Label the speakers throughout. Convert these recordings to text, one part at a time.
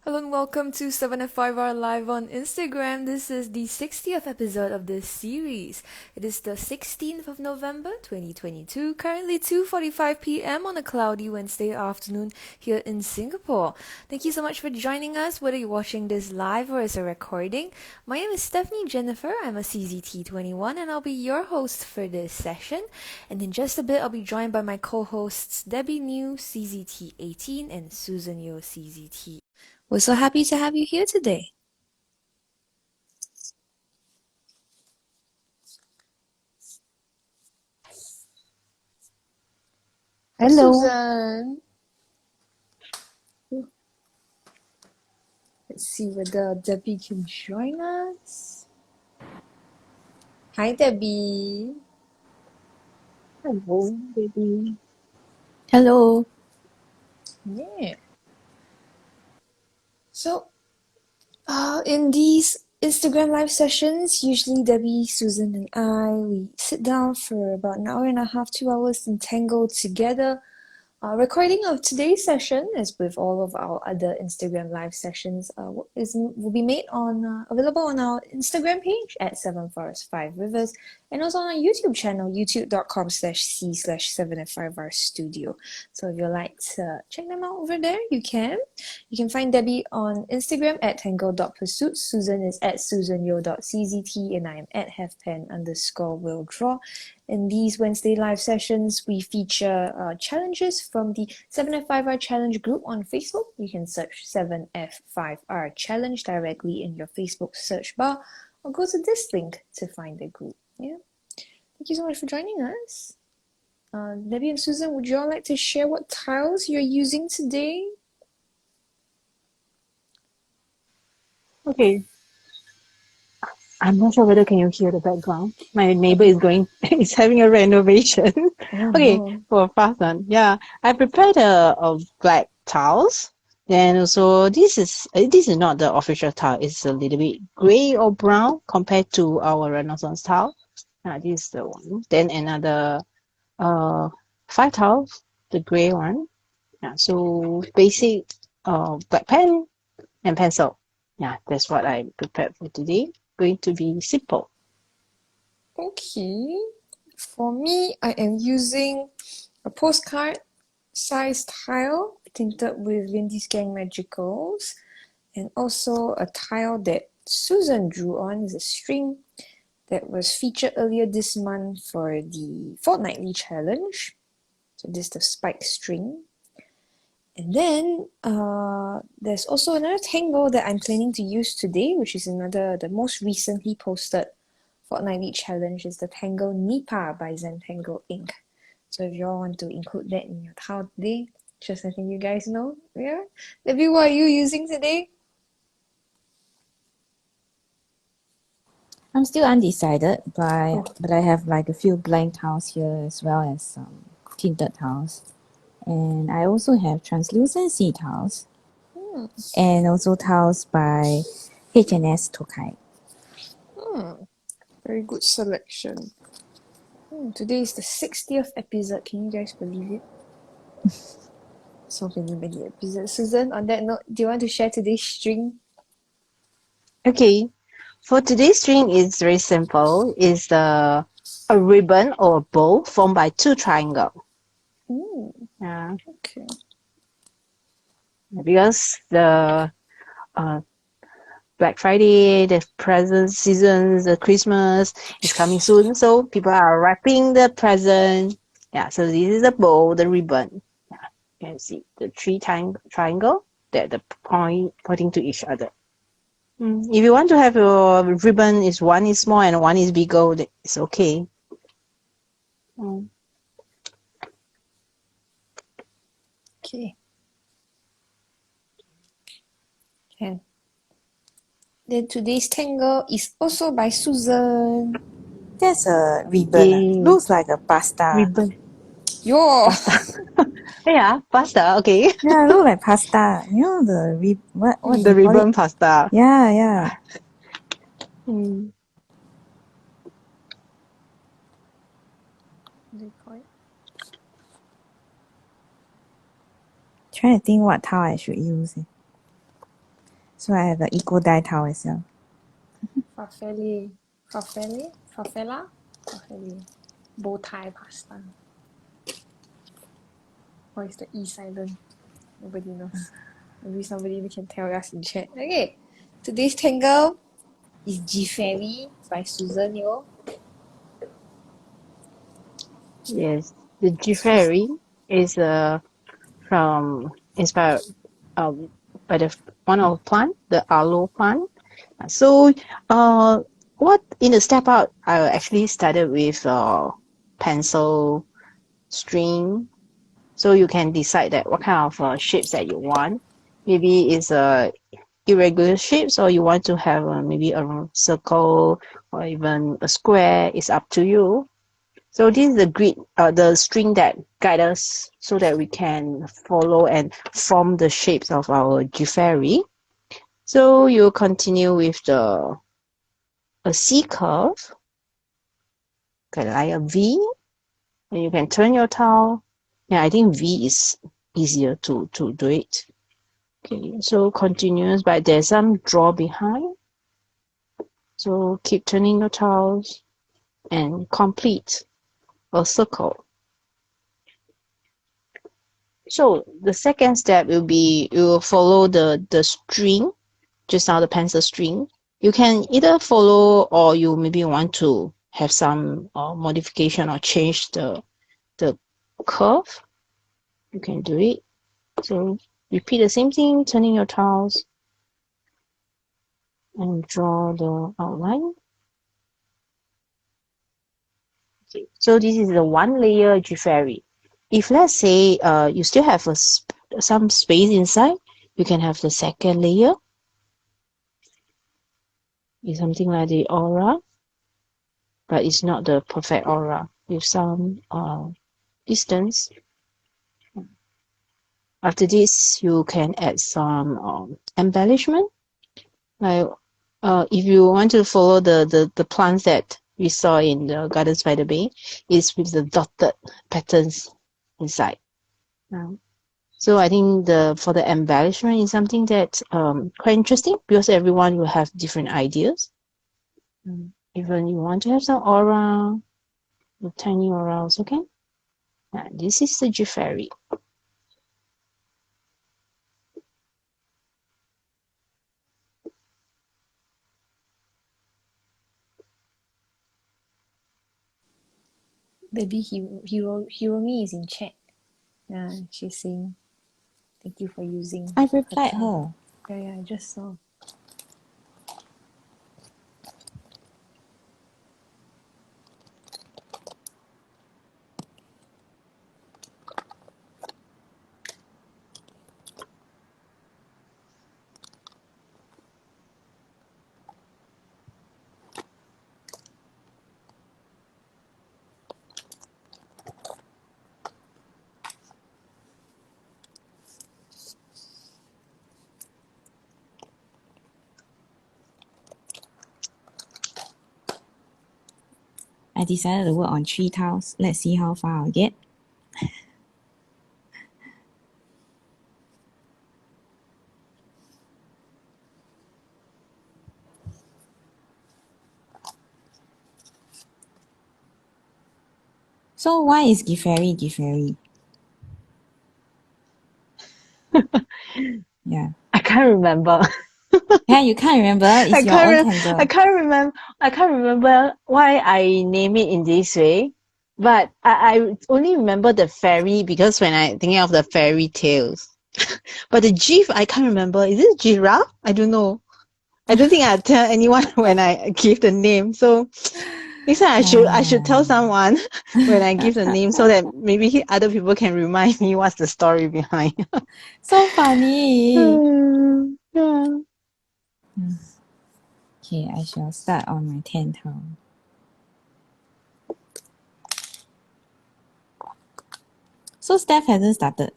Speaker 1: Hello and welcome to 7 at 5 Hour Live on Instagram. This is the 60th episode of this series. It is the 16th of November 2022, currently 2:45 p.m. on a cloudy Wednesday afternoon here in Singapore. Thank you so much for joining us, whether you're watching this live or as a recording. My name is Stephanie Jennifer. I'm a CZT21 and I'll be your host for this session. And in just a bit, I'll be joined by my co-hosts Debbie New, CZT18, and Susan Yeo, CZT. We're so happy to have you here today.
Speaker 2: Hello.
Speaker 1: Susan. Let's see whether Debbie can join us. Hi, Debbie.
Speaker 2: Hello, baby.
Speaker 1: Hello. Yeah. So, in these Instagram live sessions, usually Debbie, Susan, and we sit down for about an hour and a half, 2 hours in Tangle together. Recording of today's session, as with all of our other Instagram live sessions, will be made on available on our Instagram page at 7forest5rivers and also on our YouTube channel, youtube.com/c/7at5hour studio. So if you'd like to check them out over there, you can. You can find Debbie on Instagram at tangle.pursuit. Susan is at susanyeo.czt and I am at halfpen_will draw. In these Wednesday live sessions, we feature challenges from the 7F5R Challenge group on Facebook. You can search 7F5R Challenge directly in your Facebook search bar or go to this link to find the group. Yeah. Thank you so much for joining us. Debbie and Susan, would you all like to share what tiles you're using today?
Speaker 2: Okay. I'm not sure whether can you hear the background. My neighbor is having a renovation.
Speaker 1: Oh
Speaker 2: Okay,
Speaker 1: no.
Speaker 2: for fast one. Yeah, I prepared a black tiles. Then also this is not the official tile. It's a little bit gray or brown compared to our Renaissance tile. This is the one. Then another 5 tiles, the gray one. Yeah, so basic black pen and pencil. Yeah, that's what I prepared for today. Going to be simple.
Speaker 1: Okay. For me, I am using a postcard size tile tinted with Lindy's Gang Magicals, and also a tile that Susan drew on is a string that was featured earlier this month for the fortnightly challenge. So this is the spike string. And then there's also another Tangle that I'm planning to use today, which is the most recently posted fortnightly challenge is the Tangle Nipa by Zentangle Inc. So if you all want to include that in your tile today, just letting you guys know. Yeah. Debbie, what are you using today?
Speaker 3: I'm still undecided, but I have like a few blank tiles here as well as some tinted tiles. And I also have translucent sea tiles and also tiles by H&S Tokai.
Speaker 1: Very good selection. Today is the 60th episode. Can you guys believe it? So many episodes. Susan, on that note, do you want to share today's string?
Speaker 2: Okay, for today's string is very simple. It's a ribbon or a bow formed by two triangles. Yeah,
Speaker 1: Okay.
Speaker 2: because the Black Friday, the present season, the Christmas is coming soon, so people are wrapping the present. Yeah, so this is the bow, the ribbon. Yeah, you can see the three triangle that the pointing to each other. If you want to have your ribbon is one is small and one is bigger, it's okay.
Speaker 1: Okay. And then today's Tangle is also by Susan.
Speaker 3: That's a ribbon.
Speaker 2: Yay.
Speaker 3: Looks like a pasta.
Speaker 2: Ribbon.
Speaker 1: Yo!
Speaker 2: Yeah, pasta. Okay.
Speaker 3: Yeah, look like pasta. You know what
Speaker 2: The
Speaker 3: do you call
Speaker 2: ribbon
Speaker 3: it?
Speaker 2: pasta.
Speaker 3: Yeah.
Speaker 2: Mm.
Speaker 3: Trying to think what tile I should use. So I have an eco dye towel as well.
Speaker 1: Farfella, bow tie pasta. Or is the E silent? Nobody knows. Maybe somebody can tell us in chat. Okay, today's Tangle is Giffairy by Susan Yeo.
Speaker 2: Yes, the Giffairy is from inspired by the one of plant, the aloe plant. So what in the step out I actually started with pencil string. So you can decide that what kind of shapes that you want. Maybe it's irregular shapes, or you want to have maybe a circle or even a square. It's up to you. So this is the grid, the string that guide us so that we can follow and form the shapes of our Giffairy. So you continue with a C curve, okay, like a V, and you can turn your towel. Yeah, I think V is easier to do it. Okay, so continuous, but there's some draw behind. So keep turning your towels and complete a circle. So the second step will be you will follow the string, just now the pencil string. You can either follow or you maybe want to have some modification or change the curve. You can do it. So repeat the same thing, turning your towels and draw the outline. Okay. So this is the one layer Giffairy. If let's say you still have some space inside, you can have the second layer. It's something like the aura, but it's not the perfect aura with some distance. After this, you can add some embellishment. Like if you want to follow the plants that we saw in the Gardens by the Bay, it's with the dotted patterns inside. So I think for the embellishment is something that quite interesting because everyone will have different ideas. Even you want to have some aura, the tiny aura also can. This is the Giffairy.
Speaker 1: Baby Hiromi is in chat. Yeah, she's saying thank you for using.
Speaker 3: I've replied her.
Speaker 1: Yeah, I just saw.
Speaker 3: I decided to work on 3 tiles. Let's see how far I'll get. So why is Giffairy Giffairy? Yeah.
Speaker 2: I can't remember.
Speaker 3: Yeah, you can't remember? It's your own Tangle.
Speaker 2: I can't remember why I name it in this way. But I only remember the fairy because when I thinking of the fairy tales. But the GIF I can't remember. Is it giraffe? I don't know. I don't think I tell anyone when I give the name. So next time I should tell someone when I give the name so that maybe other people can remind me what's the story behind.
Speaker 3: So funny.
Speaker 2: Yeah.
Speaker 3: Okay, I shall start on my 10 tile. So Steph hasn't started.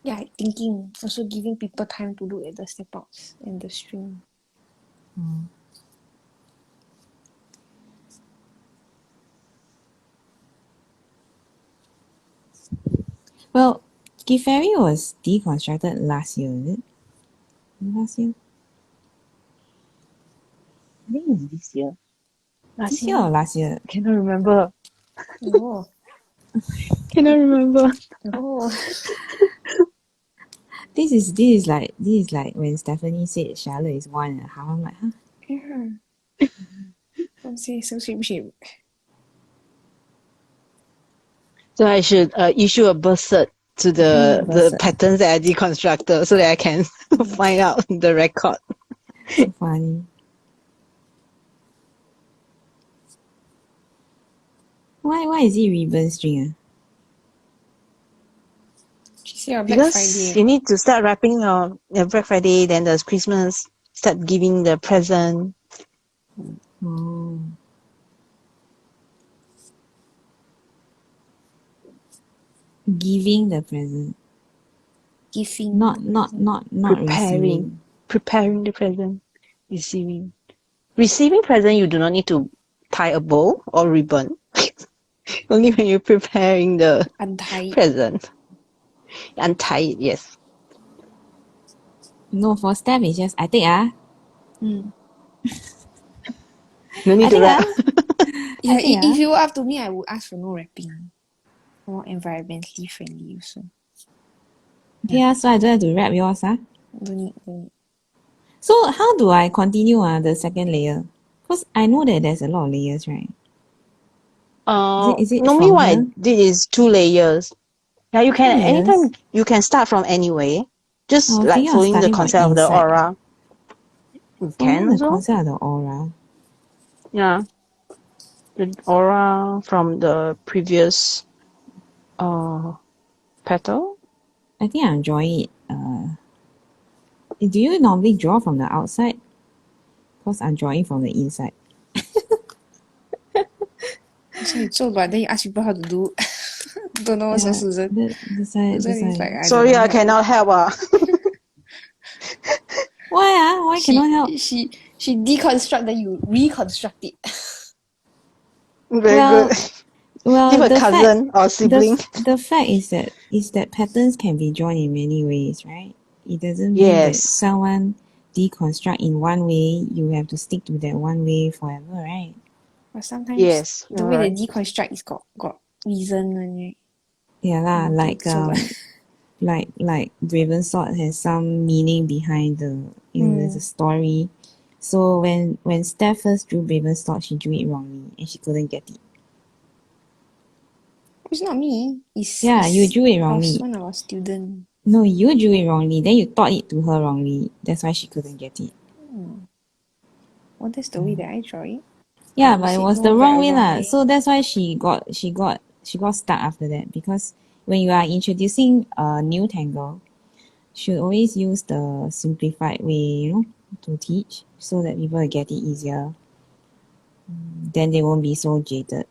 Speaker 1: Yeah, thinking. Also giving people time to look at the step outs and the string.
Speaker 3: Well, Giffairy was deconstructed last year, is it? Last year?
Speaker 2: I think it's this year.
Speaker 3: This year or last year?
Speaker 2: Cannot remember.
Speaker 1: Oh,
Speaker 2: Cannot remember.
Speaker 1: oh.
Speaker 3: This is like when Stephanie said Charlotte is 1.5. I'm like, huh?
Speaker 1: Yeah. Don't say so shame.
Speaker 2: So I should issue a birth cert to the
Speaker 3: Birth cert.
Speaker 2: patterns that I deconstructed so that I can find out the record.
Speaker 3: So funny. Why is it ribbon string?
Speaker 1: She said on Black
Speaker 2: Because
Speaker 1: Friday.
Speaker 2: you need to start wrapping on Black Friday, then there's Christmas, start giving the present.
Speaker 3: Oh. Giving the present.
Speaker 1: Giving.
Speaker 3: Not
Speaker 2: Preparing.
Speaker 3: receiving.
Speaker 2: Preparing the present. Receiving. Receiving present, you do not need to tie a bow or ribbon. Only when you're preparing the
Speaker 1: Untie.
Speaker 2: present. Untie it, yes.
Speaker 3: No, for Steph it's just I take
Speaker 1: Mm.
Speaker 2: No need
Speaker 3: I
Speaker 2: to
Speaker 3: think
Speaker 2: wrap.
Speaker 1: Yeah,
Speaker 3: think,
Speaker 1: if you were up to me, I would ask for no wrapping. More environmentally friendly also.
Speaker 3: yeah, so I don't have to wrap yours.
Speaker 1: Don't need.
Speaker 3: So how do I continue the second layer? Because I know that there's a lot of layers, right? Is it
Speaker 2: Normally
Speaker 3: from
Speaker 2: what I
Speaker 3: here?
Speaker 2: did is 2 layers. Yeah, you
Speaker 3: 2
Speaker 2: can
Speaker 3: layers?
Speaker 2: anytime you can start from anywhere.
Speaker 3: I
Speaker 2: Just
Speaker 3: was
Speaker 2: like
Speaker 3: thinking of
Speaker 2: following the
Speaker 3: starting from
Speaker 2: concept of the
Speaker 3: inside.
Speaker 2: aura. You can
Speaker 3: Following the
Speaker 2: also.
Speaker 3: concept of the aura.
Speaker 2: Yeah. The aura from the previous petal.
Speaker 3: I think I'm drawing it. Do you normally draw from the outside? Because I'm drawing from the inside.
Speaker 1: So you so but then you ask people how to do. Don't know what's
Speaker 3: Yeah,
Speaker 1: Susan.
Speaker 3: that's why.
Speaker 1: Susan is like, I don't
Speaker 2: Sorry,
Speaker 1: know.
Speaker 2: I cannot help.
Speaker 3: Why cannot help?
Speaker 1: She deconstruct then you reconstruct it.
Speaker 2: Very good.
Speaker 3: Well, well,
Speaker 2: Give a
Speaker 3: the fact
Speaker 2: cousin or sibling.
Speaker 3: the fact is that patterns can be drawn in many ways, right? It doesn't mean that
Speaker 2: Yes.
Speaker 3: someone deconstruct in one way, you have to stick to that one way forever, right?
Speaker 1: But sometimes
Speaker 2: Yes.
Speaker 1: the way they deconstruct is got reason one, right?
Speaker 3: Yeah lah,
Speaker 1: So
Speaker 3: like Raven Sword has some meaning behind there's a story. So when Steph first drew Raven Sword, she drew it wrongly and she couldn't get it.
Speaker 1: it's not me. It's
Speaker 3: Yeah, you drew it wrongly.
Speaker 1: one of our student.
Speaker 3: No, you drew it wrongly. Then you taught it to her wrongly. That's why she couldn't get it.
Speaker 1: Well, that's the way that I draw it.
Speaker 3: Yeah,
Speaker 1: You
Speaker 3: but it
Speaker 1: said
Speaker 3: was
Speaker 1: no
Speaker 3: the wrong
Speaker 1: right or
Speaker 3: way
Speaker 1: wrong
Speaker 3: lah.
Speaker 1: way.
Speaker 3: So that's why she got stuck after that, because when you are introducing a new Tangle, should always use the simplified way, to teach so that people will get it easier. Then they won't be so jaded.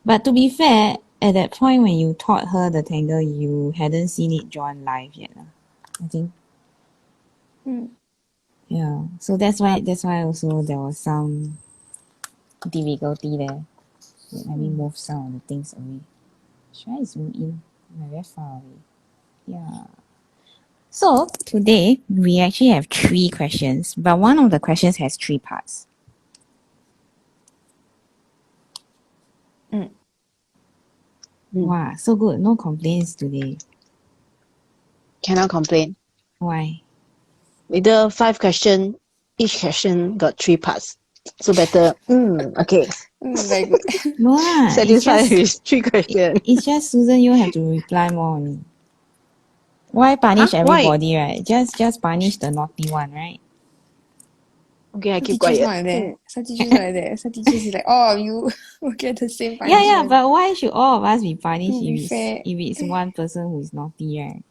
Speaker 3: But to be fair, at that point when you taught her the Tangle, you hadn't seen it drawn live yet. I think. Yeah. So that's why also there was some difficulty there. Let me move some of the things away. Should I zoom in? I'm very far away. Yeah. So today we actually have 3 questions, but one of the questions has 3 parts. Wow, so good. No complaints today.
Speaker 2: Cannot complain.
Speaker 3: Why?
Speaker 2: With the 5 question, each question got 3 parts. So better. Okay.
Speaker 1: Very good.
Speaker 3: No lah.
Speaker 2: Satisfied with 3 questions.
Speaker 3: It's just Susan Yeo have to reply more only. Why punish
Speaker 2: Why?
Speaker 3: everybody, right? Just punish the naughty one, right?
Speaker 2: Okay, I
Speaker 1: Some
Speaker 2: keep
Speaker 1: teachers
Speaker 2: quiet.
Speaker 1: not like that. Some teachers not like that. Some teachers is like, oh, you will get the same
Speaker 3: Yeah,
Speaker 1: punishment.
Speaker 3: but why should all of us be punished
Speaker 1: To be fair.
Speaker 3: if it's one person who is naughty, right?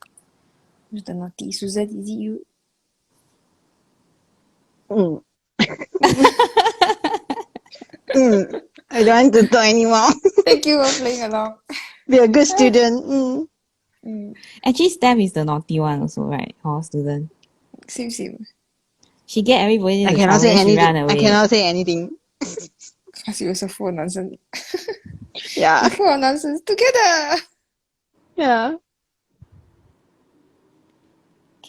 Speaker 1: Who's the naughty? Susan, is it you?
Speaker 2: I don't want to talk anymore.
Speaker 1: Thank you for playing along.
Speaker 2: Be a good student.
Speaker 3: Actually, Steph is the naughty one also, right? Our student.
Speaker 1: Same.
Speaker 3: She get everybody
Speaker 2: I
Speaker 3: into
Speaker 2: cannot
Speaker 3: trouble,
Speaker 2: say
Speaker 3: then she run
Speaker 2: anything.
Speaker 3: away.
Speaker 2: I cannot say anything.
Speaker 1: Because you also full of nonsense.
Speaker 2: Yeah.
Speaker 1: We're full of nonsense together.
Speaker 2: Yeah.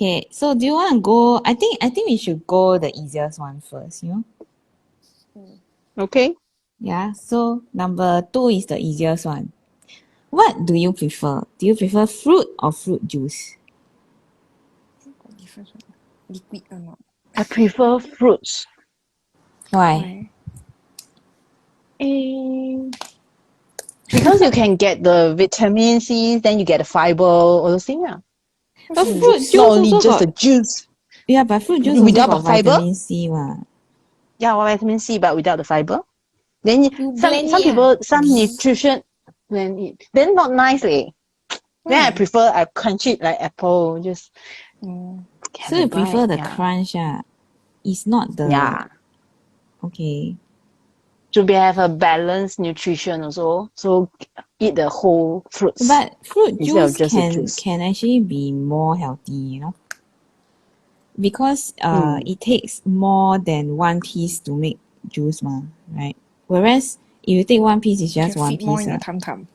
Speaker 3: Okay, so do you want to go? I think we should go the easiest one first, you know?
Speaker 2: Okay.
Speaker 3: Yeah, so number 2 is the easiest one. What do you prefer? Do you prefer fruit or fruit juice?
Speaker 1: Got difference one. Liquid or not?
Speaker 2: I prefer fruits.
Speaker 3: Why?
Speaker 1: Why?
Speaker 2: Eh, because you can get the vitamin C, then you get the fiber, all those things. Yeah.
Speaker 3: But
Speaker 1: Fruit
Speaker 3: fruit
Speaker 1: juice.
Speaker 2: Not
Speaker 3: juice
Speaker 2: only
Speaker 3: also
Speaker 2: just the
Speaker 3: got
Speaker 2: juice
Speaker 3: but fruit juice also
Speaker 2: without the
Speaker 3: got
Speaker 2: fiber.
Speaker 3: vitamin C one.
Speaker 2: Yeah, vitamin C, but without the fiber. Then
Speaker 1: You
Speaker 2: some
Speaker 1: blend it,
Speaker 2: people, some
Speaker 1: Zzz.
Speaker 2: nutrition, then not nice. Then I
Speaker 1: Why?
Speaker 2: prefer I crunch it like apple, just
Speaker 1: Mm.
Speaker 2: have
Speaker 3: So you
Speaker 2: a
Speaker 3: prefer
Speaker 2: bite.
Speaker 3: the
Speaker 2: Yeah.
Speaker 3: crunch, It's not the
Speaker 2: Yeah.
Speaker 3: okay.
Speaker 2: To be have a balanced nutrition also. So eat the whole fruits
Speaker 3: But fruit
Speaker 2: instead of
Speaker 3: juice
Speaker 2: just the juice.
Speaker 3: can actually be more healthy, you know? Because it takes more than one piece to make juice right? Whereas if you take one piece, it's
Speaker 1: You
Speaker 3: just
Speaker 1: can
Speaker 3: one
Speaker 1: fit more
Speaker 3: piece.
Speaker 1: in your tum tum.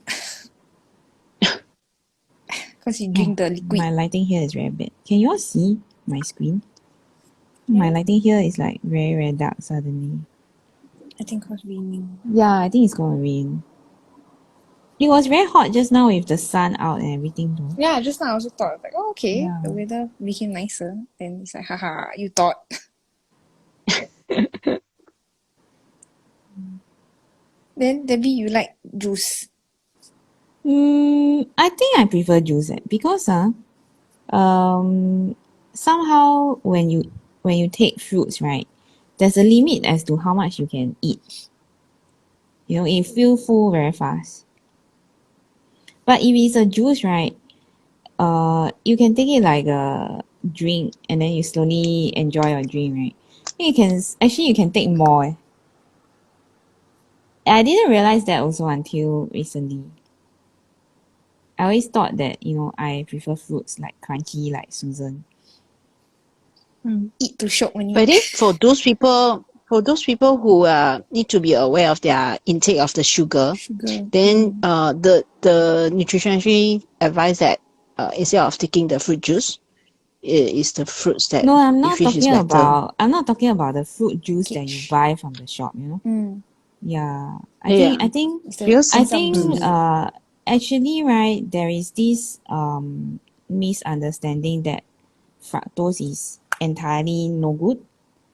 Speaker 1: Because you
Speaker 3: Oh,
Speaker 1: drink the liquid.
Speaker 3: my lighting here is very bad. Can you all see my screen? My
Speaker 1: Yeah.
Speaker 3: lighting here is like very, very dark suddenly.
Speaker 1: I think cause raining.
Speaker 3: Yeah, I think it's gonna rain. It was very hot just now with the sun out and everything though.
Speaker 1: Yeah, just now I also thought like, oh, okay,
Speaker 3: Yeah.
Speaker 1: the weather became nicer. Then it's like, haha, you thought. Then Debbie, you like juice.
Speaker 3: I think I prefer juice because somehow when you take fruits, right, there's a limit as to how much you can eat. You know, it feel full very fast. But if it's a juice, right, you can take it like a drink and then you slowly enjoy your drink, right? You can take more. I didn't realize that also until recently. I always thought that, you know, I prefer fruits like crunchy like Susan.
Speaker 1: Eat to shock when you
Speaker 2: But I think for those people who need to be aware of their intake of the sugar,
Speaker 1: sugar.
Speaker 2: then the nutritionist advise that instead of taking the fruit juice, is the fruits that
Speaker 3: No,
Speaker 2: which is better.
Speaker 3: I'm not talking about the fruit juice that you
Speaker 1: Cage.
Speaker 3: buy from the shop, you know.
Speaker 1: Mm.
Speaker 3: Yeah.
Speaker 2: Yeah,
Speaker 1: It's the
Speaker 2: because
Speaker 3: I
Speaker 1: inside of
Speaker 3: think
Speaker 1: juice.
Speaker 3: actually right there is this misunderstanding that fructose is entirely no good.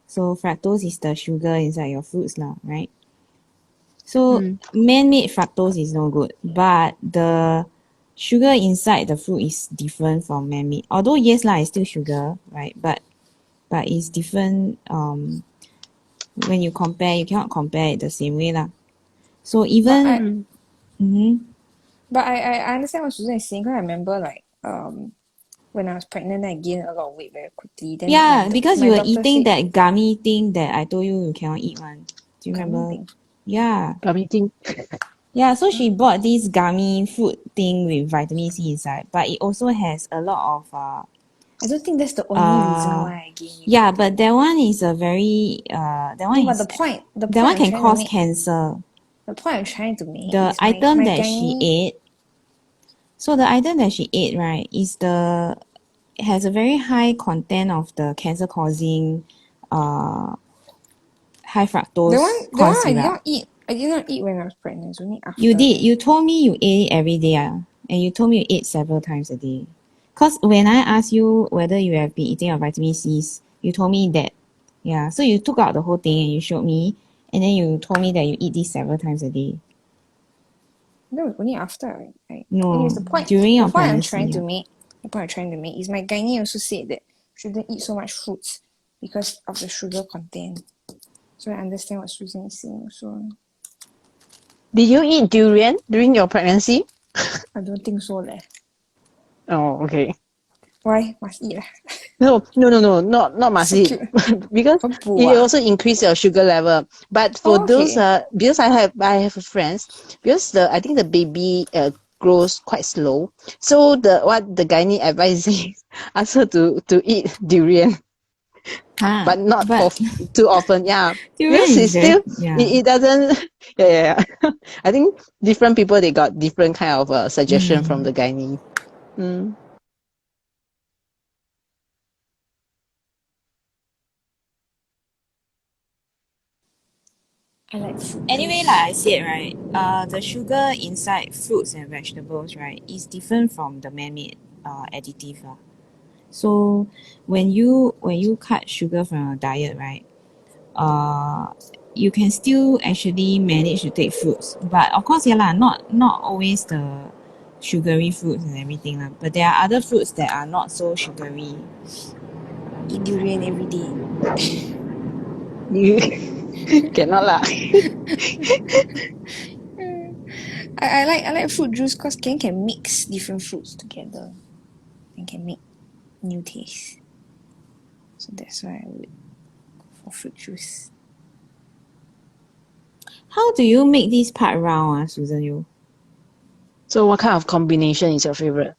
Speaker 3: So fructose is the sugar inside your fruits lah, right? So man-made fructose is no good, but the sugar inside the fruit is different from man-made. Although yes lah, it's still sugar, right? But it's different. When you compare, you cannot compare it the same way lah. So
Speaker 1: But
Speaker 3: even
Speaker 1: I understand what Susan is saying because I remember like when I was pregnant I gained a lot of weight very quickly. Then
Speaker 3: yeah, because
Speaker 1: my
Speaker 3: you were
Speaker 1: doctor
Speaker 3: eating
Speaker 1: said
Speaker 3: that gummy thing that I told you you cannot eat one. Do you
Speaker 1: gummy
Speaker 3: remember?
Speaker 1: thing.
Speaker 3: Yeah.
Speaker 2: eating.
Speaker 3: Yeah, so she bought this gummy food thing with vitamin C inside, but it also has a lot of
Speaker 1: I don't think that's the only reason why I gained weight.
Speaker 3: yeah, but that one is a very that one
Speaker 1: No, but
Speaker 3: is
Speaker 1: the
Speaker 3: that
Speaker 1: point
Speaker 3: one
Speaker 1: I'm
Speaker 3: can
Speaker 1: trying to
Speaker 3: cause
Speaker 1: make
Speaker 3: cancer.
Speaker 1: the point I'm trying to make
Speaker 3: The
Speaker 1: is
Speaker 3: item
Speaker 1: my
Speaker 3: that she
Speaker 1: gynae
Speaker 3: ate, so the item that she ate, right, is the it has a very high content of the cancer causing high fructose
Speaker 1: the
Speaker 3: corn
Speaker 1: one
Speaker 3: syrup.
Speaker 1: I did not eat when I was pregnant, it's only after
Speaker 3: You did.
Speaker 1: then.
Speaker 3: You told me you ate it every day, and you told me you ate several times a day. Cause when I asked you whether you have been eating your vitamin C's, you told me that. Yeah. So you took out the whole thing and you showed me, and then you told me that you eat this several times a day.
Speaker 1: That was only after anyways
Speaker 3: No, during
Speaker 1: the
Speaker 3: your
Speaker 1: point I'm
Speaker 3: pregnancy.
Speaker 1: trying to make is my gynae also said that shouldn't eat so much fruits because of the sugar content. So I understand what Susan is saying. So
Speaker 2: Did you eat durian during your pregnancy?
Speaker 1: I don't think so leh.
Speaker 2: Oh, okay.
Speaker 1: Why must eat lah?
Speaker 2: No, not must
Speaker 1: So
Speaker 2: eat
Speaker 1: cute.
Speaker 2: because
Speaker 1: 很补
Speaker 2: it
Speaker 1: ah.
Speaker 2: also increase your sugar level. But for
Speaker 1: Oh,
Speaker 2: those
Speaker 1: okay.
Speaker 2: because I have friends because I think the baby grows quite slow. So the gynae advises ask her to eat durian, but not for
Speaker 3: But
Speaker 2: too often. Yeah,
Speaker 3: durian
Speaker 2: because
Speaker 3: is
Speaker 2: it's
Speaker 3: very
Speaker 2: still
Speaker 3: yeah.
Speaker 2: it doesn't. Yeah. I think different people they got different kind of suggestion from the gynae. Mm.
Speaker 1: I like fruit
Speaker 3: Anyway,
Speaker 1: juice.
Speaker 3: like I said, right, the sugar inside fruits and vegetables, right, is different from the man-made additive. So when you cut sugar from your diet, right, you can still actually manage to take fruits. But of course, yeah lah, not always the sugary fruits and everything lah. But there are other fruits that are not so sugary.
Speaker 1: Eat durian every day.
Speaker 2: You cannot lah.
Speaker 1: I like fruit juice because can mix different fruits together and can make new taste. So that's why I would go for fruit juice.
Speaker 3: How do you make this part round, Susan Yeo?
Speaker 2: So what kind of combination is your favorite?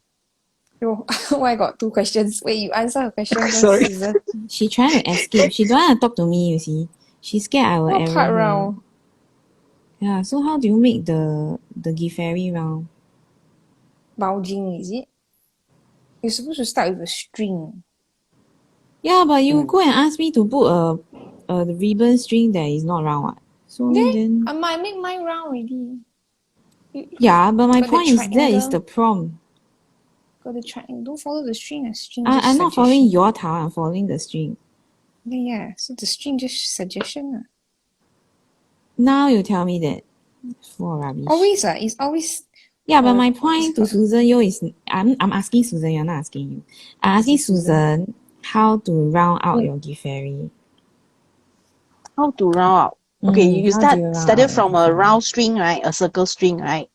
Speaker 1: Oh, why I got two questions? Wait, you answer her question first,
Speaker 2: Sorry.
Speaker 1: Susan.
Speaker 3: She trying to escape. She don't want to talk to me, you see. She's scared I will
Speaker 1: What
Speaker 3: error
Speaker 1: part
Speaker 3: her.
Speaker 1: round?
Speaker 3: Yeah, so how do you make the Giffairy round?
Speaker 1: Bulging, is it? You're supposed to start with a string.
Speaker 3: Yeah, but you go and ask me to put a ribbon string that is not round what. So then
Speaker 1: I might make mine round already.
Speaker 3: yeah, but my
Speaker 1: Got the
Speaker 3: point is that is
Speaker 1: triangle.
Speaker 3: the prompt.
Speaker 1: Got the triangle. Don't follow the string. A string
Speaker 3: I'm
Speaker 1: just
Speaker 3: not following
Speaker 1: suggestion.
Speaker 3: your tile, I'm following the string.
Speaker 1: Yeah. So the string just suggestion.
Speaker 3: Now you tell me that for rubbish.
Speaker 1: Always it's always.
Speaker 3: Yeah, but my point to Susan Yeo is I'm asking Susan, you're not asking you. I'm asking Susan how to round out your Giffairy.
Speaker 2: How to round out? Okay, you
Speaker 3: how do you round
Speaker 2: started
Speaker 3: out
Speaker 2: from
Speaker 3: your
Speaker 2: a
Speaker 3: Giffairy?
Speaker 2: round string, right? A circle string, right?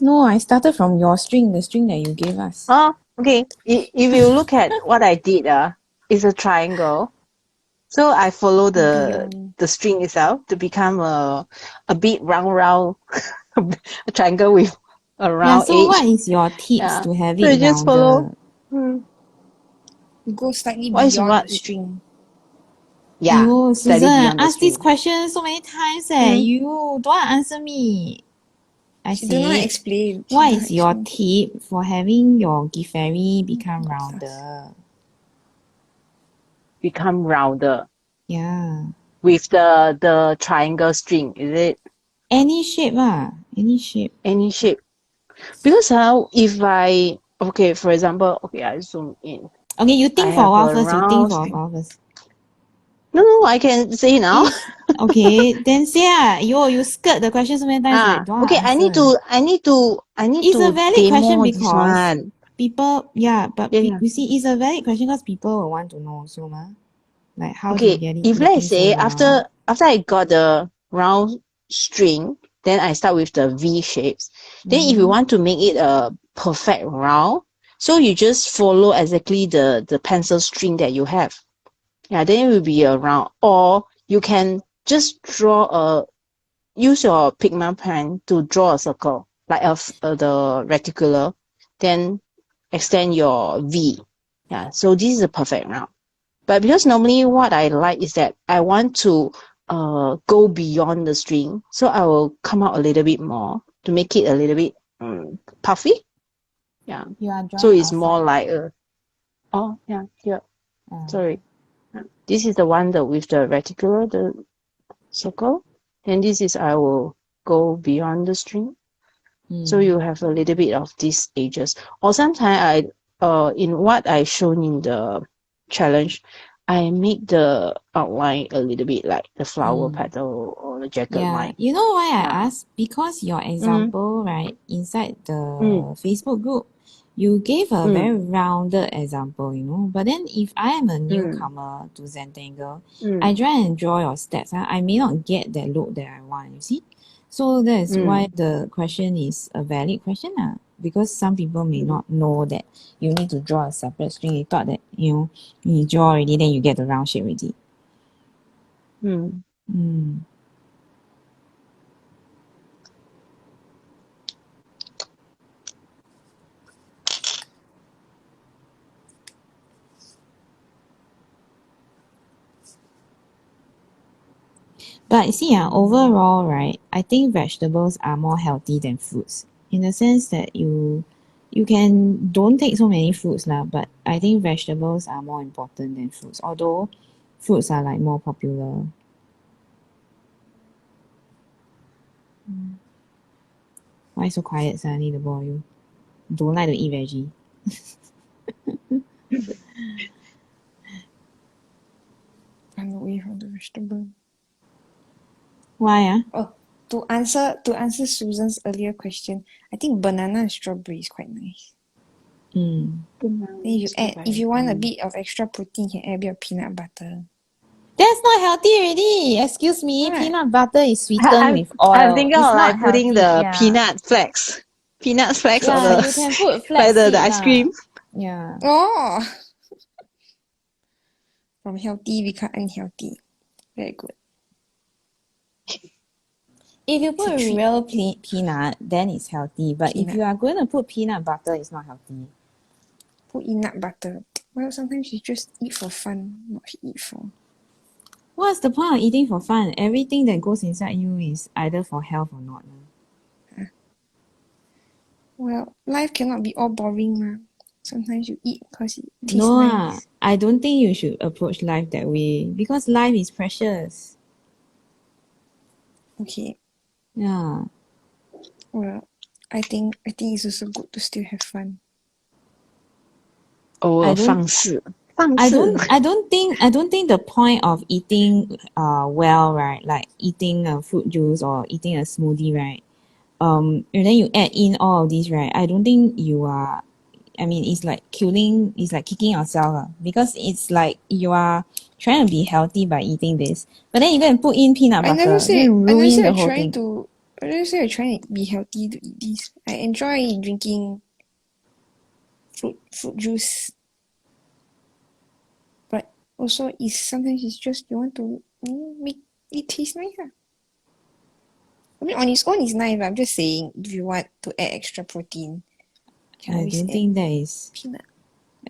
Speaker 3: No, I started from your string, the string that you gave us.
Speaker 2: Oh, okay. If you look at what I did, it's a triangle. So I follow the string itself to become a big round a triangle with a round
Speaker 3: so
Speaker 2: edge.
Speaker 3: what is your tips to have
Speaker 2: So
Speaker 3: it
Speaker 2: you just follow.
Speaker 3: rounded?
Speaker 1: You go slightly
Speaker 2: What is
Speaker 1: beyond
Speaker 2: what?
Speaker 1: the string.
Speaker 2: Yeah,
Speaker 3: Aiyo,
Speaker 2: slightly
Speaker 3: Susan, I
Speaker 2: beyond the
Speaker 3: asked this
Speaker 2: string.
Speaker 3: question so many times you don't want to answer me. I
Speaker 1: She don't know how to
Speaker 3: said,
Speaker 1: explain.
Speaker 3: what is your tip for having your Giffairy become rounder?
Speaker 2: Become rounder
Speaker 3: Yeah.
Speaker 2: with the triangle string, is it?
Speaker 3: Any shape any shape.
Speaker 2: Any shape. Because if for example, I zoom in.
Speaker 3: Okay, you think for a while first.
Speaker 2: No, I can say now.
Speaker 3: Okay, then say you skirt the question so many times like don't want to
Speaker 2: okay,
Speaker 3: answer.
Speaker 2: I need to
Speaker 3: It's a valid question
Speaker 2: demo this
Speaker 3: because
Speaker 2: one.
Speaker 3: people, you see, it's a valid question because people will want to know also, like how do you get it
Speaker 2: if
Speaker 3: looking
Speaker 2: let's say
Speaker 3: so round?
Speaker 2: after I got the round string, then I start with the V shapes. Then if you want to make it a perfect round, so you just follow exactly the pencil string that you have. Yeah, then it will be a round. Or you can just use your pigment pen to draw a circle, like the reticular, then extend your V. Yeah, so this is a perfect round. But because normally what I like is that I want to go beyond the string, so I will come out a little bit more to make it a little bit puffy. Yeah. So it's more like here. Sorry. This is the one with the reticular, the circle. And this is I will go beyond the string. So you have a little bit of these edges. Or sometimes in what I shown in the challenge, I make the outline a little bit like the flower petal or the jacket line.
Speaker 3: You know why I asked? Because your example, right, inside the Facebook group, you gave a very rounded example, but then if I am a newcomer to Zentangle, I try and draw your steps. I may not get that look that I want, you see? So that's why the question is a valid question, because some people may not know that you need to draw a separate string. You thought that, you draw already, then you get the round shape already. But you see, overall, right, I think vegetables are more healthy than fruits in the sense that you can don't take so many fruits lah, but I think vegetables are more important than fruits, although fruits are like more popular. Why so quiet suddenly, the boy? You don't like to eat veggie.
Speaker 1: Run away from the vegetable.
Speaker 3: Why?
Speaker 1: Oh, to answer Susan's earlier question, I think banana and strawberry is quite nice.
Speaker 3: Mm.
Speaker 1: Then if you want a bit of extra protein, you can add a bit of peanut butter.
Speaker 3: That's not healthy already. Excuse me.
Speaker 1: Right.
Speaker 3: Peanut butter is sweetened
Speaker 2: I'm
Speaker 3: with oil.
Speaker 2: I'm thinking
Speaker 3: It's
Speaker 2: of
Speaker 3: not
Speaker 2: like putting
Speaker 3: healthy.
Speaker 2: the
Speaker 3: Yeah.
Speaker 2: peanut flex or
Speaker 3: Yeah,
Speaker 2: the
Speaker 3: you can put
Speaker 2: like
Speaker 3: flaxseed
Speaker 2: the ice cream.
Speaker 3: Yeah.
Speaker 1: Oh, from healthy become unhealthy. Very good.
Speaker 3: If you
Speaker 1: It's a
Speaker 3: put
Speaker 1: treat.
Speaker 3: real peanut, then it's healthy. But if
Speaker 1: Peanut.
Speaker 3: you are going to put peanut butter, it's not healthy.
Speaker 1: Put in nut butter. Well, sometimes you just eat for fun, not eat for.
Speaker 3: What's the point of eating for fun? Everything that goes inside you is either for health or not.
Speaker 1: Well, life cannot be all boring, ma. Sometimes you eat because it tastes
Speaker 3: No,
Speaker 1: nice.
Speaker 3: I don't think you should approach life that way because life is precious.
Speaker 1: Okay.
Speaker 3: Yeah.
Speaker 1: Well, I think it's also good to still have fun.
Speaker 2: 偶
Speaker 3: I
Speaker 2: 尔
Speaker 3: don't
Speaker 2: 放肆。
Speaker 3: I don't think the point of eating well, right? Like eating a fruit juice or eating a smoothie, right? And then you add in all of these, right? I don't think you are, I mean, it's like kicking yourself, because it's like you are trying to be healthy by eating this, but then you go and put in peanut
Speaker 1: I never
Speaker 3: butter, then
Speaker 1: said
Speaker 3: you
Speaker 1: I never
Speaker 3: ruin
Speaker 1: said
Speaker 3: the
Speaker 1: I'm
Speaker 3: whole
Speaker 1: trying
Speaker 3: thing.
Speaker 1: to I never said I'm trying to be healthy to eat this. I enjoy drinking fruit juice. But also sometimes it's just you want to make it taste nice. I mean on its own it's nice, but I'm just saying if you want to add extra protein, you can
Speaker 3: I
Speaker 1: always
Speaker 3: don't
Speaker 1: add
Speaker 3: think that is,
Speaker 1: peanut.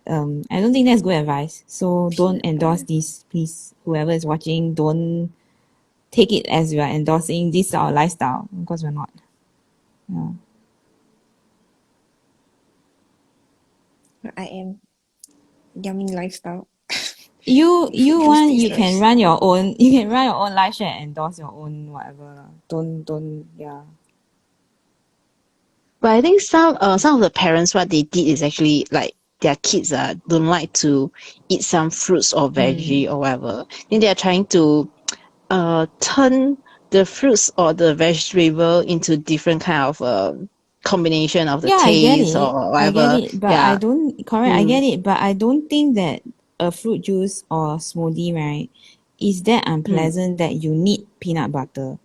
Speaker 3: I don't think that's good advice. So don't
Speaker 1: Peanut
Speaker 3: endorse
Speaker 1: butter.
Speaker 3: this, please. Whoever is watching, don't take it as you are endorsing this our lifestyle, because we're not. Yeah.
Speaker 1: I am yummy lifestyle.
Speaker 3: You
Speaker 1: Fruit juice
Speaker 3: want,
Speaker 1: tastes
Speaker 3: you can
Speaker 1: nice.
Speaker 3: run your own, you can run your own live share and endorse your own whatever lah. Don't yeah.
Speaker 2: But I think some of the parents, what they did is actually like their kids don't like to eat some fruits or veggie or whatever. Then they are trying to turn the fruits or the vegetable into different kind of combination of the
Speaker 3: Yeah,
Speaker 2: taste or
Speaker 3: I get
Speaker 2: whatever.
Speaker 3: it, but I
Speaker 2: Yeah.
Speaker 3: don't, correct, I
Speaker 2: Mm,
Speaker 3: get it, but I don't think that a fruit juice or smoothie, right, is that
Speaker 2: mm.
Speaker 3: unpleasant that you need peanut butter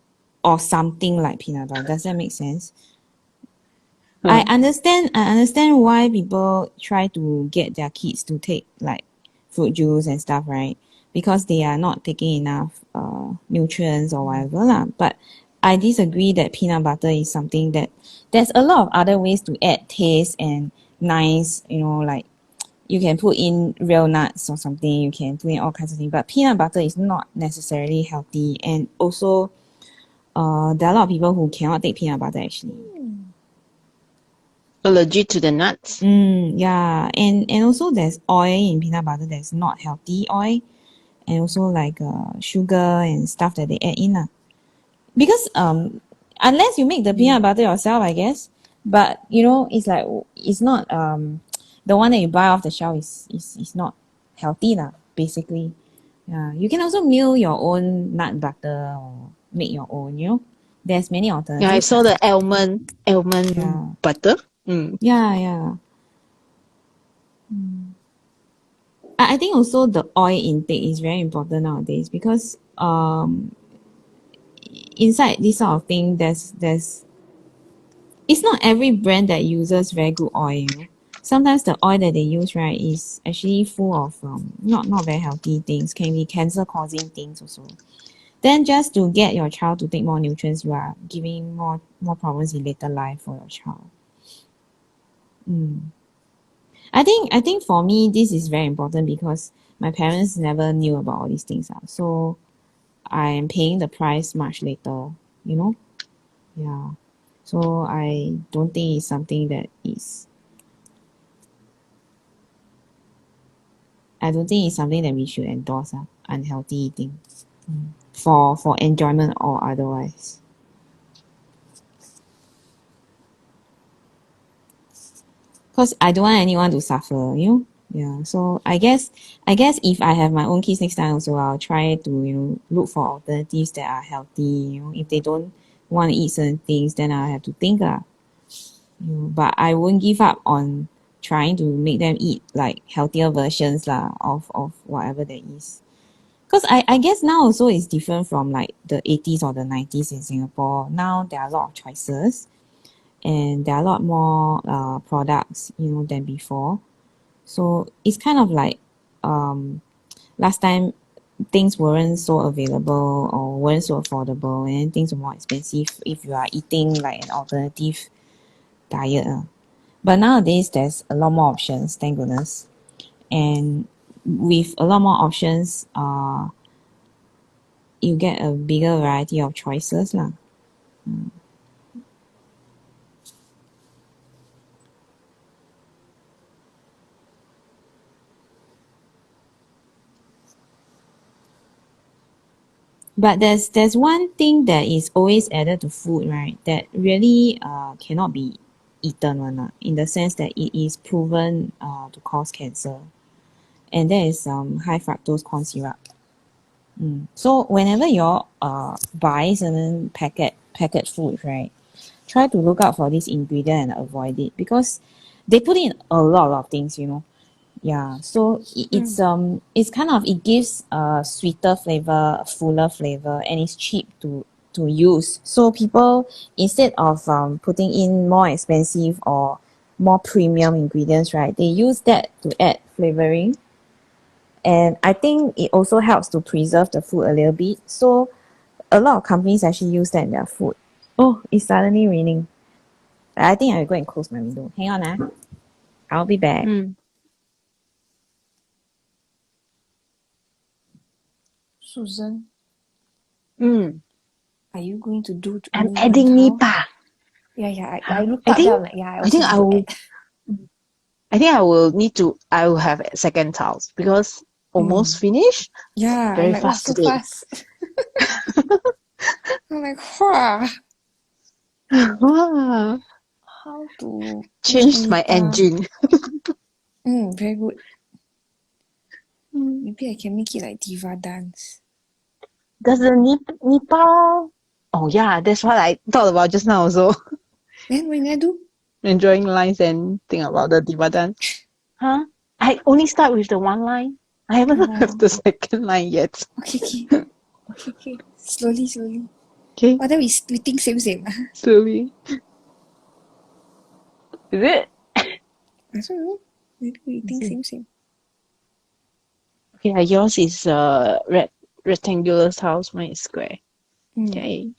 Speaker 3: or something like peanut butter. Does that make sense?
Speaker 2: Huh.
Speaker 3: I understand why people try to get their kids to take like fruit juice and stuff, right? Because they are not taking enough nutrients or whatever lah. But I disagree that peanut butter is something that there's a lot of other ways to add taste and nice, like you can put in real nuts or something, you can put in all kinds of things. But peanut butter is not necessarily healthy, and also there are a lot of people who cannot take peanut butter actually.
Speaker 2: Allergic to the nuts.
Speaker 3: Yeah, and also there's oil in peanut butter that's not healthy oil, and also like sugar and stuff that they add in lah. Because unless you make the peanut butter yourself, I guess. But it's like it's not the one that you buy off the shelf is not healthy lah. Basically, yeah. You can also mill your own nut butter or make your own. There's many
Speaker 2: Yeah, I
Speaker 3: alternatives
Speaker 2: saw
Speaker 3: lah.
Speaker 2: the almond
Speaker 3: Yeah,
Speaker 2: butter. Mm.
Speaker 3: yeah. I think also the oil intake is very important nowadays because inside this sort of thing there's it's not every brand that uses very good oil. Sometimes the oil that they use, right, is actually full of not very healthy things, can be cancer causing things also. Then just to get your child to take more nutrients, you are giving more problems in later life for your child. I think for me this is very important because my parents never knew about all these things. So I am paying the price much later, you know? Yeah. So I don't think it's something that is I don't think it's something that we should endorse, unhealthy eating. For enjoyment or otherwise. Because I don't want anyone to suffer, you know. Yeah, so I guess if I have my own kids next time also, I'll try to look for alternatives that are healthy. If they don't want to eat certain things, then I have to think lah. But I won't give up on trying to make them eat like healthier versions lah of whatever there is. Because I guess now also is different from like the 80s or the 90s in Singapore. Now there are a lot of choices and there are a lot more products, than before. So it's kind of like last time things weren't so available or weren't so affordable and things were more expensive if you are eating like an alternative diet. But nowadays there's a lot more options, thank goodness. And with a lot more options, you get a bigger variety of choices lah. But there's one thing that is always added to food, right? That really cannot be eaten one, in the sense that it is proven to cause cancer, and that is high fructose corn syrup. So whenever you buy certain packet food, right, try to look out for this ingredient and avoid it because they put in a lot of things, Yeah, so it's kind of it gives a sweeter flavor, a fuller flavor, and it's cheap to use. So people instead of putting in more expensive or more premium ingredients, right, they use that to add flavoring. And I think it also helps to preserve the food a little bit. So a lot of companies actually use that in their food. Oh, it's suddenly raining. I think I'll go and close my window. Hang on, I'll be back.
Speaker 1: Susan,
Speaker 2: Mm.
Speaker 1: are you going to do
Speaker 2: I'm
Speaker 1: only
Speaker 2: adding
Speaker 1: one tile?
Speaker 2: Nipa.
Speaker 1: Yeah.
Speaker 2: Huh?
Speaker 1: I looked
Speaker 2: I
Speaker 1: up there.
Speaker 2: think
Speaker 1: I'm like, yeah, I
Speaker 2: I
Speaker 1: also
Speaker 2: think
Speaker 1: need
Speaker 2: I
Speaker 1: to
Speaker 2: will.
Speaker 1: add.
Speaker 2: I think I will have a second tiles because almost finished.
Speaker 1: Yeah, I'm
Speaker 2: Very
Speaker 1: like, wow,
Speaker 2: fast
Speaker 1: so
Speaker 2: today.
Speaker 1: fast. I'm like, wow,
Speaker 2: Wow.
Speaker 1: how to use
Speaker 2: Changed my
Speaker 1: Nipa?
Speaker 2: engine.
Speaker 1: Very good.
Speaker 2: Mm.
Speaker 1: Maybe I can make it like diva dance.
Speaker 2: Does the Nipa? Oh yeah, that's what I thought about just now also.
Speaker 1: Then when I do,
Speaker 2: When drawing lines and think about the diva dance. Huh? I only start with the one line. I haven't have the second line yet.
Speaker 1: okay. Slowly.
Speaker 2: Okay,
Speaker 1: Oh, then we think same.
Speaker 2: slowly. Is it?
Speaker 1: I don't know. Maybe we think
Speaker 2: see.
Speaker 1: same.
Speaker 2: Okay, yours is rectangular house, mine is square. Okay.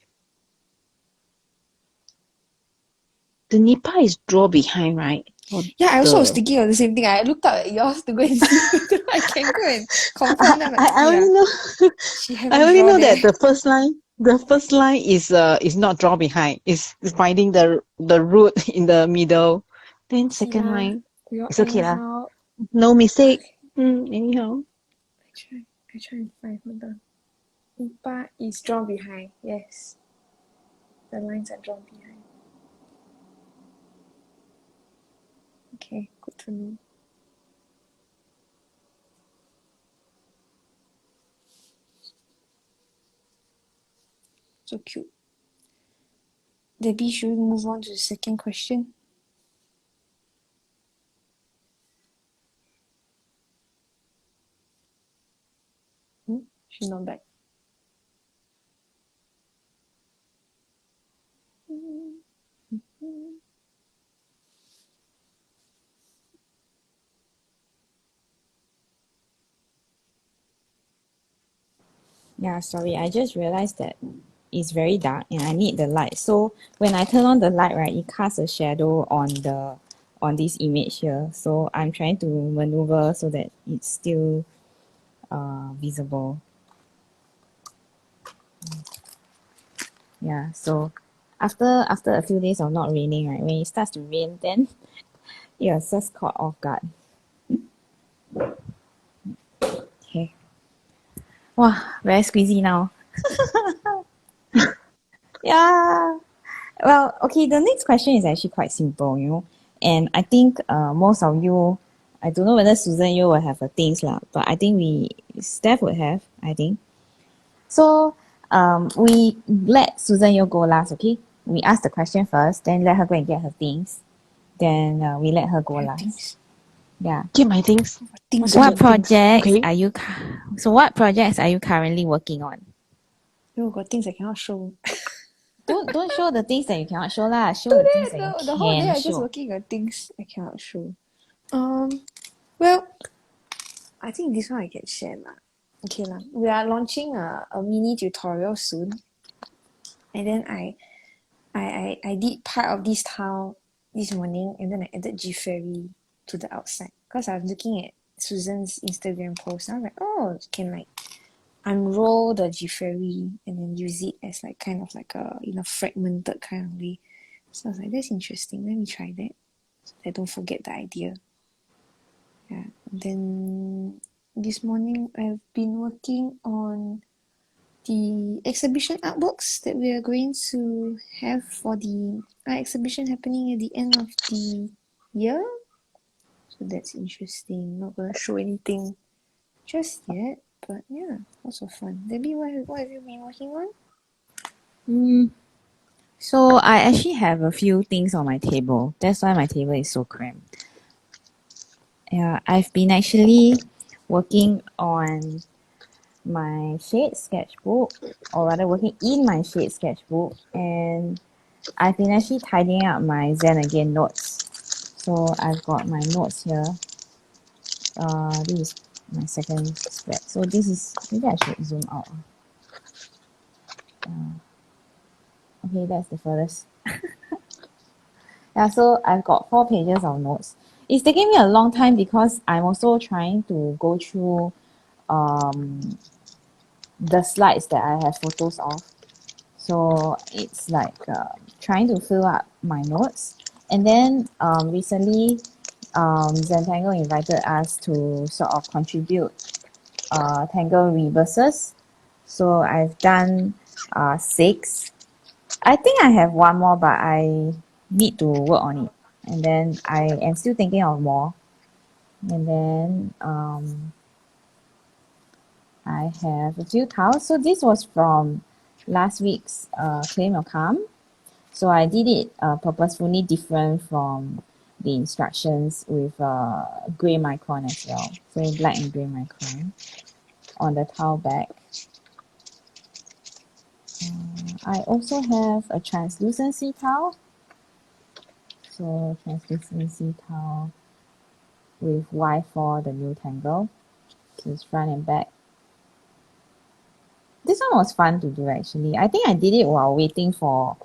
Speaker 2: The Nipa is draw behind, right?
Speaker 1: Yeah, I also was thinking of the same thing. I looked up at yours to go and see whether I can go and confirm them.
Speaker 2: I only know
Speaker 1: She
Speaker 2: I
Speaker 1: haven't
Speaker 2: only
Speaker 1: drawn
Speaker 2: know
Speaker 1: there.
Speaker 2: that the first line is not draw behind. Is finding the root in the middle. Then
Speaker 1: See
Speaker 2: second
Speaker 1: lah,
Speaker 2: line
Speaker 1: we all
Speaker 2: it's okay lah.
Speaker 1: anyhow.
Speaker 2: No mistake.
Speaker 1: Okay,
Speaker 2: Anyhow.
Speaker 1: I try and find. Hold on. Ipa is drawn behind. Yes, the lines are drawn behind. Okay, good to know. So cute. Debbie, should we move on to the second question? She's not back.
Speaker 3: Yeah, sorry, I just realized that it's very dark and I need the light. So when I turn on the light, right, it casts a shadow on this image here. So I'm trying to maneuver so that it's still visible. Yeah, so after a few days of not raining, right, when it starts to rain, then you're just caught off guard. Okay. Wow, very squeezy now. Yeah. Well, okay, the next question is actually quite simple, And I think most of you, I don't know whether Susan Yeo will have a things lah, but I think Steph would have, I think. So we let Susan Yeo go last, okay? We ask the question first, then let her go and get her things. Then we let her go last.
Speaker 1: Things.
Speaker 3: Yeah.
Speaker 2: Get my things.
Speaker 1: Things
Speaker 3: What
Speaker 1: about
Speaker 3: projects
Speaker 2: Okay.
Speaker 3: are you? So what projects are you currently working on?
Speaker 1: You got things I cannot show.
Speaker 3: Don't show the things that you cannot show lah. Show the things that you
Speaker 1: The whole day
Speaker 3: can
Speaker 1: I just
Speaker 3: show.
Speaker 1: working on things I cannot show. Well, I think this one I can share lah. Okay lah. We are launching a mini tutorial soon. And then I did part of this tile this morning, and then I added Giffairy to the outside because I was looking at Susan's Instagram post. And I was like, oh, can like unroll the Giffairy and then use it as like kind of like a fragmented kind of way. So I was like, that's interesting. Let me try that. So I don't forget the idea. Yeah. And then this morning I've been working on the exhibition artworks that we are going to have for the art exhibition happening at the end of the year. So that's interesting. Not gonna show anything just yet, but yeah, also fun. Debbie, what have you been working on?
Speaker 3: So I actually have a few things on my table. That's why my table is so cramped. Yeah, I've been actually working on my shade sketchbook, or rather working in my shade sketchbook, and I've been actually tidying up my Zen Again notes. So I've got my notes here. This is my second spread. So this is, maybe I should zoom out. Okay, that's the furthest. Yeah, so I've got 4 pages of notes. It's taking me a long time because I'm also trying to go through the slides that I have photos of. So it's like trying to fill up my notes. And then recently, Tangle invited us to sort of contribute Tangle reverses. So I've done 6. I think I have one more, but I need to work on it. And then I am still thinking of more. And then I have a few tiles. So this was from last week's Claim Your Calm. So I did it purposefully different from the instructions with grey micron as well. So black and grey micron on the tile back. I also have a translucency tile. So translucency tile with Y4, the new Tangle. So it's front and back. This one was fun to do actually. I think I did it while waiting for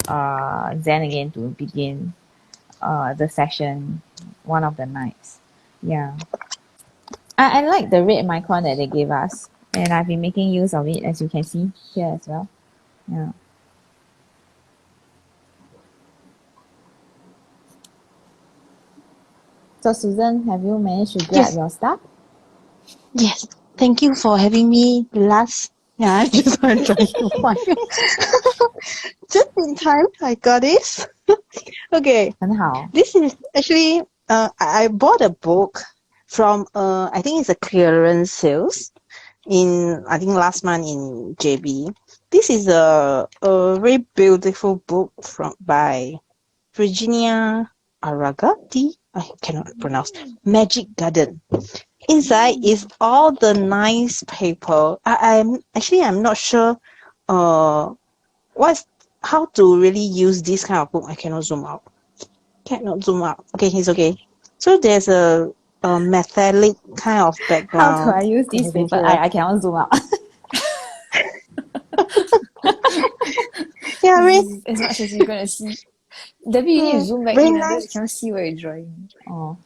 Speaker 3: Zen Again to begin the session one of the nights. Yeah. I like the red micron that they gave us, and I've been making use of it, as you can see here as well. Yeah. So Susan, have you managed to grab your stuff?
Speaker 2: Yes. Thank you for having me last. Yeah, I just want to try to find. Just in time, I got this. Okay.
Speaker 3: 很好。
Speaker 2: This is actually I bought a book from I think it's a clearance sales in I think last month in JB. This is a very beautiful book by Virginia Aragati. I cannot pronounce. Magic Garden. Inside is all the nice paper. I'm not sure how to really use this kind of book. I cannot zoom out. Okay, it's okay. So there's a metallic kind of background.
Speaker 3: How do I use this paper? I cannot zoom out.
Speaker 2: Yeah, right.
Speaker 1: As much as you're gonna see. Debbie, you need to zoom back
Speaker 2: very
Speaker 1: in,
Speaker 2: nice.
Speaker 1: otherwise you cannot see what you're drawing.
Speaker 3: Oh.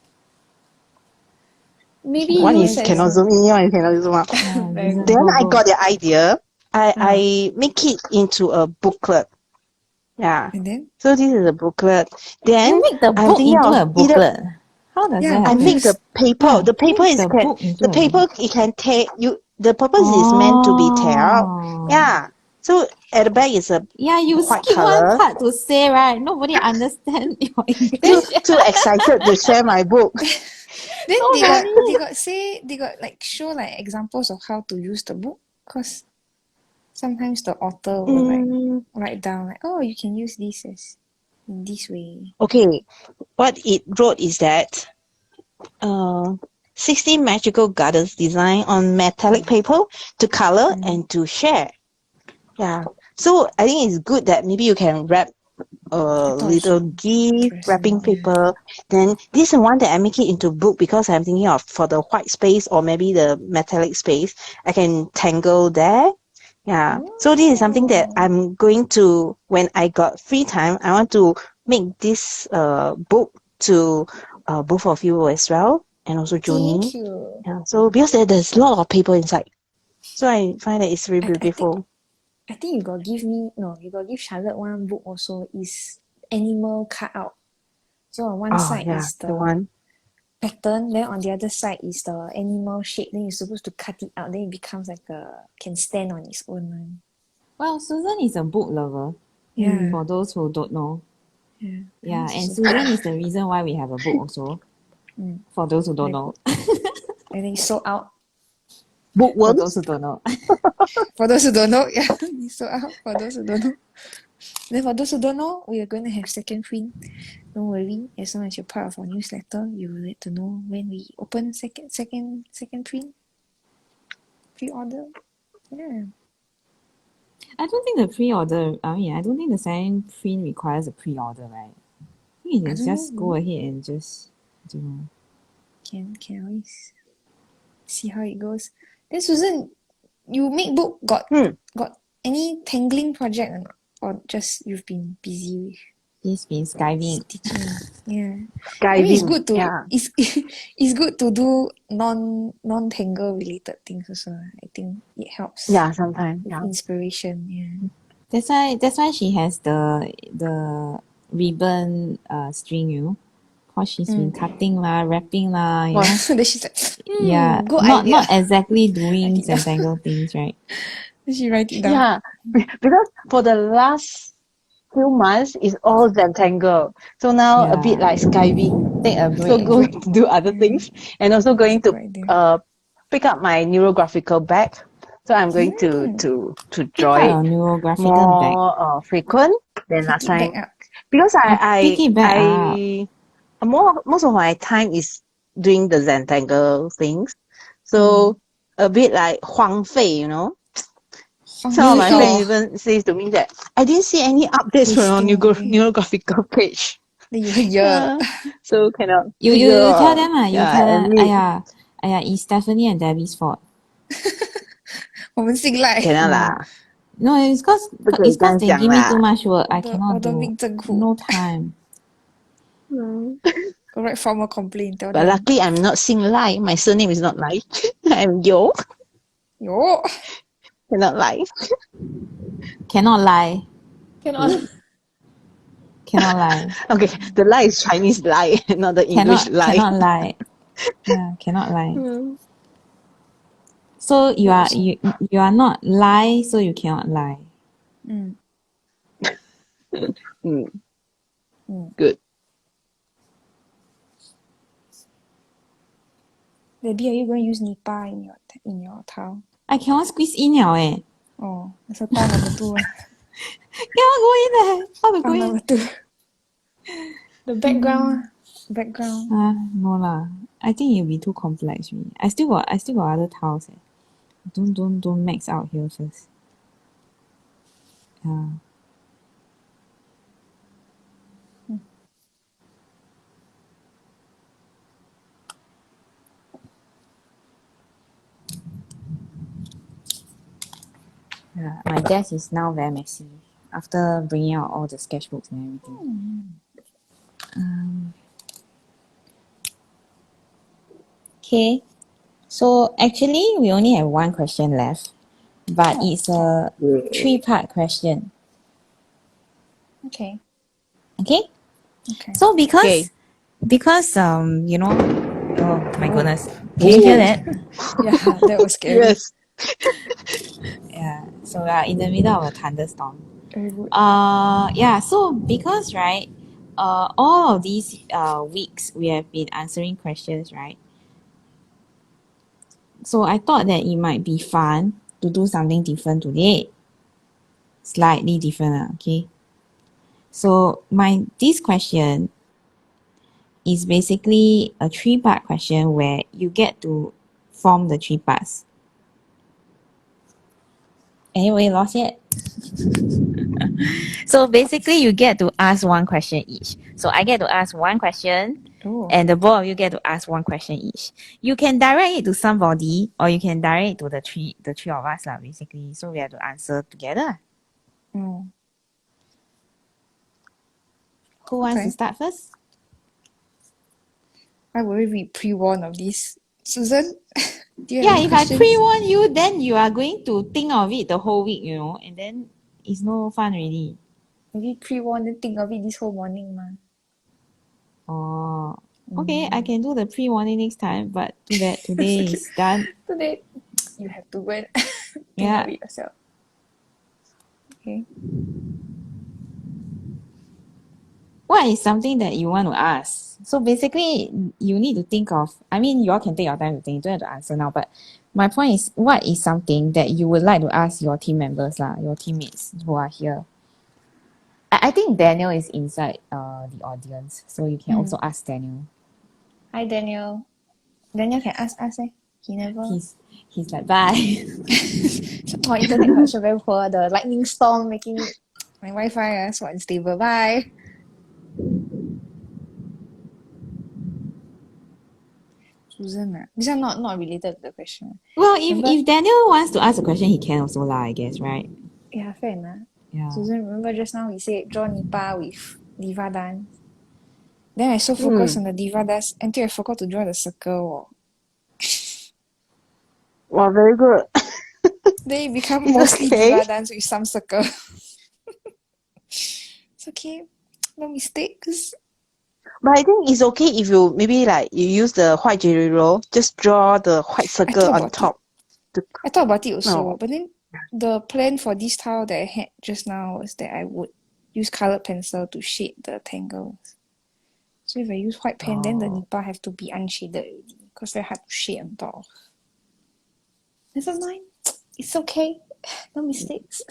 Speaker 1: Maybe
Speaker 2: One
Speaker 1: use
Speaker 2: is
Speaker 1: as
Speaker 2: cannot zoom in, one cannot zoom out.
Speaker 1: Very good.
Speaker 2: Then
Speaker 3: Go,
Speaker 2: I
Speaker 3: go.
Speaker 2: got the idea. I make it into a booklet. Yeah.
Speaker 1: And then?
Speaker 2: So this is a booklet. Then
Speaker 3: You make the
Speaker 2: I'm
Speaker 3: book
Speaker 2: thinking
Speaker 3: into
Speaker 2: of
Speaker 3: a booklet. How does
Speaker 1: Yeah,
Speaker 3: that
Speaker 2: I
Speaker 3: happen?
Speaker 2: make the paper.
Speaker 3: Yeah,
Speaker 2: The paper
Speaker 3: make
Speaker 2: is
Speaker 3: the book into
Speaker 2: the
Speaker 3: a
Speaker 2: paper. It can tear you. The purpose is meant to be tear out.
Speaker 3: Oh.
Speaker 2: Yeah. So at the back is a
Speaker 3: Yeah, you
Speaker 2: white
Speaker 3: skip one
Speaker 2: color.
Speaker 3: part to say, right? Nobody understand your
Speaker 2: Too
Speaker 3: English.
Speaker 2: too excited to share my book.
Speaker 1: Then
Speaker 3: So
Speaker 1: they
Speaker 3: funny.
Speaker 1: got say they got like show like examples of how to use the book, cause sometimes the author will like
Speaker 2: Mm,
Speaker 1: write down like, oh, you can use this as in this way.
Speaker 2: okay, what it wrote is that 16 magical gardens designed on metallic paper to color and to share. Yeah. So I think it's good that maybe you can wrap a
Speaker 1: I thought it's
Speaker 2: little gift wrapping
Speaker 1: interesting. Yeah.
Speaker 2: paper. Then this is one that I make it into book because I'm thinking of for the white space or maybe the metallic space. I can tangle there. Yeah. So this is something that
Speaker 1: Oh,
Speaker 2: I'm going to when I got free time. I want to make this book to both of you as well, and also Juni.
Speaker 1: thank you.
Speaker 2: Yeah. So because there's a lot of paper inside, so I find that it's really
Speaker 1: I think
Speaker 2: beautiful.
Speaker 1: you got give me no, you got give Charlotte one book also is animal cut out. So on one
Speaker 2: Oh
Speaker 1: side
Speaker 2: yeah,
Speaker 1: is
Speaker 2: the
Speaker 1: the
Speaker 2: one.
Speaker 1: pattern, then on the other side is the animal shape. Then you're supposed to cut it out. Then it becomes like a can stand on its own one.
Speaker 3: Well, Susan is a book lover,
Speaker 1: Yeah,
Speaker 3: for those who don't know.
Speaker 1: yeah.
Speaker 3: Yeah,
Speaker 1: This
Speaker 3: and
Speaker 1: is
Speaker 3: Susan is the reason why we have a book also, for those who don't
Speaker 1: like,
Speaker 3: know.
Speaker 1: and then you sold out.
Speaker 3: For those
Speaker 2: Bookworms.
Speaker 3: who don't know.
Speaker 1: For those who don't know, yeah, you sold out. For those who don't know. Then for those who don't know, we are going to have second print. Don't worry, as long as you're part of our newsletter, you will get to know when we open second print pre-order. Yeah.
Speaker 3: I don't think the I don't think the second print requires a pre-order, right? I think you
Speaker 1: I
Speaker 3: can
Speaker 1: don't
Speaker 3: just go
Speaker 1: know.
Speaker 3: ahead and just, I don't know.
Speaker 1: Can always see how it goes. Then Susan, you make book got any tangling project or not? Or just you've been busy with
Speaker 3: He's been skiving.
Speaker 1: stitching? Yeah. I mean it's
Speaker 2: Skiving.
Speaker 1: good to
Speaker 2: Yeah.
Speaker 1: it's good to do non-tangle related things also. I think it helps
Speaker 2: Yeah, sometimes.
Speaker 1: with
Speaker 2: Yeah.
Speaker 1: inspiration. Yeah.
Speaker 3: That's why she has the ribbon string, cause she's been cutting lah, wrapping lah,
Speaker 1: Then she's like,
Speaker 3: Yeah,
Speaker 1: good
Speaker 3: not
Speaker 1: idea.
Speaker 3: exactly
Speaker 1: Write
Speaker 3: doing
Speaker 1: it down.
Speaker 3: Zentangle things, right?
Speaker 1: Then she write it down.
Speaker 2: Yeah. Because for the last few months it's all Zentangle. So now a bit
Speaker 3: Yeah.
Speaker 2: like skiving.
Speaker 3: Take a
Speaker 2: So
Speaker 3: break.
Speaker 2: going to do other things and also
Speaker 1: That's a
Speaker 2: going to
Speaker 1: good idea.
Speaker 2: pick up my neurographical bag. So I'm going to
Speaker 3: Pick
Speaker 2: draw
Speaker 3: up
Speaker 2: it
Speaker 3: your neurographical bag.
Speaker 2: more frequent than
Speaker 1: Pick
Speaker 2: last
Speaker 1: it back
Speaker 2: time
Speaker 1: up.
Speaker 2: because
Speaker 3: Pick it back up.
Speaker 2: most of my time is doing the Zentangle things. So a bit like 荒废. Some of my friends
Speaker 3: You
Speaker 2: even says to me that I didn't see any updates from your
Speaker 1: Wasting away.
Speaker 2: neurographical page.
Speaker 1: Then you yeah.
Speaker 2: So cannot.
Speaker 3: you tell
Speaker 2: Yeah,
Speaker 3: them you
Speaker 2: yeah,
Speaker 3: tell them,
Speaker 2: admit
Speaker 3: it's Stephanie and Debbie's fault.
Speaker 1: 我们信赖
Speaker 2: cannot lah.
Speaker 3: No, it's cause
Speaker 2: 不可以
Speaker 3: it's
Speaker 2: 这
Speaker 3: cause
Speaker 2: 样
Speaker 3: they
Speaker 2: 讲
Speaker 3: give me too
Speaker 2: 啦。
Speaker 3: much work. I
Speaker 1: 我
Speaker 3: cannot
Speaker 1: 的
Speaker 3: do.
Speaker 1: 命真苦
Speaker 3: No time.
Speaker 1: Go write formal complaint. Tell
Speaker 2: But
Speaker 1: them.
Speaker 2: luckily I'm not Xing Lai. My surname is not Lai. I'm Yo.
Speaker 1: Yo.
Speaker 2: Cannot lie.
Speaker 3: Cannot lie.
Speaker 1: Cannot.
Speaker 3: Cannot lie.
Speaker 2: Okay, the lie is Chinese lie, not the English lie.
Speaker 3: Cannot lie. Yeah, cannot lie.
Speaker 2: Mm.
Speaker 3: So you are
Speaker 1: So,
Speaker 3: you are not lie, so you cannot lie.
Speaker 2: Mm. Good.
Speaker 1: Baby, are you going to use Nipa in your tile?
Speaker 3: I cannot squeeze in now.
Speaker 1: Oh, that's a tile number 2.
Speaker 3: Cannot go in there. How to go
Speaker 1: Tile
Speaker 3: in?
Speaker 1: number 2. The background. Background.
Speaker 3: No lah. I think it'll be too complex for me. I still got other tiles. Don't max out here first. Yeah. Yeah, my desk is now very messy after bringing out all the sketchbooks and everything. Okay, so actually we only have one question left, but it's a 3-part question.
Speaker 1: Okay.
Speaker 3: Okay,
Speaker 1: Okay.
Speaker 3: so
Speaker 2: Okay.
Speaker 3: because oh my goodness, can you hear that?
Speaker 1: Yeah, that was scary.
Speaker 2: Yes.
Speaker 3: Yeah. So we are in the middle of a thunderstorm.
Speaker 1: Very good.
Speaker 3: Yeah, so because right, all of these weeks we have been answering questions, right? So I thought that it might be fun to do something different today. Slightly different, okay? So this question is basically a 3-part question where you get to form the 3 parts. Anyway, lost yet? So basically you get to ask one question each. So I get to ask one question
Speaker 1: Oh.
Speaker 3: and the both of you get to ask one question each. You can direct it to somebody or you can direct it to the three of us lah, basically. So we have to answer together.
Speaker 1: Mm.
Speaker 3: Who wants to
Speaker 1: Okay.
Speaker 3: start first?
Speaker 1: Why would we be pre-warned of this? Susan, do you have
Speaker 3: Yeah,
Speaker 1: any
Speaker 3: if I
Speaker 1: questions?
Speaker 3: pre-warn you, then you are going to think of it the whole week, and then it's no fun already.
Speaker 1: Maybe pre-warn and think of it this whole morning, ma.
Speaker 3: Oh, okay, I can do the pre-warning next time, but too bad today is done.
Speaker 1: Today, you have to go and think
Speaker 3: Yeah.
Speaker 1: of it yourself. Okay.
Speaker 3: What is something that you want to ask? So basically, you need to think of, I mean, you all can take your time to think, you don't have to answer now, but my point is, what is something that you would like to ask your team members, your teammates who are here? I think Daniel is inside the audience, so you can also ask Daniel.
Speaker 1: Hi, Daniel. Daniel can ask us, eh? He never.
Speaker 3: He's like, bye.
Speaker 1: My internet connection very poor. The lightning storm making my Wi-Fi so unstable. Bye. Susan, this one not related to the question.
Speaker 3: Well,
Speaker 1: Remember?
Speaker 3: if Daniel wants to ask a question, he can also I guess, right?
Speaker 1: Yeah, fair enough.
Speaker 3: Yeah.
Speaker 1: Susan, remember just now we said draw Nipa with Diva dance. Then I so focused on the Diva dance until I forgot to draw the circle.
Speaker 2: Wow, very good.
Speaker 1: Then it become
Speaker 2: It's
Speaker 1: mostly
Speaker 2: okay.
Speaker 1: Diva dance with some circle. It's okay. No mistakes.
Speaker 2: But I think it's okay if you maybe like you use the white jelly roll, just draw the white circle on top.
Speaker 1: I thought about it also,
Speaker 2: No.
Speaker 1: but then the plan for this tile that I had just now was that I would use colored pencil to shade the tangles. So if I use white pen, then the Nipa have to be unshaded already, because very hard to shade on top. Never mind. It's okay. No mistakes.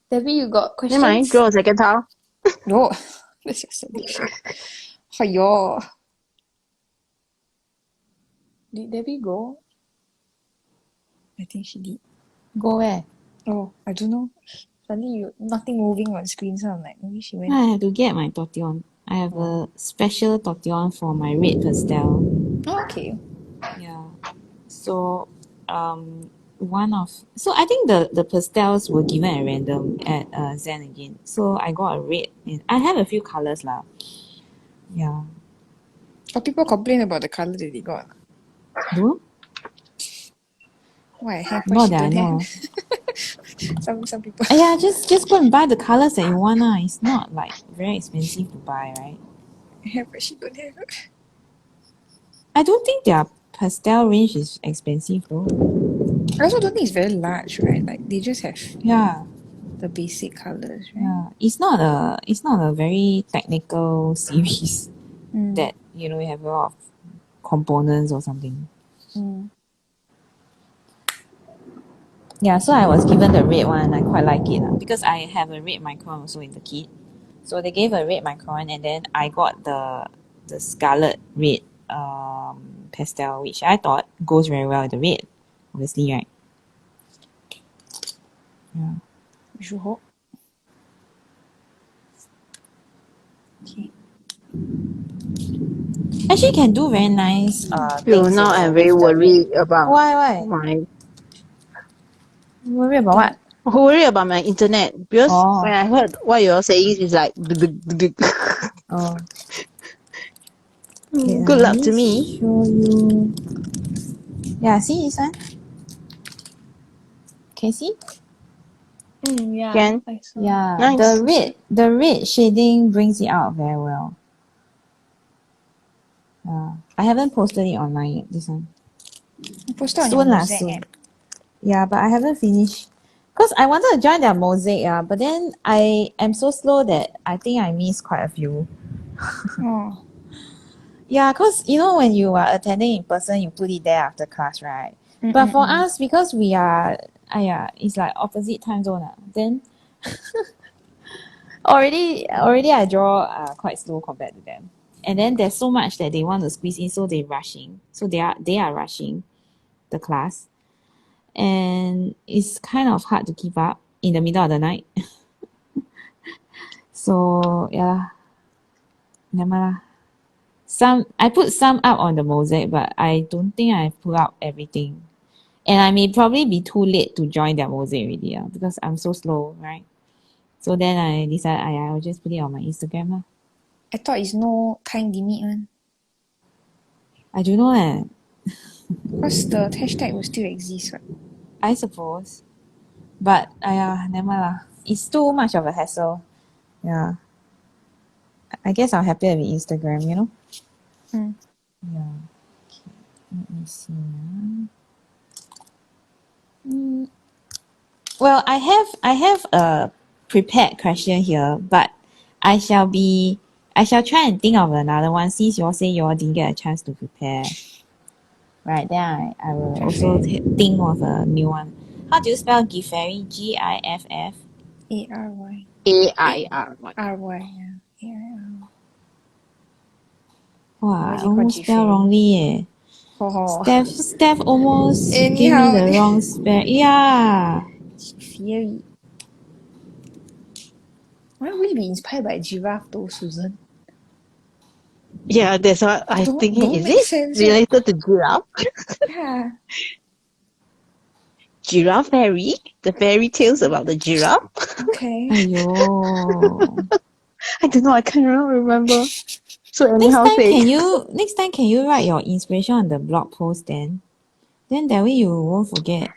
Speaker 1: Debbie, you got questions?
Speaker 2: Never mind, draw a second tile.
Speaker 1: No. That's your solution. Aiyo. Did Debbie go? I think she did.
Speaker 3: Go where?
Speaker 1: Oh, I don't know. Suddenly nothing moving on screen, so I'm like, maybe she went.
Speaker 3: I have to get my tortillon. I have a special tortillon for my red pastel.
Speaker 1: Oh, okay.
Speaker 3: Yeah. So, so I think the pastels were given at random at Zen again. So I got a red, and I have a few colors lah. Yeah.
Speaker 1: Got people complain about the colour that they got.
Speaker 3: Do?
Speaker 1: Why I have what
Speaker 3: Not
Speaker 1: she
Speaker 3: that I
Speaker 1: don't
Speaker 3: know.
Speaker 1: have? Some people.
Speaker 3: Yeah, just go and buy the colors that you want. It's not like very expensive to buy, right?
Speaker 1: I have what she don't have.
Speaker 3: I don't think their pastel range is expensive though.
Speaker 1: I also don't think it's very large, right? Like they just have
Speaker 3: Yeah.
Speaker 1: the basic colours, right?
Speaker 3: Yeah. It's not a very technical series that you have a lot of components or something. Yeah, so I was given the red one. I quite like it because I have a red micron also in the kit. So they gave a red micron, and then I got the scarlet red pastel, which I thought goes very well with the red, obviously, right? Yeah.
Speaker 1: We should hope. Okay.
Speaker 3: Actually, can do very nice things.
Speaker 2: Now I'm
Speaker 3: with
Speaker 2: very
Speaker 3: the
Speaker 2: worried
Speaker 3: red.
Speaker 2: about
Speaker 3: Why?
Speaker 2: my
Speaker 3: Worry about what?
Speaker 2: worry about my internet because
Speaker 3: Oh.
Speaker 2: when I heard what you're saying, it's like
Speaker 3: Oh.
Speaker 2: good luck to me.
Speaker 3: Show you. Yeah, see this one? Can you see?
Speaker 1: Yeah.
Speaker 2: Can?
Speaker 1: I saw.
Speaker 3: Yeah,
Speaker 2: Nice.
Speaker 3: the red shading brings it out very well. Yeah, I haven't posted it online yet. This one
Speaker 1: You posted on
Speaker 3: soon
Speaker 1: your
Speaker 3: lah,
Speaker 1: Mosaic
Speaker 3: soon.
Speaker 1: app.
Speaker 3: Yeah, but I haven't finished Because I wanted to join their mosaic, but then I am so slow that I think I missed quite a few.
Speaker 1: Oh.
Speaker 3: Yeah, because you know when you are attending in person, you put it there after class, right? But for us, because we are, it's like opposite time zone. Then already I draw quite slow compared to them. And then there's so much that they want to squeeze in, so they're rushing. So they are rushing the class. And it's kind of hard to keep up in the middle of the night. So yeah, never mind lah. I put some up on the mosaic, but I don't think I put up everything. And I may probably be too late to join their mosaic already, because I'm so slow, right? So then I decided I'll just put it on my Instagram lah.
Speaker 1: I thought it's no time limit one.
Speaker 3: I don't know
Speaker 1: Because the hashtag will still exist, right?
Speaker 3: I suppose. But never mind lah. It's too much of a hassle. Yeah. I guess I'm happier with Instagram, you know?
Speaker 1: Mm.
Speaker 3: Yeah. Okay. Let me see. Well, I have a prepared question here, but I shall try and think of another one since you all say you all didn't get a chance to prepare. Right, then I will also think of a new one. How do you spell Giffairy? Giff?
Speaker 1: A-R-Y.
Speaker 2: A-I-R-Y.
Speaker 1: R-Y, yeah. A-I-R-Y.
Speaker 3: Wow, I
Speaker 1: What do you call
Speaker 3: almost spell
Speaker 1: Giffairy?
Speaker 3: wrongly.
Speaker 1: Oh.
Speaker 3: Steph almost gave me
Speaker 1: Anyhow.
Speaker 3: the wrong spell. Yeah.
Speaker 1: Giffairy. Why would you be inspired by a giraffe though, Susan?
Speaker 2: Yeah, that's what I'm thinking.
Speaker 1: Don't
Speaker 2: Is
Speaker 1: make
Speaker 2: it
Speaker 1: sense, right?
Speaker 2: related to giraffe?
Speaker 1: Yeah.
Speaker 2: Giffairy? The fairy tales about the giraffe?
Speaker 1: Okay.
Speaker 3: Aiyo.
Speaker 2: I don't know. I can't remember. So anyhow, say.
Speaker 3: Next time can you write your inspiration on the blog post then? Then that way you won't forget.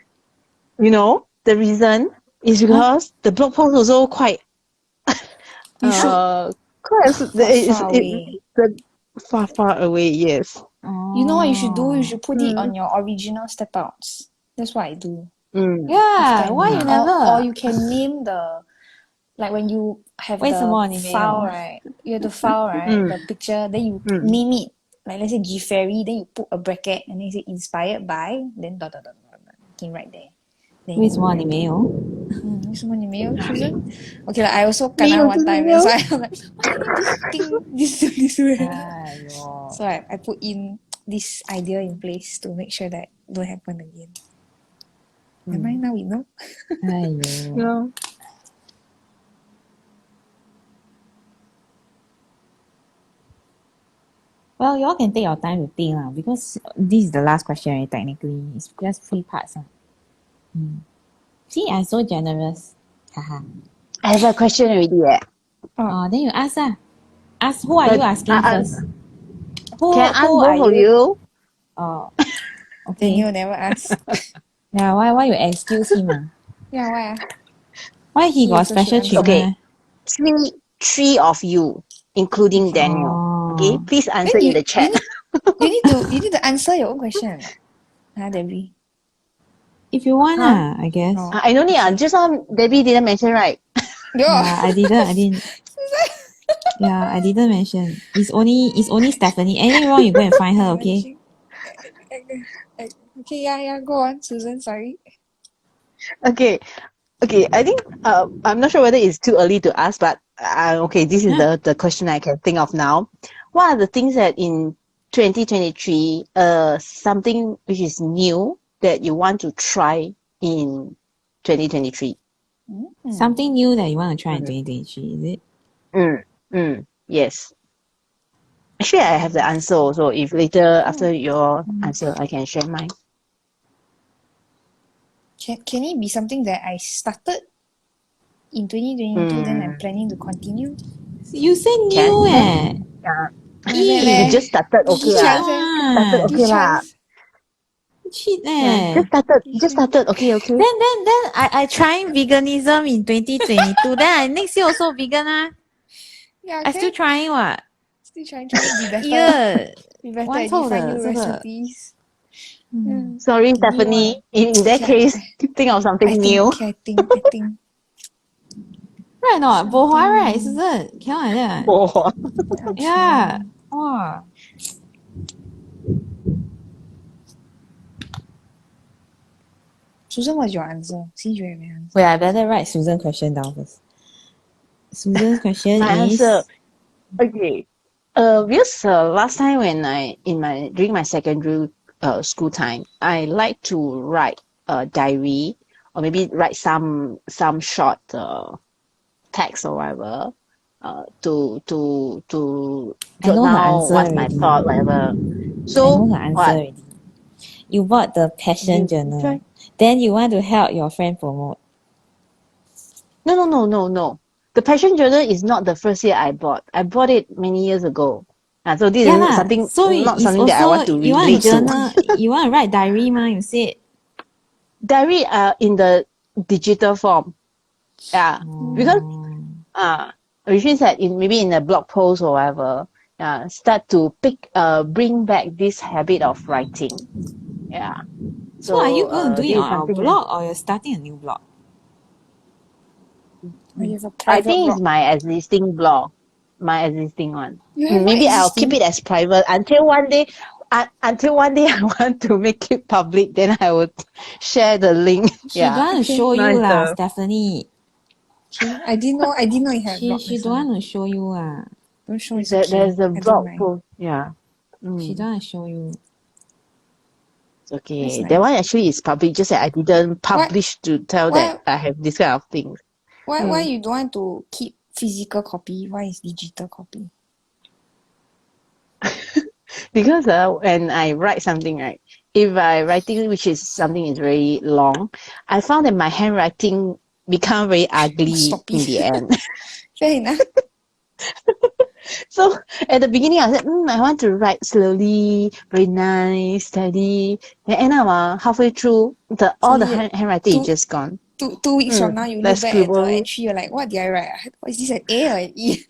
Speaker 2: You know, the reason is because the blog post also quite quite
Speaker 1: Far away.
Speaker 2: far away. Yes.
Speaker 1: You know what you should do? You
Speaker 3: Oh.
Speaker 1: should put it on your original step outs. That's what I do.
Speaker 2: Mm.
Speaker 3: Yeah, why you
Speaker 1: Or
Speaker 3: never?
Speaker 1: you can name the, like when you have
Speaker 3: 为什么
Speaker 1: the
Speaker 3: 你没有？
Speaker 1: file, right? You have the file, right? The picture, then you name it. Like let's say Giffairy, then you put a bracket and then you say inspired by, then dot dot dot dot dot. You can write there. Then
Speaker 3: 为什么你没有？
Speaker 1: 为什么你没有 Susan? Okay, like I also kena
Speaker 2: 没有
Speaker 1: one time,
Speaker 2: 没有
Speaker 1: so I'm like, why can you just think this way?
Speaker 3: aiyo.
Speaker 1: So I put in this idea in place to make sure that don't happen again. Never mind, now we know.
Speaker 3: aiyo.
Speaker 2: Yeah.
Speaker 3: Well, you all can take your time to think lah, because this is the last question, right, technically. It's just 3 parts. See, I'm so generous. Haha.
Speaker 2: I have a question already.
Speaker 3: Oh, then you ask lah. Ask, who are you asking first?
Speaker 2: Can I ask
Speaker 3: who are
Speaker 2: both of you?
Speaker 3: Oh, okay.
Speaker 1: Daniel never asked.
Speaker 3: Yeah, why you excuse him?
Speaker 1: Yeah, why?
Speaker 3: Why he got
Speaker 1: also should
Speaker 3: special
Speaker 1: answer.
Speaker 3: treatment?
Speaker 2: Okay. Three of you, including Daniel. Okay, please answer in the chat.
Speaker 1: You need to answer your own question. Debbie.
Speaker 3: If you want, I guess.
Speaker 1: Oh.
Speaker 2: I don't need. Just now Debbie didn't mention, right?
Speaker 3: Yeah, I didn't. Yeah, I didn't mention. It's only Stephanie. Anything wrong, you go and find her, okay?
Speaker 1: Okay, yeah, go on, Susan. Sorry.
Speaker 2: Okay. I think I'm not sure whether it's too early to ask, but okay, this is the question I can think of now. What are the things that in 2023, something which is new that you want to try in 2023?
Speaker 3: Something new that you want to try in 2023, is it?
Speaker 2: Yes. Actually, I have the answer also. If later after your answer, I can share mine.
Speaker 1: Can it be something that I started in 2022, then I'm planning to continue?
Speaker 3: You say new
Speaker 2: You just started, okay lah. Started, okay lah.
Speaker 3: Cheat
Speaker 2: Just started, okay.
Speaker 3: Then I trying veganism in 2022. Then I next year also vegan
Speaker 1: Yeah,
Speaker 3: I still trying what?
Speaker 1: Still trying to be better.
Speaker 3: Yeah.
Speaker 1: Be better
Speaker 3: One
Speaker 1: at find new
Speaker 3: 臭的，这个。
Speaker 1: recipes.
Speaker 2: Sorry,
Speaker 1: Give me
Speaker 2: Stephanie.
Speaker 1: one.
Speaker 2: In that
Speaker 1: Okay,
Speaker 2: case, think of something new.
Speaker 1: I think.
Speaker 3: Right or not? Bo Hua, right,
Speaker 1: Something-
Speaker 3: Susan? Cannot like that.
Speaker 2: Oh.
Speaker 1: I'm
Speaker 3: Yeah.
Speaker 1: trying.
Speaker 3: Wow.
Speaker 1: Susan, what's your answer? See, you have an answer.
Speaker 3: Wait, I better write Susan's question down first. Susan's question
Speaker 2: My
Speaker 3: is
Speaker 2: answer. Okay. Because last time when during my secondary school time, I like to write a diary or maybe write some short text or whatever to
Speaker 3: I
Speaker 2: jot
Speaker 3: know her
Speaker 2: down
Speaker 3: answer
Speaker 2: what's my
Speaker 3: already.
Speaker 2: thought, whatever.
Speaker 3: I know
Speaker 2: So
Speaker 3: her answer
Speaker 2: what?
Speaker 3: already. You bought the passion
Speaker 2: You
Speaker 3: journal.
Speaker 2: try?
Speaker 3: Then you want to help your friend promote.
Speaker 2: No. The passion journal is not the first year I bought. I bought it many years ago. So this
Speaker 3: Yeah
Speaker 2: is
Speaker 3: lah.
Speaker 2: something
Speaker 3: So
Speaker 2: not
Speaker 3: it's
Speaker 2: something that I want
Speaker 3: also
Speaker 2: to
Speaker 3: you want to
Speaker 2: relate to.
Speaker 3: journal. You want to write diary, ma? You said.
Speaker 2: Diary in the digital form. Yeah. Because
Speaker 3: Oh.
Speaker 2: which means that maybe in a blog post or whatever, start to bring back this habit of writing. Yeah.
Speaker 3: So are you
Speaker 2: So
Speaker 3: going to do it
Speaker 2: this is
Speaker 3: on our
Speaker 2: something
Speaker 3: blog or you're starting a new blog?
Speaker 1: Or you have a
Speaker 2: I
Speaker 1: private
Speaker 2: think it's
Speaker 1: blog.
Speaker 2: my existing blog, my existing one.
Speaker 1: You have one
Speaker 2: Maybe I'll keep
Speaker 1: existing.
Speaker 2: it as private until one day. Until one day I want to make it public, then I would share the link.
Speaker 3: She
Speaker 2: Yeah,
Speaker 3: don't want to
Speaker 1: Okay.
Speaker 3: show you lah,
Speaker 2: nice.
Speaker 3: Stephanie.
Speaker 1: Okay. I didn't know you had blog.
Speaker 3: She don't want to show you lah.
Speaker 1: Don't show, it's okay.
Speaker 2: There's a
Speaker 1: I don't
Speaker 2: blog
Speaker 1: mind.
Speaker 2: post. Yeah.
Speaker 3: She don't want to show you.
Speaker 2: It's
Speaker 1: That's
Speaker 2: okay. That
Speaker 1: nice.
Speaker 2: one actually is public. Just that I didn't
Speaker 1: What
Speaker 2: publish to tell that
Speaker 1: why
Speaker 2: I have this kind of things.
Speaker 1: why you don't want to keep physical copy? Why is digital copy?
Speaker 2: Because when I write something, right, if I writing which is something is very long, I found that my handwriting become very ugly
Speaker 1: Sloppy.
Speaker 2: in the end.
Speaker 1: Fair enough.
Speaker 2: So at the beginning, I said, I want to write slowly, very nice, steady. Then end up halfway through, all the
Speaker 1: Suddenly,
Speaker 2: handwriting is
Speaker 1: two
Speaker 2: just gone.
Speaker 1: 2 weeks from now, you
Speaker 2: Like
Speaker 1: look back at the
Speaker 2: scribble.
Speaker 1: entry, you're like, what did I write? What is this, an A or an E?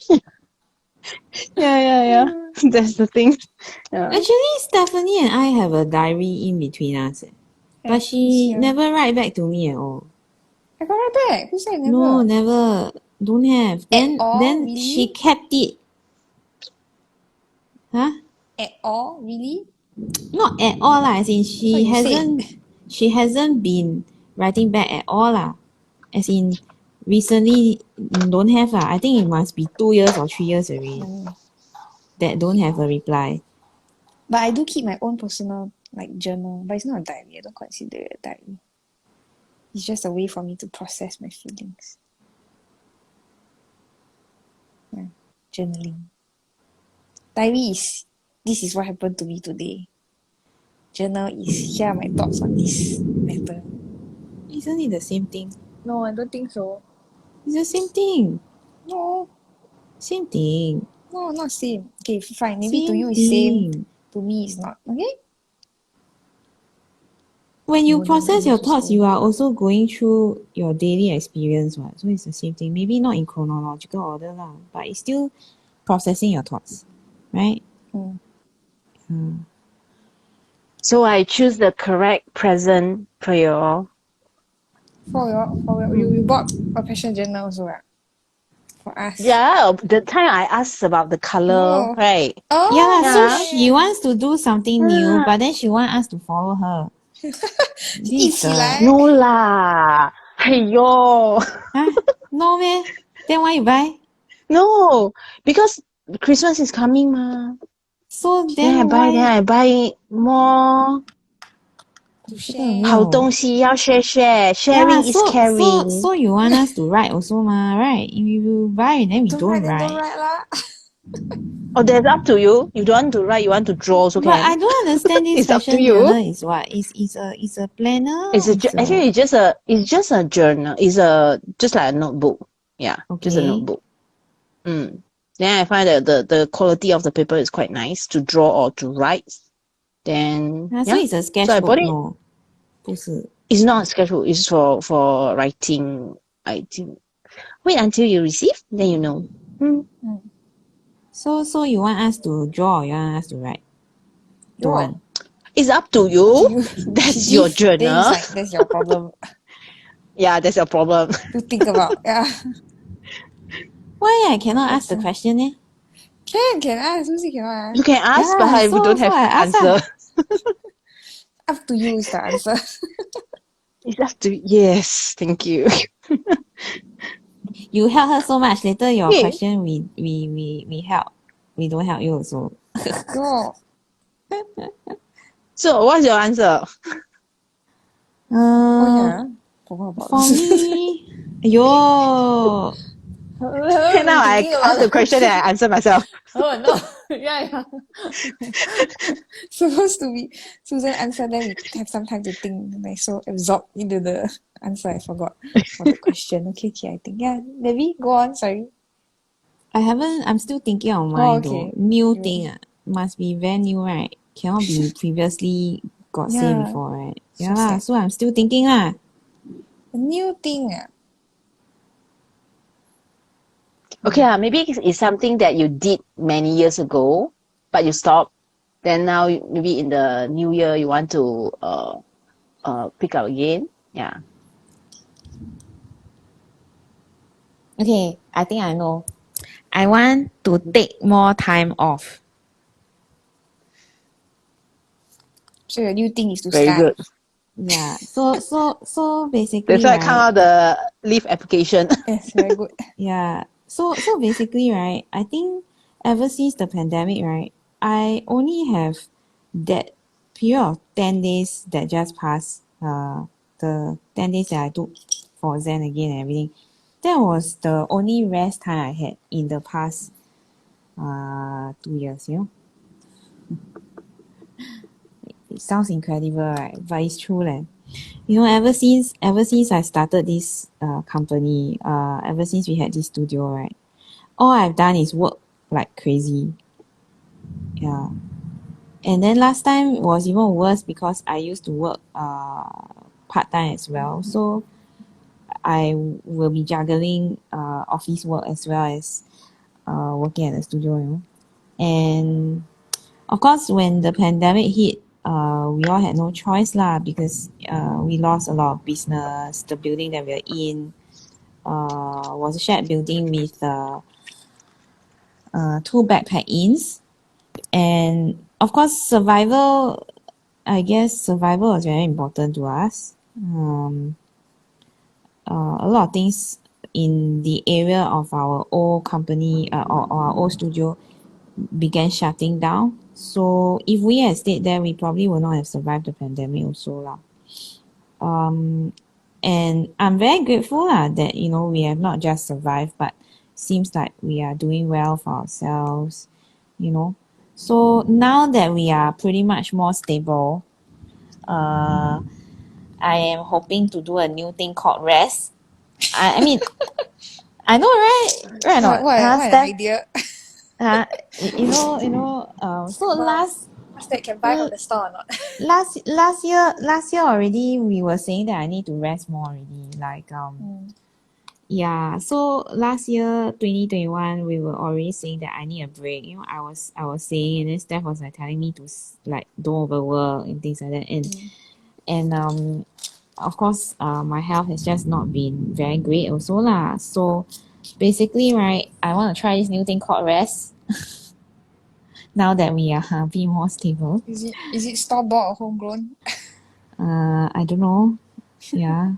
Speaker 2: Yeah. That's the thing. Yeah.
Speaker 3: Actually, Stephanie and I have a diary in between us. But she
Speaker 1: here.
Speaker 3: never write back to me at all.
Speaker 1: I got right back. Who said never?
Speaker 3: No, never. Don't have.
Speaker 1: all?
Speaker 3: Then she
Speaker 1: Really?
Speaker 3: kept it. Huh?
Speaker 1: At all? Really?
Speaker 3: Not at all lah. As in
Speaker 1: So you said.
Speaker 3: she hasn't been writing back at all lah. As in recently don't have lah. I think it must be 2 years or 3 years already that don't have a reply.
Speaker 1: But I do keep my own personal journal, but it's not a diary. I don't consider it a diary. It's just a way for me to process my feelings. Yeah. Journaling. Diary is this is what happened to me today. Journal is here are my thoughts on this matter.
Speaker 3: Isn't it the same thing?
Speaker 1: No, I don't think so.
Speaker 3: It's the same thing.
Speaker 1: No,
Speaker 3: Same thing.
Speaker 1: no, not same. Okay, fine. Maybe to
Speaker 3: Same
Speaker 1: you it's same.
Speaker 3: thing.
Speaker 1: To me it's not. Okay?
Speaker 3: When you
Speaker 1: No,
Speaker 3: process
Speaker 1: you
Speaker 3: your
Speaker 1: just
Speaker 3: thoughts,
Speaker 1: go.
Speaker 3: you are also going through your daily experience, right? So it's the same thing. Maybe not in chronological order, lah, but it's still processing your thoughts, right?
Speaker 2: So I choose the correct present for you all.
Speaker 1: You bought a passion journal also, right? For us.
Speaker 2: Yeah, the time I asked about the color,
Speaker 1: Oh.
Speaker 2: right?
Speaker 1: Oh,
Speaker 3: Yeah, so
Speaker 2: Yeah.
Speaker 3: she wants to do something new,
Speaker 2: Ah.
Speaker 3: but then she wants us to follow her.
Speaker 1: 一起来。
Speaker 2: No lah. Aiyo.
Speaker 3: Huh? No meh? Then why you buy?
Speaker 2: No, because Christmas is coming ma.
Speaker 3: So
Speaker 2: Then
Speaker 3: then
Speaker 2: I
Speaker 3: why?
Speaker 2: buy more
Speaker 1: To
Speaker 3: 这个
Speaker 1: share.
Speaker 3: 没有。
Speaker 2: 好东西要 share.
Speaker 3: Yeah,
Speaker 2: Sharing is caring.
Speaker 3: so you want us to write also mah, right? If you buy, then we
Speaker 1: Don't
Speaker 3: don't
Speaker 1: write, then
Speaker 3: write.
Speaker 1: don't write lah.
Speaker 2: Oh, that's up to you. You don't want to write, you want to draw also
Speaker 3: But I
Speaker 2: can.
Speaker 3: don't understand this
Speaker 2: It's up to
Speaker 3: fashion
Speaker 2: you.
Speaker 3: journal is what? It's a planner.
Speaker 2: Actually it's just a journal. It's just like a notebook. Yeah, just a
Speaker 3: Okay.
Speaker 2: notebook. Then I find that the quality of the paper is quite nice to draw or to write. Then
Speaker 3: So it's a
Speaker 2: so I
Speaker 3: sketchbook,
Speaker 2: bought it.
Speaker 3: no? 不是。
Speaker 2: It's not a sketchbook. It's for writing. I think. Wait until you receive, then you know.
Speaker 3: So you want us to draw or you want us to write? Don't
Speaker 1: Draw.
Speaker 3: want.
Speaker 2: It's up to
Speaker 1: Up to
Speaker 2: you.
Speaker 1: you.
Speaker 2: That's
Speaker 1: She
Speaker 2: your
Speaker 1: give, then
Speaker 2: journal.
Speaker 1: it's like, that's your problem
Speaker 2: Yeah, that's your problem.
Speaker 1: to think about. Yeah.
Speaker 3: Why I cannot ask the
Speaker 1: Question.
Speaker 3: question eh?
Speaker 1: Can ask. Susie cannot
Speaker 2: You
Speaker 1: ask.
Speaker 2: can ask, but
Speaker 3: Yeah,
Speaker 2: I don't
Speaker 3: so
Speaker 2: have
Speaker 3: I ask
Speaker 2: answer.
Speaker 1: Up to you is the answer.
Speaker 2: It's up to yes. Thank you.
Speaker 3: You help her so much. Later your
Speaker 2: Okay.
Speaker 3: question we help. We don't help you also.
Speaker 1: No.
Speaker 2: So what's your answer?
Speaker 1: Oh
Speaker 3: Uh,
Speaker 1: yeah. Forgot about
Speaker 3: for
Speaker 1: this.
Speaker 3: me, yo,
Speaker 2: Now
Speaker 1: I'm
Speaker 2: I
Speaker 1: thinking
Speaker 2: ask the
Speaker 1: about
Speaker 2: question and I answer myself.
Speaker 1: Oh no. Yeah. Supposed to be Susan answer, then we have some time to think. Like so absorbed into the answer, I forgot for the question. Okay, I think. Yeah, maybe go on, sorry.
Speaker 3: I haven't. I'm still thinking on
Speaker 1: Oh,
Speaker 3: mine though.
Speaker 1: okay.
Speaker 3: New
Speaker 1: You
Speaker 3: thing must be very new, right? Cannot be previously got say
Speaker 1: yeah.
Speaker 3: before, right?
Speaker 1: So
Speaker 3: Yeah lah.
Speaker 1: sad.
Speaker 3: So I'm still thinking lah.
Speaker 1: A new thing.
Speaker 2: Okay, maybe it's something that you did many years ago, but you stopped. Then now maybe in the new year you want to pick up again. Yeah.
Speaker 3: Okay, I think I know. I want to take more time off.
Speaker 1: So your new thing is to
Speaker 2: Very
Speaker 1: start.
Speaker 2: good.
Speaker 3: Yeah. So
Speaker 2: That's
Speaker 3: basically,
Speaker 2: why I come
Speaker 3: right?
Speaker 2: out the leave application.
Speaker 1: Yes, very good.
Speaker 3: Yeah. So basically, right? I think ever since the pandemic, right? I only have that period of 10 days that just passed. The 10 days that I took for Zen again and everything. That was the only rest time I had in the past 2 years. It sounds incredible, right? But it's true, leh. Ever since I started this company, ever since we had this studio, right? All I've done is work like crazy. Yeah. And then last time was even worse because I used to work part time as well. So I will be juggling office work as well as working at the studio. And of course, when the pandemic hit, we all had no choice lah because we lost a lot of business. The building that we are in was a shared building with two backpack inns, and of course, survival. I guess survival was very important to us. A lot of things in the area of our old company or our old studio began shutting down. So if we had stayed there, we probably would not have survived the pandemic also lah. And I'm very grateful lah that we have not just survived, but seems like we are doing well for ourselves. So now that we are pretty much more stable, I am hoping to do a new thing called rest. I mean, I know, right? Right or
Speaker 1: What
Speaker 3: not?
Speaker 1: what what an
Speaker 3: Steph?
Speaker 1: idea.
Speaker 3: So
Speaker 1: But what's that, can buy from the store or not?
Speaker 3: last year already, we were saying that I need to rest more already. Like yeah. So last year, 2021, we were already saying that I need a break. I was saying, and then Steph was like telling me to like don't overwork and things like that. And of course, my health has just not been very great also lah. So basically, right, I want to try this new thing called rest. Now that we are being more stable.
Speaker 1: Is it store bought or homegrown?
Speaker 3: I don't know. Yeah.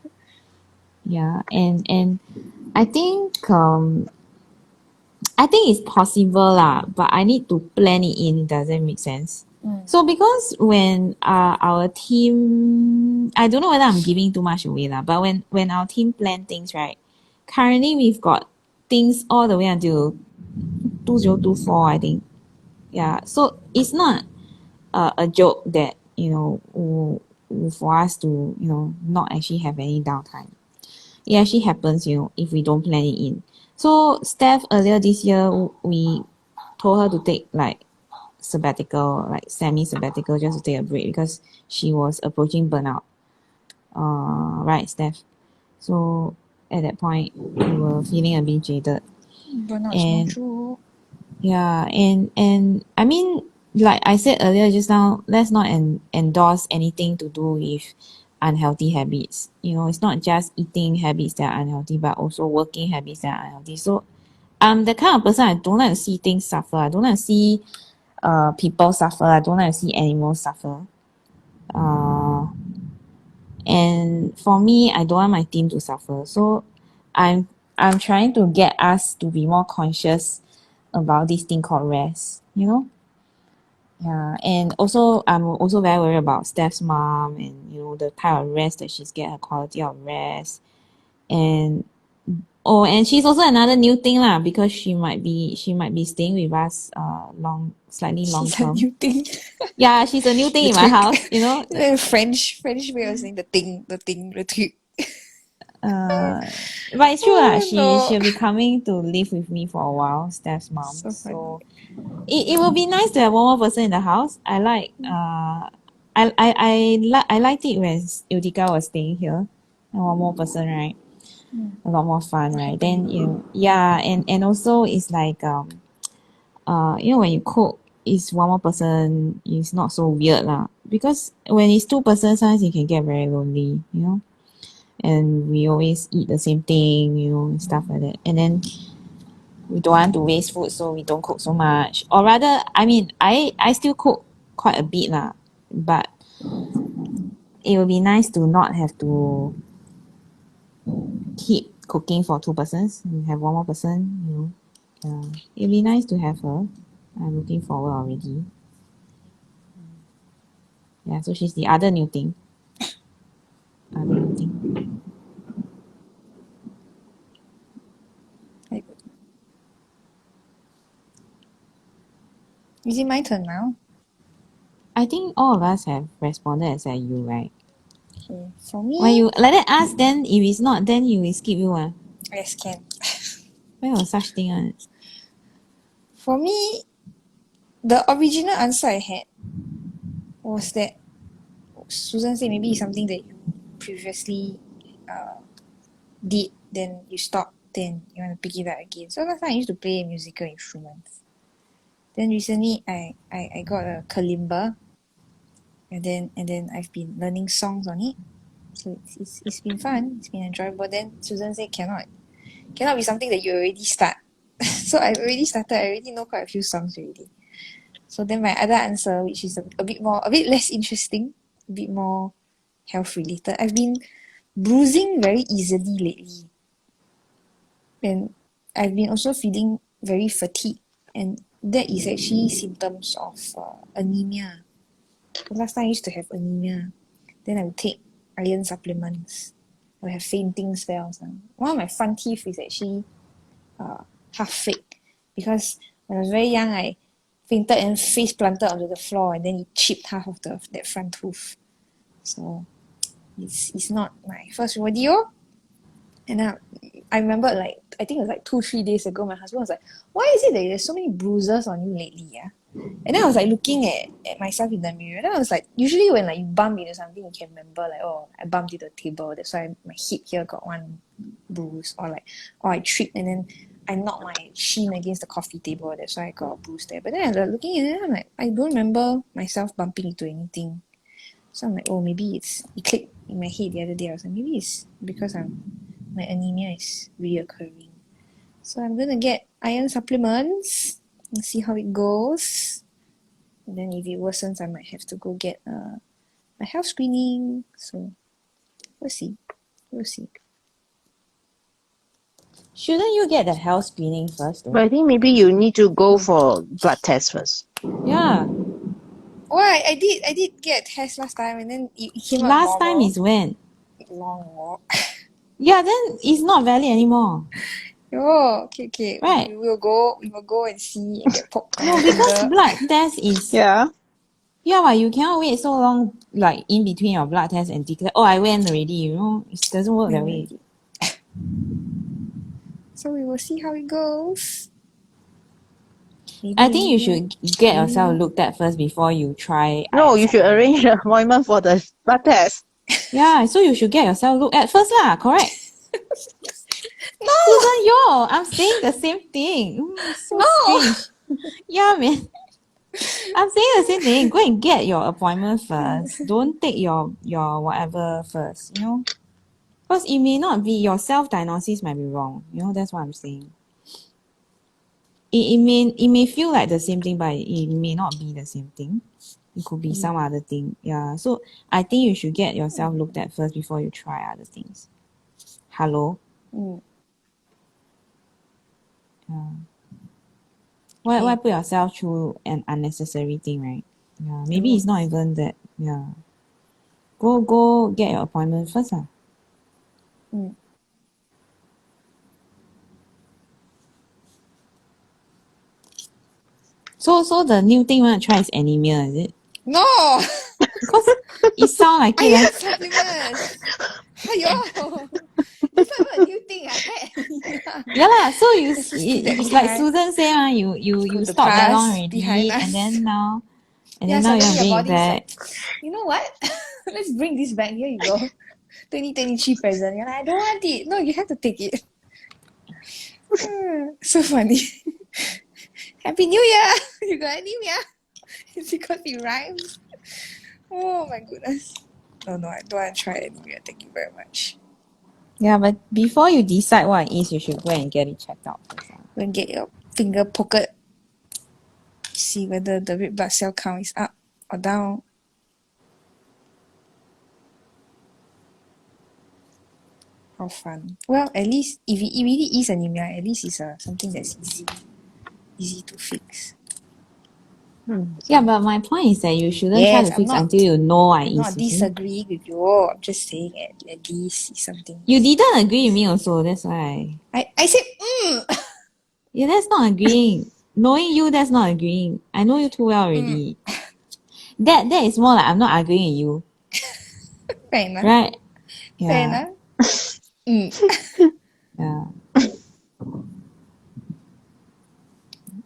Speaker 3: Yeah. And I think it's possible lah, but I need to plan it in. Does that make sense? So because when our team, I don't know whether I'm giving too much away lah, but when our team plan things, right, currently we've got things all the way until 2024, I think. Yeah, so it's not a joke that for us to not actually have any downtime. It actually happens, if we don't plan it in. So Steph earlier this year, we told her to take like sabbatical, like semi-sabbatical, just to take a break because she was approaching burnout. Right, Steph? So at that point, we were feeling a bit jaded.
Speaker 1: But no, it's not
Speaker 3: And
Speaker 1: true.
Speaker 3: yeah, and I mean, like I said earlier just now, let's not endorse anything to do with unhealthy habits. You know, it's not just eating habits that are unhealthy, but also working habits that are unhealthy. So I'm the kind of person I don't like to see things suffer. I don't like to see people suffer. I don't like to see animals suffer. And for me, I don't want my team to suffer. So I'm I'm trying to get us to be more conscious about this thing called rest, you know? Yeah, and also I'm also very worried about Steph's mom and you know the type of rest that she's getting, her quality of rest. And oh, and she's also another new thing lah because she might be staying with us slightly long
Speaker 1: She's a
Speaker 3: term.
Speaker 1: new thing.
Speaker 3: Yeah, she's a new thing
Speaker 1: The
Speaker 3: in my
Speaker 1: twig.
Speaker 3: house, you know.
Speaker 1: French way of saying the thing, the twig.
Speaker 3: But it's true lah.
Speaker 1: Oh no.
Speaker 3: She'll be coming to live with me for a while, Steph's mom.
Speaker 1: So funny.
Speaker 3: So it will be nice to have one more person in the house. I like I liked it when Utica was staying here. And one more person, right? A lot more fun, right? Then yeah, and also it's like you know when you cook it's one more person, it's not so weird lah. Because when it's two persons, sometimes it can get very lonely, you know. And we always eat the same thing, you know, and stuff like that. And then we don't want to waste food, so we don't cook so much. Or rather, I mean, I still cook quite a bit lah, but it would be nice to not have to keep cooking for two persons. We have one more person, you know. It'd be nice to have her. I'm looking forward already. Yeah, so she's the other new thing. Other new thing.
Speaker 1: Is it my turn now?
Speaker 3: I think all of us have responded except you, right?
Speaker 1: Okay. For me,
Speaker 3: When you let it ask, then if it's not, then you will skip you.
Speaker 1: yes, can.
Speaker 3: Where was such thing?
Speaker 1: For me, the original answer I had was that Susan said maybe it's something that you previously did, then you stop, then you want to pick it up again. So last time I used to play musical instruments. Then recently I got a kalimba, and then I've been learning songs on it. So it's been fun, it's been enjoyable. Then Susan said cannot be something that you already start. So I already started, I already know quite a few songs already. So then my other answer, which is a bit less interesting, a bit more health related. I've been bruising very easily lately. And I've been also feeling very fatigued. And that is actually symptoms of anemia. Last time I used to have anemia. Then I would take iron supplements. I would have fainting spells. One of my front teeth is actually half fake. Because when I was very young, I fainted and face planted onto the floor, and then it chipped half of that front tooth. So it's not my first rodeo. And I remember, like, I think it was like 2-3 days ago, my husband was like, why is it that there's so many bruises on you lately? Yeah. And then I was like looking at myself in the mirror. Then I was like, usually when like you bump into something, you can remember like, oh, I bumped into the table, that's why my hip here got one bruise, or I tripped and then I knocked my shin against the coffee table, that's why I got a bruise there. But then I was looking at it, I'm like, I don't remember myself bumping into anything. So I'm like, oh, maybe it clicked in my head the other day. I was like, maybe it's because my anemia is reoccurring. So I'm gonna get iron supplements and see how it goes. And then if it worsens, I might have to go get my health screening. So we'll see.
Speaker 3: Shouldn't you get the health screening first, though?
Speaker 2: But I think maybe you need to go for blood test first.
Speaker 3: Yeah.
Speaker 1: Well, I did get a test last time, and then it came out
Speaker 3: Last
Speaker 1: normal.
Speaker 3: time is when?
Speaker 1: Long walk.
Speaker 3: Yeah, then it's not valid anymore.
Speaker 1: Oh, okay.
Speaker 3: Right.
Speaker 1: We will go and see and get poked.
Speaker 3: No, because blood test is
Speaker 2: Yeah.
Speaker 3: yeah, but you cannot wait so long like in between your blood test and declare, oh, I went already, you know. It doesn't work that way.
Speaker 1: So we will see how it goes. Maybe
Speaker 3: I think you should get yourself looked at first before you try.
Speaker 2: No, you should arrange an appointment for the blood test.
Speaker 3: Yeah, so you should get yourself looked at first lah, correct?
Speaker 1: No!
Speaker 3: Susan Yeo, I'm saying the same thing. So
Speaker 1: No!
Speaker 3: strange. Yeah, man. I'm saying the same thing. Go and get your appointment first. Don't take your whatever first, you know? Because it may not be, your self-diagnosis might be wrong. You know, that's what I'm saying. It may feel like the same thing, but it may not be the same thing. It could be some other thing. Yeah. So I think you should get yourself looked at first before you try other things. Hello?
Speaker 1: Mm.
Speaker 3: Yeah. Why put yourself through an unnecessary thing, right? Yeah. Maybe it's not even that. Yeah. Go get your appointment first.
Speaker 1: Mm.
Speaker 3: So the new thing you want to try is anemia, is it?
Speaker 1: No!
Speaker 3: Because it sounds like it.
Speaker 1: Iron supplements! Aiyo! It's not even a new thing. I had anemia.
Speaker 3: Yeah lah. So
Speaker 1: Let's just put that
Speaker 3: like
Speaker 1: behind.
Speaker 3: Susan said, you
Speaker 1: Put the
Speaker 3: stopped that long
Speaker 1: past behind
Speaker 3: already,
Speaker 1: us.
Speaker 3: and then now
Speaker 1: Yeah,
Speaker 3: you want
Speaker 1: suddenly
Speaker 3: to
Speaker 1: your
Speaker 3: bring it
Speaker 1: body's
Speaker 3: back.
Speaker 1: like, you know what? Let's bring this back. Here you go. 2023 present. You're like, I don't want it. No, you have to take it. So funny. Happy New Year! You got anemia? It's because it rhymes. Oh my goodness. No, I don't want to try anemia. Thank you very much.
Speaker 3: Yeah, but before you decide what it is, you should go and get it checked out first.
Speaker 1: Go and get your finger poked. See whether the red blood cell count is up or down. How fun. Well, at least if it really is anemia, at least it's something that's easy to fix.
Speaker 3: Yeah, but my point is that you shouldn't try to fix until you know what it
Speaker 1: I'm
Speaker 3: is.
Speaker 1: not
Speaker 3: You see?
Speaker 1: disagreeing with you. I'm just saying at least it's something.
Speaker 3: You didn't agree with me also, that's why.
Speaker 1: I said
Speaker 3: Yeah, that's not agreeing. Knowing you, that's not agreeing. I know you too well already. That is more like I'm not arguing with you.
Speaker 1: fair enough.
Speaker 3: Right?
Speaker 1: Fair
Speaker 3: Yeah.
Speaker 1: enough.
Speaker 3: Yeah.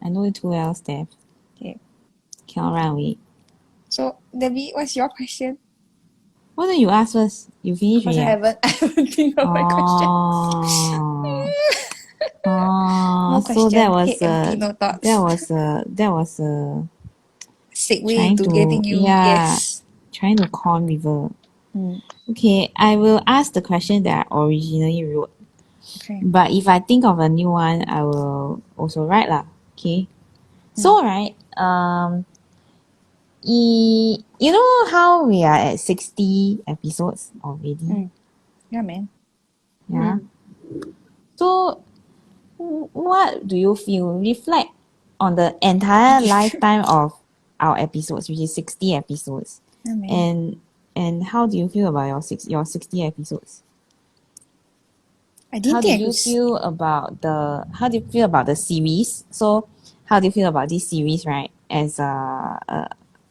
Speaker 3: I know you too well, Steph.
Speaker 1: Okay.
Speaker 3: Cannot run away.
Speaker 1: So Debbie, what's your question?
Speaker 3: Why don't you ask first? You finish
Speaker 1: Because I
Speaker 3: already?
Speaker 1: haven't think of my question. No
Speaker 3: So that
Speaker 1: question.
Speaker 3: was
Speaker 1: Head empty, no thoughts.
Speaker 3: that was a
Speaker 1: Segue
Speaker 3: trying
Speaker 1: into
Speaker 3: to
Speaker 1: getting you yes.
Speaker 3: trying to con River.
Speaker 1: Mm.
Speaker 3: Okay, I will ask the question that I originally wrote.
Speaker 1: Okay.
Speaker 3: But if I think of a new one, I will also write lah. Okay. So right, you know how we are at 60 episodes already?
Speaker 1: Yeah, man.
Speaker 3: Yeah. So what do you feel? Reflect on the entire lifetime of our episodes, which is 60 episodes.
Speaker 1: Yeah, man.
Speaker 3: And how do you feel about your 60 episodes? How do you feel about the series? So how do you feel about this series, right? As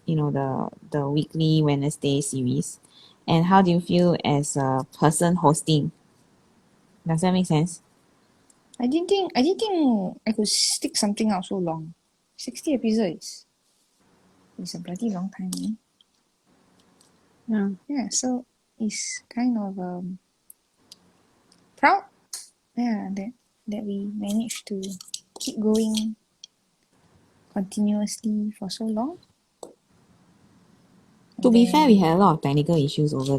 Speaker 3: you know, the weekly Wednesday series. And how do you feel as a person hosting? Does that make sense?
Speaker 1: I didn't think I could stick something out so long. 60 episodes. It's a bloody long time, eh? Yeah, so it's kind of proud. Yeah, that we managed to keep going continuously for so long.
Speaker 3: To be fair, we had a lot of technical issues over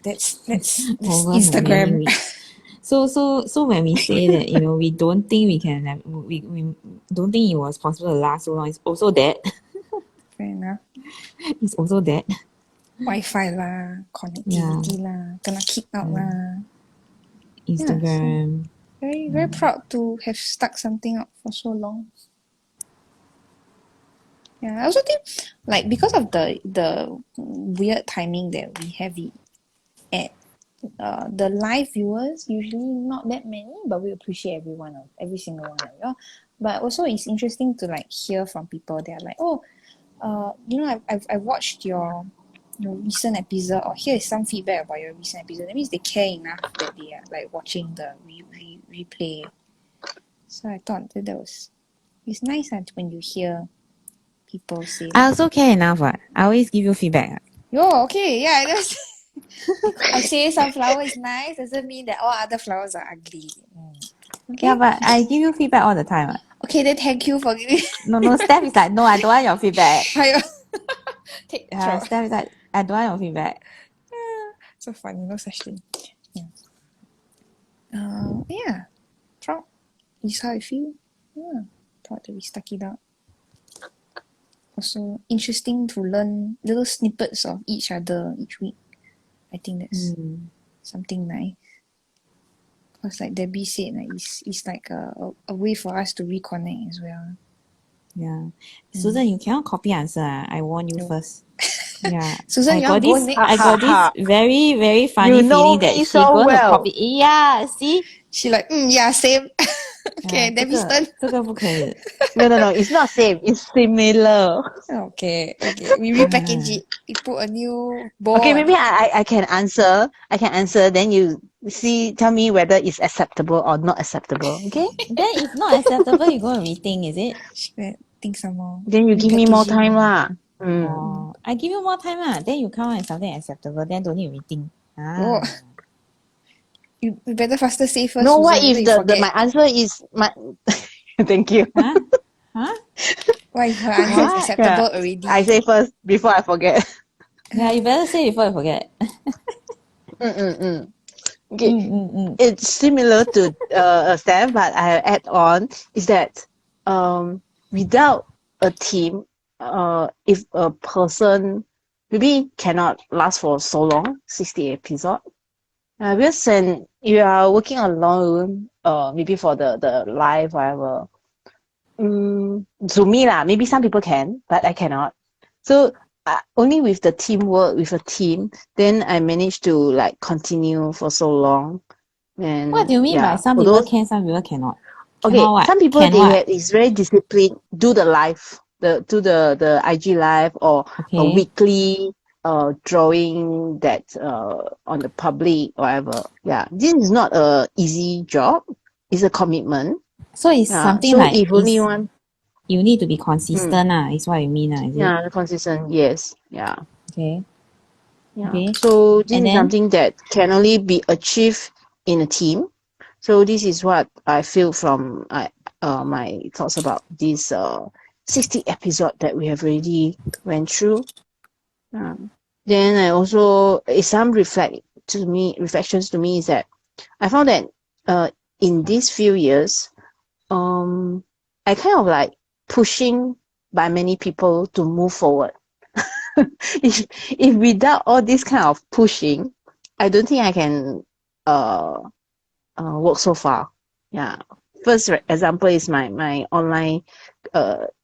Speaker 1: That's
Speaker 3: over the many
Speaker 1: Instagram.
Speaker 3: weeks. So when we say that, you know, we don't think we can we don't think it was possible to last so long, it's also that.
Speaker 1: Fair enough.
Speaker 3: It's also that.
Speaker 1: Wi-Fi lah, connectivity lah, kena kick out lah.
Speaker 3: Instagram.
Speaker 1: Yeah, so very proud to have stuck something out for so long. Yeah, I also think like because of the weird timing that we have it at the live viewers usually not that many, but we appreciate every single one of y'all. But also it's interesting to like hear from people that are like, oh, you know, I've watched your recent episode, or here is some feedback about your recent episode. That means they care enough that they are like watching the replay. So I thought that it's nice when you hear people say.
Speaker 3: I also care enough. I always give you feedback.
Speaker 1: Yo, okay, yeah. I say some flower is nice doesn't mean that all other flowers are ugly. Okay?
Speaker 3: Yeah, but I give you feedback all the time.
Speaker 1: Okay, then thank you for giving.
Speaker 3: No, Steph is like, no, I don't want your feedback.
Speaker 1: Take throw.
Speaker 3: Steph is like, I don't want your feedback.
Speaker 1: So funny, no such thing. Yeah. Yeah. Proud. Is how I feel. Yeah. Proud that we stuck it out. Also interesting to learn little snippets of each other each week. I think that's something nice. Because like Debbie said, like it's like a way for us to reconnect as well.
Speaker 3: Yeah. Susan, you cannot copy answer. I warn you
Speaker 1: No.
Speaker 3: first. Yeah.
Speaker 1: Susan,
Speaker 3: I
Speaker 1: you
Speaker 3: got
Speaker 1: want to go
Speaker 3: this
Speaker 1: next?
Speaker 3: I got this very, very funny
Speaker 2: You know
Speaker 3: feeling that
Speaker 2: me
Speaker 3: she
Speaker 2: so
Speaker 3: going to
Speaker 2: well.
Speaker 3: copy. Yeah, see?
Speaker 1: She like, yeah, same. Okay, Debbie's turn.
Speaker 3: 这个不可以。
Speaker 2: No, it's not same. It's similar.
Speaker 1: Okay. We repackage it. We put a new bowl.
Speaker 2: Okay, maybe I can answer. I can answer. Then you tell me whether it's acceptable or not acceptable. Okay?
Speaker 3: Then if not acceptable, you go and rethink, is it?
Speaker 1: She better think some more.
Speaker 2: Then you give me more
Speaker 1: Repackage it.
Speaker 2: time lah.
Speaker 3: Or I give you more time then you come out with something acceptable, then don't need to rethink.
Speaker 1: Oh. You better faster say first.
Speaker 2: No, what
Speaker 1: Susan,
Speaker 2: if
Speaker 1: later you forget.
Speaker 2: my answer is my thank you.
Speaker 3: Huh?
Speaker 1: What if her answer is acceptable already?
Speaker 2: I say first before I forget.
Speaker 3: Yeah, you better say before you forget.
Speaker 2: Okay. It's similar to Steph, but I add on is that without a team, if a person maybe cannot last for so long, 60 episode, because when you are working alone, maybe for the live, whatever, to me lah, maybe some people can, but I cannot. So only with the teamwork, with a team, then I managed to like continue for so long. And
Speaker 3: What do you mean by some people can, some people cannot?
Speaker 2: Okay,
Speaker 3: what?
Speaker 2: some people
Speaker 3: Can
Speaker 2: they
Speaker 3: what?
Speaker 2: is very disciplined, do the live, do the IG live or a
Speaker 3: Okay.
Speaker 2: weekly drawing that on the public whatever. Yeah, this is not a easy job. It's a commitment.
Speaker 3: So it's
Speaker 2: Yeah,
Speaker 3: something
Speaker 2: so
Speaker 3: like
Speaker 2: if only one
Speaker 3: you need to be consistent, is what you mean, is it?
Speaker 2: yeah, consistent, yes. Yeah.
Speaker 3: Okay.
Speaker 2: Yeah.
Speaker 3: Okay.
Speaker 2: So this
Speaker 3: And
Speaker 2: is
Speaker 3: then?
Speaker 2: something that can only be achieved in a team. So this is what I feel from my thoughts about this 60 episode that we have already went through. Then I also some reflections to me is that I found that in these few years, I kind of like pushing by many people to move forward. if without all this kind of pushing, I don't think I can work so far. Yeah. First example is my online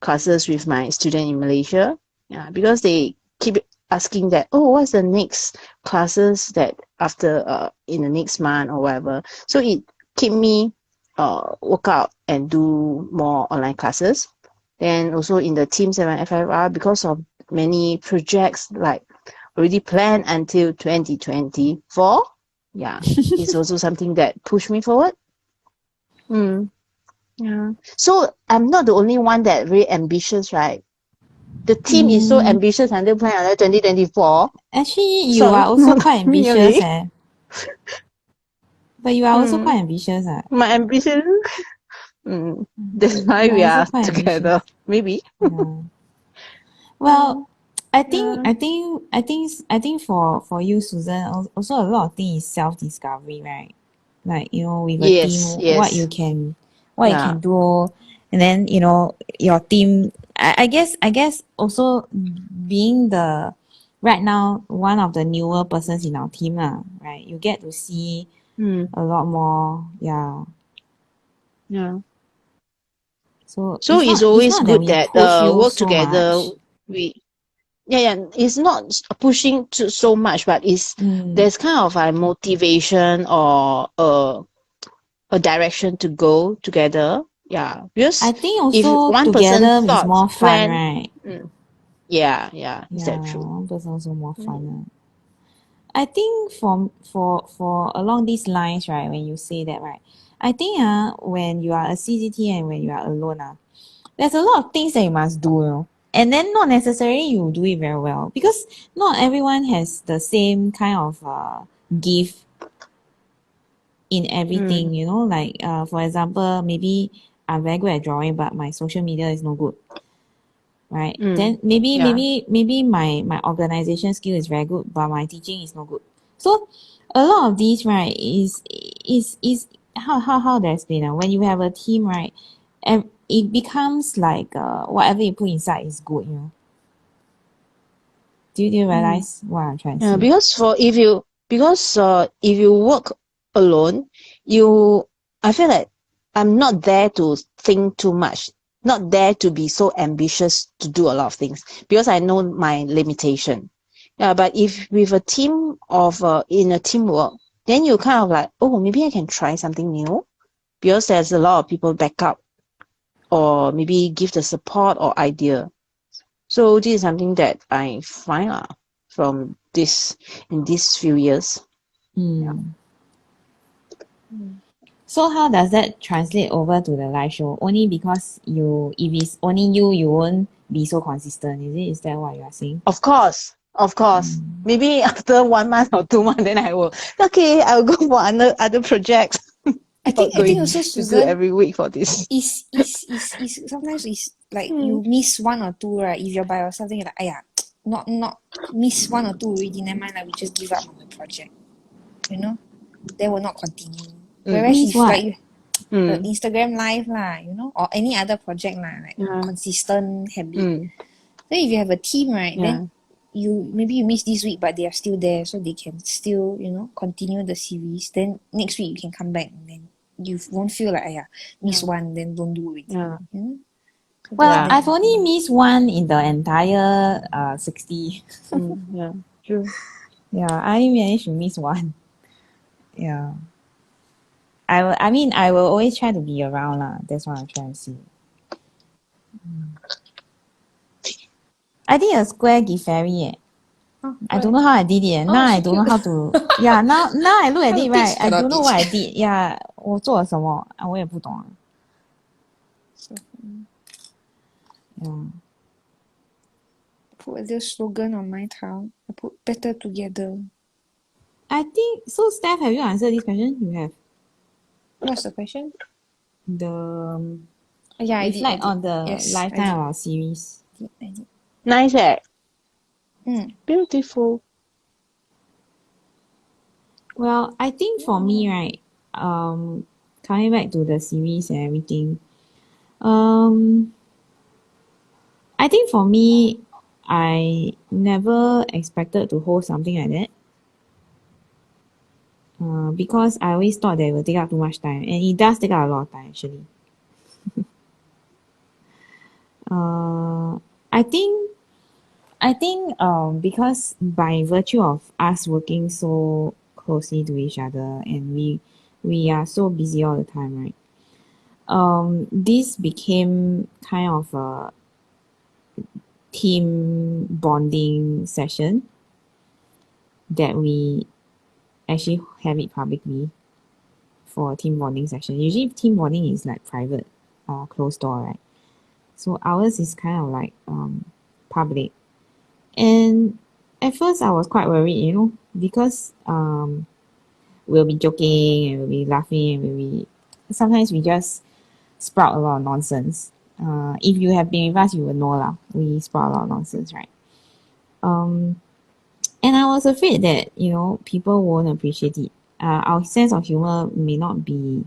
Speaker 2: classes with my student in Malaysia. Yeah, because they keep asking that, oh, what's the next classes that after in the next month or whatever. So it keep me work out and do more online classes. Then also in the Team 7 FFR, because of many projects like already planned until 2024. Yeah, it's also something that pushed me forward. Yeah. So I'm not the only one that really ambitious, right? The team is so ambitious until plan until 2024.
Speaker 3: Actually, you
Speaker 2: So
Speaker 3: are also
Speaker 2: not
Speaker 3: quite
Speaker 2: me
Speaker 3: ambitious,
Speaker 2: only.
Speaker 3: But you are also quite ambitious,
Speaker 2: My ambition. That's why
Speaker 3: You
Speaker 2: we
Speaker 3: are also
Speaker 2: are
Speaker 3: quite
Speaker 2: together.
Speaker 3: ambitious.
Speaker 2: Maybe.
Speaker 3: Yeah. Well, I think for you, Susan, also a lot of things is self-discovery, right? Like, with a team,
Speaker 2: Yes.
Speaker 3: what you can
Speaker 2: Yeah.
Speaker 3: do, and then your team. I guess also being the right now one of the newer persons in our team, right? You get to see a lot more, yeah.
Speaker 2: Yeah.
Speaker 3: So
Speaker 2: it's
Speaker 3: not,
Speaker 2: always
Speaker 3: that
Speaker 2: good
Speaker 3: we
Speaker 2: that
Speaker 3: push you
Speaker 2: work
Speaker 3: so
Speaker 2: together.
Speaker 3: much.
Speaker 2: It's not pushing to so much, but there's kind of a motivation or a direction to go together. Yeah, because
Speaker 3: I think
Speaker 2: if
Speaker 3: also
Speaker 2: one person
Speaker 3: together is
Speaker 2: thoughts
Speaker 3: more fun,
Speaker 2: plan,
Speaker 3: right?
Speaker 2: is that true?
Speaker 3: One person also more fun. I think for along these lines, right, when you say that, right, I think when you are a CCT and when you are alone, there's a lot of things that you must do, and then not necessarily you do it very well, because not everyone has the same kind of gift in everything, like for example, maybe I'm very good at drawing, but my social media is no good, right?
Speaker 2: Mm.
Speaker 3: Then maybe
Speaker 2: Yeah.
Speaker 3: maybe my organization skill is very good, but my teaching is no good. So a lot of these, right, is how do I explain now? When you have a team, right, and it becomes like whatever you put inside is good, you know. Do you realize what I'm trying to
Speaker 2: Yeah,
Speaker 3: say?
Speaker 2: because if you work alone, I feel like I'm not there to think too much, not there to be so ambitious to do a lot of things because I know my limitation. Yeah, but if with a team of in a teamwork, then you kind of like, oh, maybe I can try something new because there's a lot of people back up or maybe give the support or idea. So this is something that I find from in these few years. Yeah.
Speaker 3: So how does that translate over to the live show? Only because if it's only you, you won't be so consistent, is it? Is that what you are saying?
Speaker 2: Of course. Maybe after 1 month or 2 months, then I'll go for other projects.
Speaker 1: I
Speaker 2: Not
Speaker 1: think
Speaker 2: going
Speaker 1: also
Speaker 2: to do
Speaker 1: Susan
Speaker 2: every week for this.
Speaker 1: is sometimes it's like you miss one or two, right? If you're by yourself, then you're like, !aiya! not miss one or two already, never mind, like we just give up on the project. You know? They will not continue. Whereas
Speaker 3: Miss
Speaker 1: if
Speaker 3: what?
Speaker 1: like Instagram live lah, you know, or any other project lah, like
Speaker 2: Yeah.
Speaker 1: consistent habit.
Speaker 2: Mm.
Speaker 1: Then if you have a team, right,
Speaker 2: Yeah.
Speaker 1: then maybe you miss this week, but they are still there, so they can still, you know, continue the series. Then next week you can come back, and then you won't feel like, miss one, then don't do it.
Speaker 2: Yeah.
Speaker 1: You know? So
Speaker 3: Well,
Speaker 2: Yeah.
Speaker 3: I've only missed one in the entire 60.
Speaker 2: Yeah. True.
Speaker 3: Yeah, I only managed to miss one. Yeah. I will always try to be around lah. That's what I'm trying to say. I did a square Giffairy. I don't know how I did it. Now
Speaker 1: so
Speaker 3: I don't know
Speaker 1: cute.
Speaker 3: how to. Yeah, now I look at
Speaker 1: How to
Speaker 3: it, right?
Speaker 1: teach
Speaker 3: I
Speaker 1: cannot
Speaker 3: don't know what I
Speaker 1: teach.
Speaker 3: did. Yeah, 我做了什么？我也不懂。
Speaker 1: So
Speaker 3: Yeah.
Speaker 1: put a little slogan on my town. I put better together.
Speaker 3: I think so. Steph, have you answered this question? You have.
Speaker 1: What's the question?
Speaker 3: The
Speaker 1: Yeah, I did.
Speaker 3: reflect on the
Speaker 1: Yes,
Speaker 3: lifetime of our series.
Speaker 1: I did.
Speaker 2: Nice, eh?
Speaker 1: Mm.
Speaker 2: Beautiful.
Speaker 3: Well, I think for me, right, coming back to the series and everything, I think for me, I never expected to hold something like that. Because I always thought that it would take up too much time, and it does take up a lot of time actually. I think because by virtue of us working so closely to each other and we are so busy all the time, right? This became kind of a team bonding session that we actually have it publicly for a team bonding session. Usually team bonding is like private, closed door, right? So ours is kind of like public. And at first I was quite worried, you know, because we'll be joking and we'll be laughing and sometimes we just sprout a lot of nonsense. If you have been with us, you will know lah. We sprout a lot of nonsense, right? And I was afraid that, you know, people won't appreciate it. Our sense of humor may not be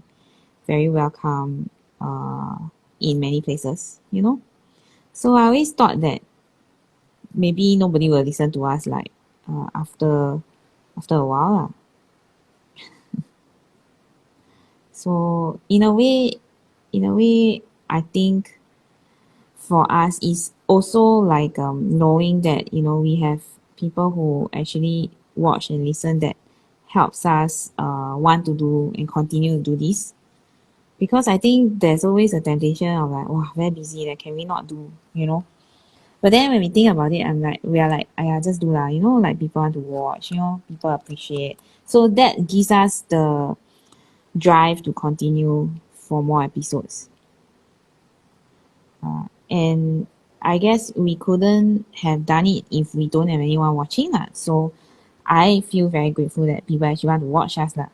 Speaker 3: very welcome in many places, you know. So I always thought that maybe nobody will listen to us like after a while lah. So in a way, I think for us is also like knowing that, you know, we have people who actually watch and listen that helps us want to do and continue to do this. Because I think there's always a temptation of like, wow, very busy, like can we not do, you know? But then when we think about it, we are like, just do lah, you know, like people want to watch, you know, people appreciate. So that gives us the drive to continue for more episodes. And I guess we couldn't have done it if we don't have anyone watching lah. So I feel very grateful that people actually want to watch us lah.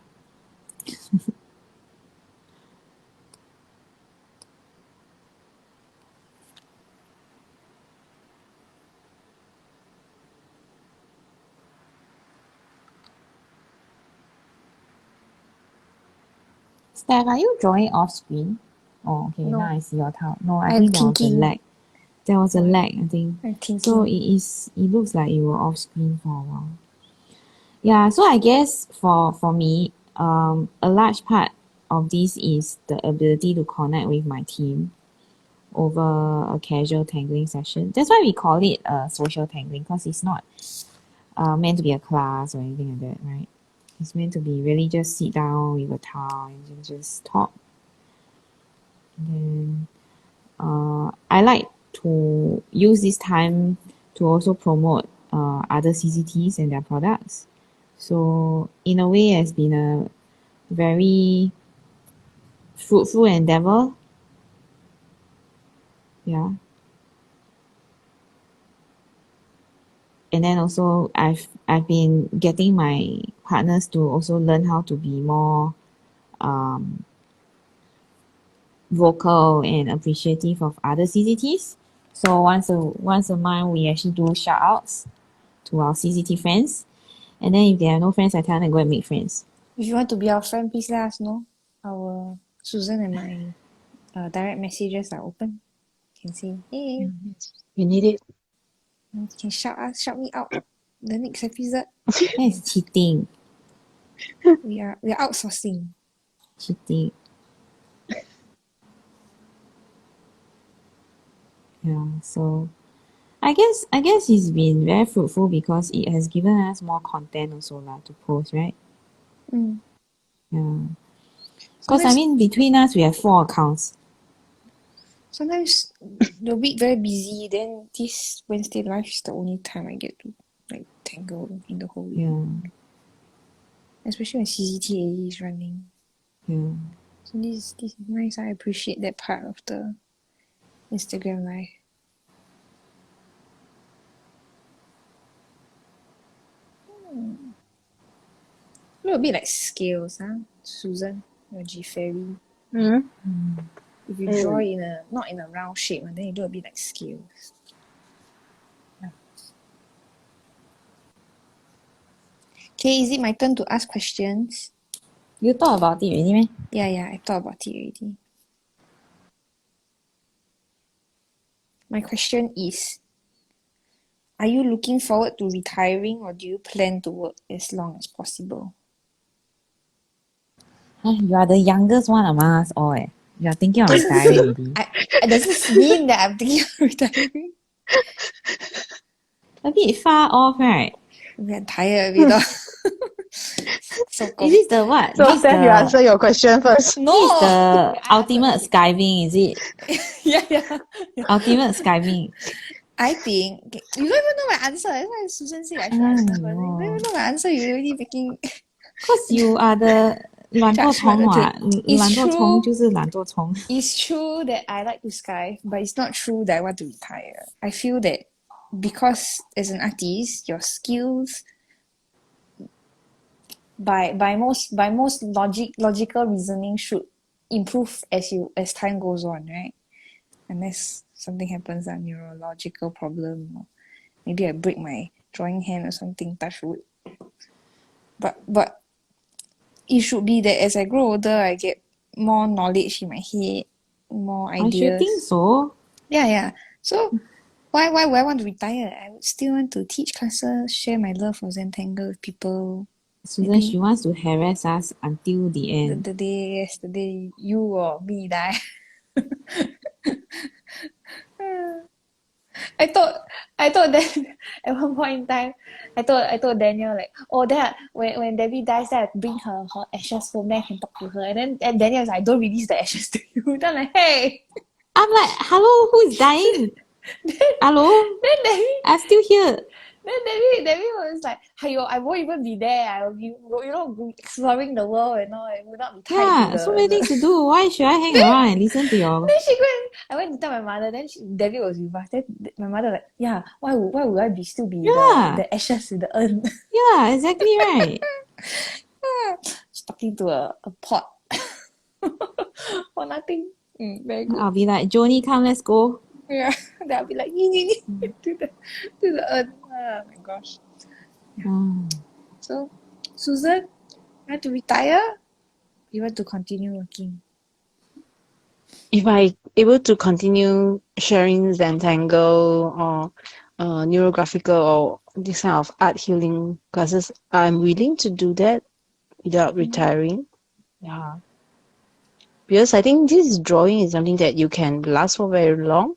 Speaker 3: Steph, are you drawing off screen? Oh, okay.
Speaker 1: No.
Speaker 3: Now I see your tile. No, I
Speaker 1: I'm
Speaker 3: think there was a
Speaker 1: thinking.
Speaker 3: lag. There was a lag, I think.
Speaker 1: I'm thinking.
Speaker 3: So it looks like you were off screen for a while. Yeah, so I guess for me, a large part of this is the ability to connect with my team over a casual tangling session. That's why we call it social tangling, because it's not meant to be a class or anything like that, right? It's meant to be really just sit down with a towel and just talk. And then I like to use this time to also promote other CCTs and their products. So in a way, it's been a very fruitful endeavor. Yeah. And then also I've been getting my partners to also learn how to be more vocal and appreciative of other CCTs. So once a month we actually do shout outs to our CCT friends. And then if there are no friends, I tell them to go and make friends.
Speaker 1: If you want to be our friend, please let us know. Our Susan and my direct messages are open. You can say, hey,
Speaker 2: You need it.
Speaker 1: you can shout me out. The next episode,
Speaker 3: That is cheating.
Speaker 1: we are outsourcing.
Speaker 3: Cheating. Yeah, so I guess it's been very fruitful because it has given us more content also to post, right?
Speaker 1: Mm.
Speaker 3: Yeah. Because I mean between us we have 4 accounts.
Speaker 1: Sometimes the week very busy, then this Wednesday live is the only time I get to like tangle in the whole week.
Speaker 3: Yeah.
Speaker 1: Especially when CCTA is running.
Speaker 3: Yeah.
Speaker 1: So this is nice. I appreciate that part of the Instagram live. Look a bit like scales, huh? Susan, your Giffairy. If you draw it in a not in a round shape, then it look a bit like scales. Okay, is it my turn to ask questions?
Speaker 3: You thought about it already, meh?
Speaker 1: Yeah, I thought about it already. My question is, are you looking forward to retiring or do you plan to work as long as possible?
Speaker 3: You are the youngest one among us all. You are thinking of retiring already.
Speaker 1: Does this mean that I'm thinking of retiring?
Speaker 3: A bit far off, right?
Speaker 1: I'm tired of it. So
Speaker 3: Is this the what?
Speaker 2: So Steph, you answer your question first.
Speaker 1: no.
Speaker 3: This is the ultimate skiving, is it?
Speaker 1: yeah.
Speaker 3: Ultimate skiving.
Speaker 1: I think you don't even know my answer. That's why Susan said I should answer first. You don't even know my answer. You already making.
Speaker 3: Cause you are the 懒惰虫 what?
Speaker 1: It's
Speaker 3: 懒惰虫
Speaker 1: true.
Speaker 3: 就是懒惰虫。
Speaker 1: It's true that I like to sky, but it's not true that I want to retire. I feel that because as an artist, your skills by most logical reasoning should improve as time goes on, right? Unless something happens, a neurological problem, or maybe I break my drawing hand or something, touch wood. But it should be that as I grow older, I get more knowledge in my head, more
Speaker 3: I should
Speaker 1: ideas.
Speaker 3: think so.
Speaker 1: Yeah. So why would I want to retire? I would still want to teach classes, share my love for Zentangle with people.
Speaker 3: Susan,
Speaker 1: Maybe
Speaker 3: she wants to harass us until the end.
Speaker 1: the day you or me die. I thought that at one point in time, I told Daniel like, oh, that when Debbie dies, then I bring her ashes home, then I can talk to her. And then Daniel was like, don't release the ashes to you. Then I'm like, hey.
Speaker 3: I'm like, hello, who is dying? Hello?
Speaker 1: Then Debbie
Speaker 3: I'm still here.
Speaker 1: Debbie was like, I won't even be there. I will be, exploring the world and all. I will not be tied
Speaker 3: Yeah,
Speaker 1: to
Speaker 3: so many things to do. Why should I hang around and listen to your...
Speaker 1: Then I went to tell my mother. Then Debbie was with us. Then my mother like, yeah, why would I still be the ashes with the urn?
Speaker 3: Yeah, exactly right.
Speaker 1: She's talking to a pot for nothing. Very good.
Speaker 3: I'll be like, Joni, come, let's go.
Speaker 1: Yeah, then I'll be like, to the urn. Oh my gosh. So, Susan, you want to retire? you want to continue working?
Speaker 2: If I able to continue sharing Zentangle or neurographical or this kind of art healing classes, I'm willing to do that without retiring. Yeah. Because I think this drawing is something that you can last for very long.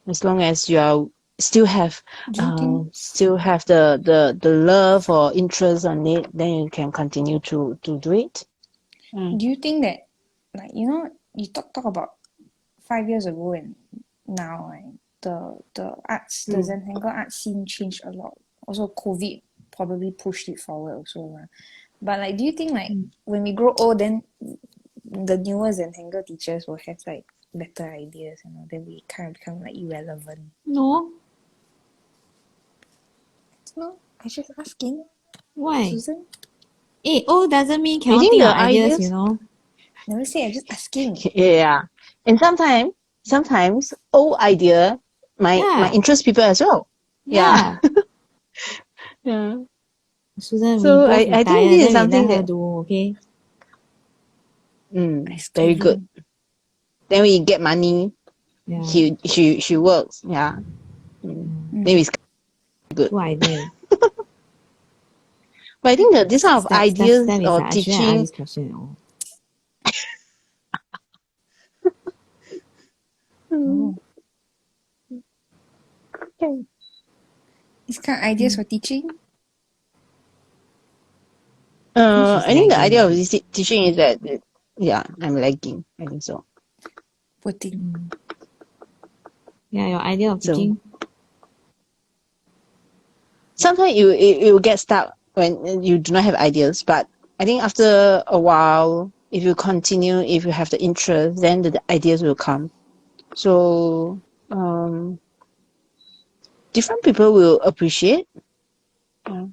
Speaker 2: As long as you are still have
Speaker 1: Do you think
Speaker 2: the love or interest on it, then you can continue to do it.
Speaker 1: do you think that, like, you know, you talk about 5 years ago and now, right? The arts, the Zentangle art scene changed a lot. Also, COVID probably pushed it forward also. But like, do you think like when we grow old, then the newer Zentangle teachers will have like better ideas, you know? Then we kind of become like irrelevant.
Speaker 3: No.
Speaker 1: No, I just asking,
Speaker 3: Why?
Speaker 1: Susan.
Speaker 3: Old doesn't mean
Speaker 2: I
Speaker 3: cannot
Speaker 2: think
Speaker 3: think of
Speaker 2: the
Speaker 3: ideas, you
Speaker 2: ideas,
Speaker 3: know.
Speaker 1: Never say. I just asking.
Speaker 2: yeah, and sometimes old idea might
Speaker 3: Yeah.
Speaker 2: interest people as well. Yeah,
Speaker 3: Yeah.
Speaker 2: yeah.
Speaker 3: Susan, we
Speaker 2: So
Speaker 3: both
Speaker 2: I think
Speaker 3: retire,
Speaker 2: this is
Speaker 3: then we let
Speaker 2: something
Speaker 3: her
Speaker 2: that
Speaker 3: do, okay?
Speaker 1: Ice
Speaker 2: very good.
Speaker 1: giving.
Speaker 2: Then we get money.
Speaker 3: Yeah.
Speaker 2: She works. Yeah. Then it's good.
Speaker 3: Good idea.
Speaker 2: But I think that this kind of
Speaker 3: Steph
Speaker 2: ideas
Speaker 3: is
Speaker 2: or
Speaker 3: like, I shouldn't ask
Speaker 2: teaching,
Speaker 3: this question at all.
Speaker 1: Oh,
Speaker 2: okay.
Speaker 1: these kind of ideas for teaching.
Speaker 3: I think she's
Speaker 2: I think the idea
Speaker 3: lagging.
Speaker 2: of this teaching is that, yeah, I'm lagging. I think so.
Speaker 1: Poor thing.
Speaker 3: Yeah, your idea of
Speaker 2: So
Speaker 3: teaching.
Speaker 2: sometimes you will get stuck when you do not have ideas. But I think after a while, if you continue, if you have the interest, then the ideas will come. So different people will appreciate. Yeah.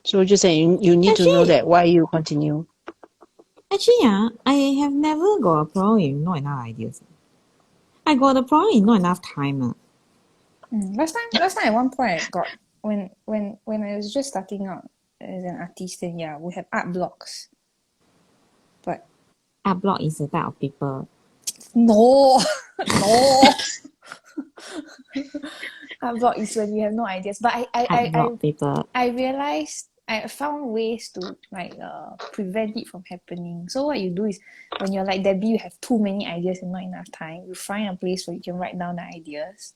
Speaker 2: So just saying, you need to know
Speaker 3: Actually,
Speaker 2: that why you continue.
Speaker 3: I have never got a problem with not enough ideas. I got a problem with not enough time.
Speaker 1: Last time at one point I got when I was just starting out as an artist, then yeah, we have art blocks. But
Speaker 3: Art block is a type of paper.
Speaker 1: no, no. Art block is when you have no ideas. But
Speaker 3: Art block paper.
Speaker 1: I realized I found ways to like prevent it from happening. So what you do is when you're like Debbie, you have too many ideas and not enough time, you find a place where you can write down the ideas.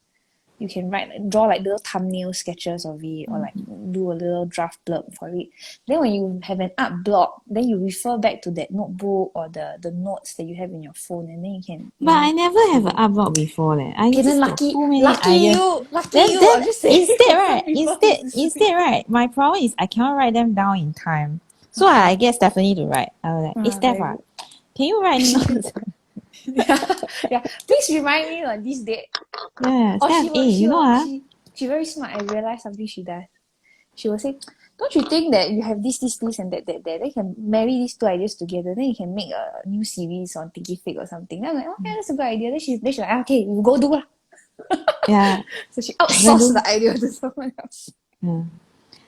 Speaker 1: You can draw like little thumbnail sketches of it, or like do a little draft blurb for it. Then when you have an art block, then you refer back to that notebook or the notes that you have in your phone, and then you can.
Speaker 3: But I never have an art block before. I
Speaker 1: Okay, then
Speaker 3: just got
Speaker 1: lucky,
Speaker 3: too many
Speaker 1: lucky
Speaker 3: ideas.
Speaker 1: you, lucky
Speaker 3: Then
Speaker 1: you. I'm just saying.
Speaker 3: instead,
Speaker 1: Some
Speaker 3: right?
Speaker 1: people have this
Speaker 3: Instead, right? My problem is I cannot write them down in time. So I get Stephanie to write. I was like, hey Steph,
Speaker 1: very good.
Speaker 3: can you write notes?
Speaker 1: Yeah. Please remind me on this date.
Speaker 3: Yeah,
Speaker 1: Or
Speaker 3: Steph,
Speaker 1: she very smart. I realized something she does. She will say, "Don't you think that you have this, and that? Then you can marry these two ideas together. Then you can make a new series on Thinky Fig or something." Then I'm like, "Oh yeah, that's a good idea." Then she's like, "Okay, you go do lah."
Speaker 3: yeah,
Speaker 1: So she
Speaker 3: when
Speaker 1: outsourced
Speaker 3: do,
Speaker 1: the idea to someone else.
Speaker 3: yeah.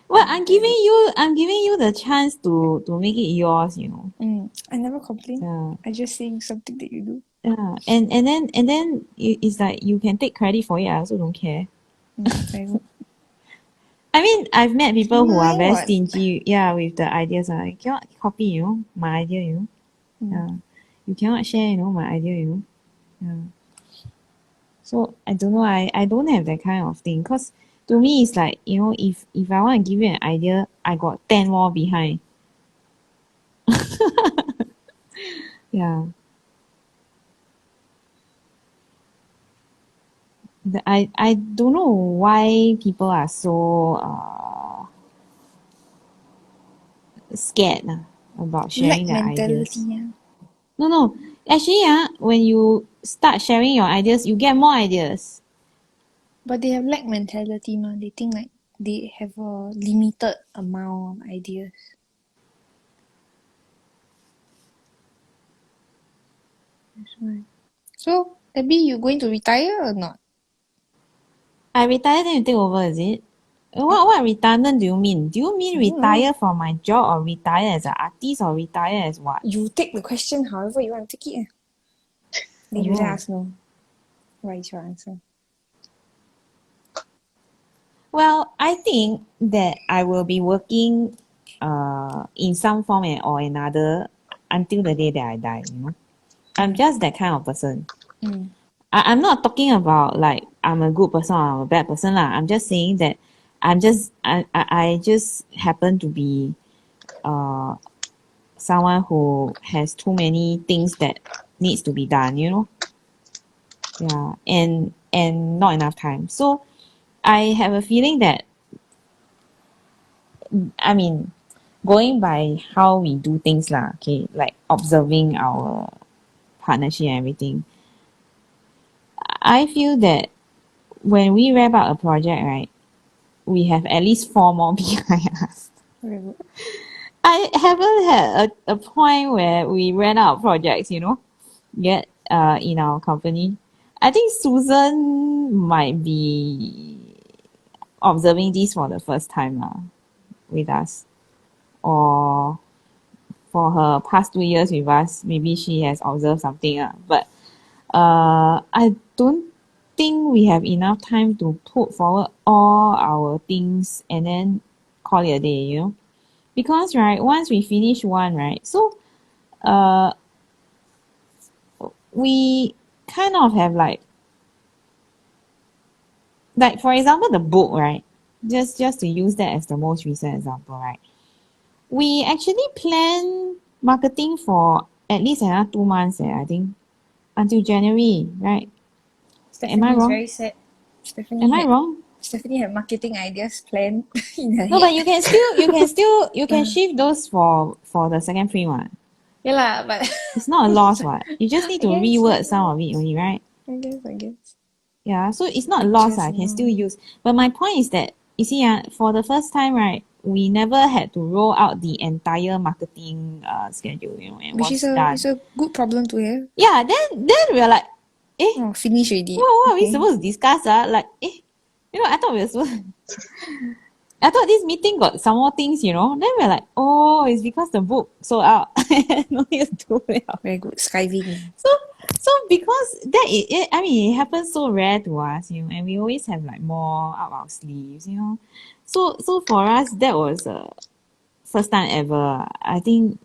Speaker 3: Well, I'm giving you the chance to make it yours.
Speaker 1: I never complain.
Speaker 3: Yeah,
Speaker 1: I just saying something that you do.
Speaker 3: yeah, and then it's like you can take credit for it. I also don't care.
Speaker 1: Very good.
Speaker 3: I mean, I've met people who are
Speaker 1: Mine
Speaker 3: very
Speaker 1: what?
Speaker 3: stingy, yeah, with the ideas. I cannot copy, my idea, Yeah. You cannot share, my idea, Yeah. So I don't know. I don't have that kind of thing. Cause to me, it's like, if I want to give you an idea, I got 10 more behind. Yeah. I don't know why people are so scared about
Speaker 1: Lack
Speaker 3: sharing their
Speaker 1: mentality.
Speaker 3: ideas.
Speaker 1: Yeah.
Speaker 3: No. Actually, when you start sharing your ideas, you get more ideas.
Speaker 1: But they have lack mentality, ma. They think like they have a limited amount of ideas. That's why. So, Abby, you going to retire or not?
Speaker 3: I retire, then you take over, is it? What retirement do you mean? Do you mean
Speaker 1: I don't know.
Speaker 3: retire from my job or retire as an artist or retire as what?
Speaker 1: You take the question however you want to take it. Then you let us know. What is your answer?
Speaker 3: Well, I think that I will be working in some form or another until the day that I die, you know. I'm just that kind of person. I'm not talking about like I'm a good person or I'm a bad person lah. I'm just saying that I just happen to be someone who has too many things that needs to be done, you know. Yeah, and not enough time. So I have a feeling that I mean going by how we do things lah, okay, like observing our partnership and everything. I feel that when we wrap up a project, right, we have at least 4 more behind us.
Speaker 1: Very good.
Speaker 3: I haven't had a point where we ran out of projects, you know, yet in our company. I think Susan might be observing this for the first time with us. Or for her past 2 years with us, maybe she has observed something. But I don't think we have enough time to put forward all our things and then call it a day, you know. Because right, once we finish one, right, so we kind of have like for example the book, right? Just to use that as the most recent example, right? We actually plan marketing for at least another 2 months, I think, until January, right? Am I
Speaker 1: Stephanie is
Speaker 3: wrong?
Speaker 1: very sad.
Speaker 3: Am I wrong?
Speaker 1: Stephanie had marketing ideas planned in her
Speaker 3: No,
Speaker 1: head.
Speaker 3: but you can shift those for the second free one.
Speaker 1: Yeah lah, but
Speaker 3: It's not a loss, what? You just need to
Speaker 1: I guess,
Speaker 3: reword some of it only, right?
Speaker 1: I guess.
Speaker 3: Yeah, so it's not a loss, I
Speaker 1: Pictures,
Speaker 3: can still use. But my point is that you see, for the first time, right, we never had to roll out the entire marketing schedule, you know, and
Speaker 1: Which
Speaker 3: was
Speaker 1: is
Speaker 3: done.
Speaker 1: it's a good problem to have.
Speaker 3: Yeah, then we're like,
Speaker 1: Oh, finish already.
Speaker 3: what are we
Speaker 1: Okay.
Speaker 3: supposed to discuss? Like, you know, I thought we were supposed I thought this meeting got some more things, you know. Then we're like, oh, it's because the book sold out. No need to do it.
Speaker 1: Very good. Skiving.
Speaker 3: So because that I mean, it happens so rare to us, you know, and we always have like more up our sleeves, you know. So for us, that was first time ever. I think,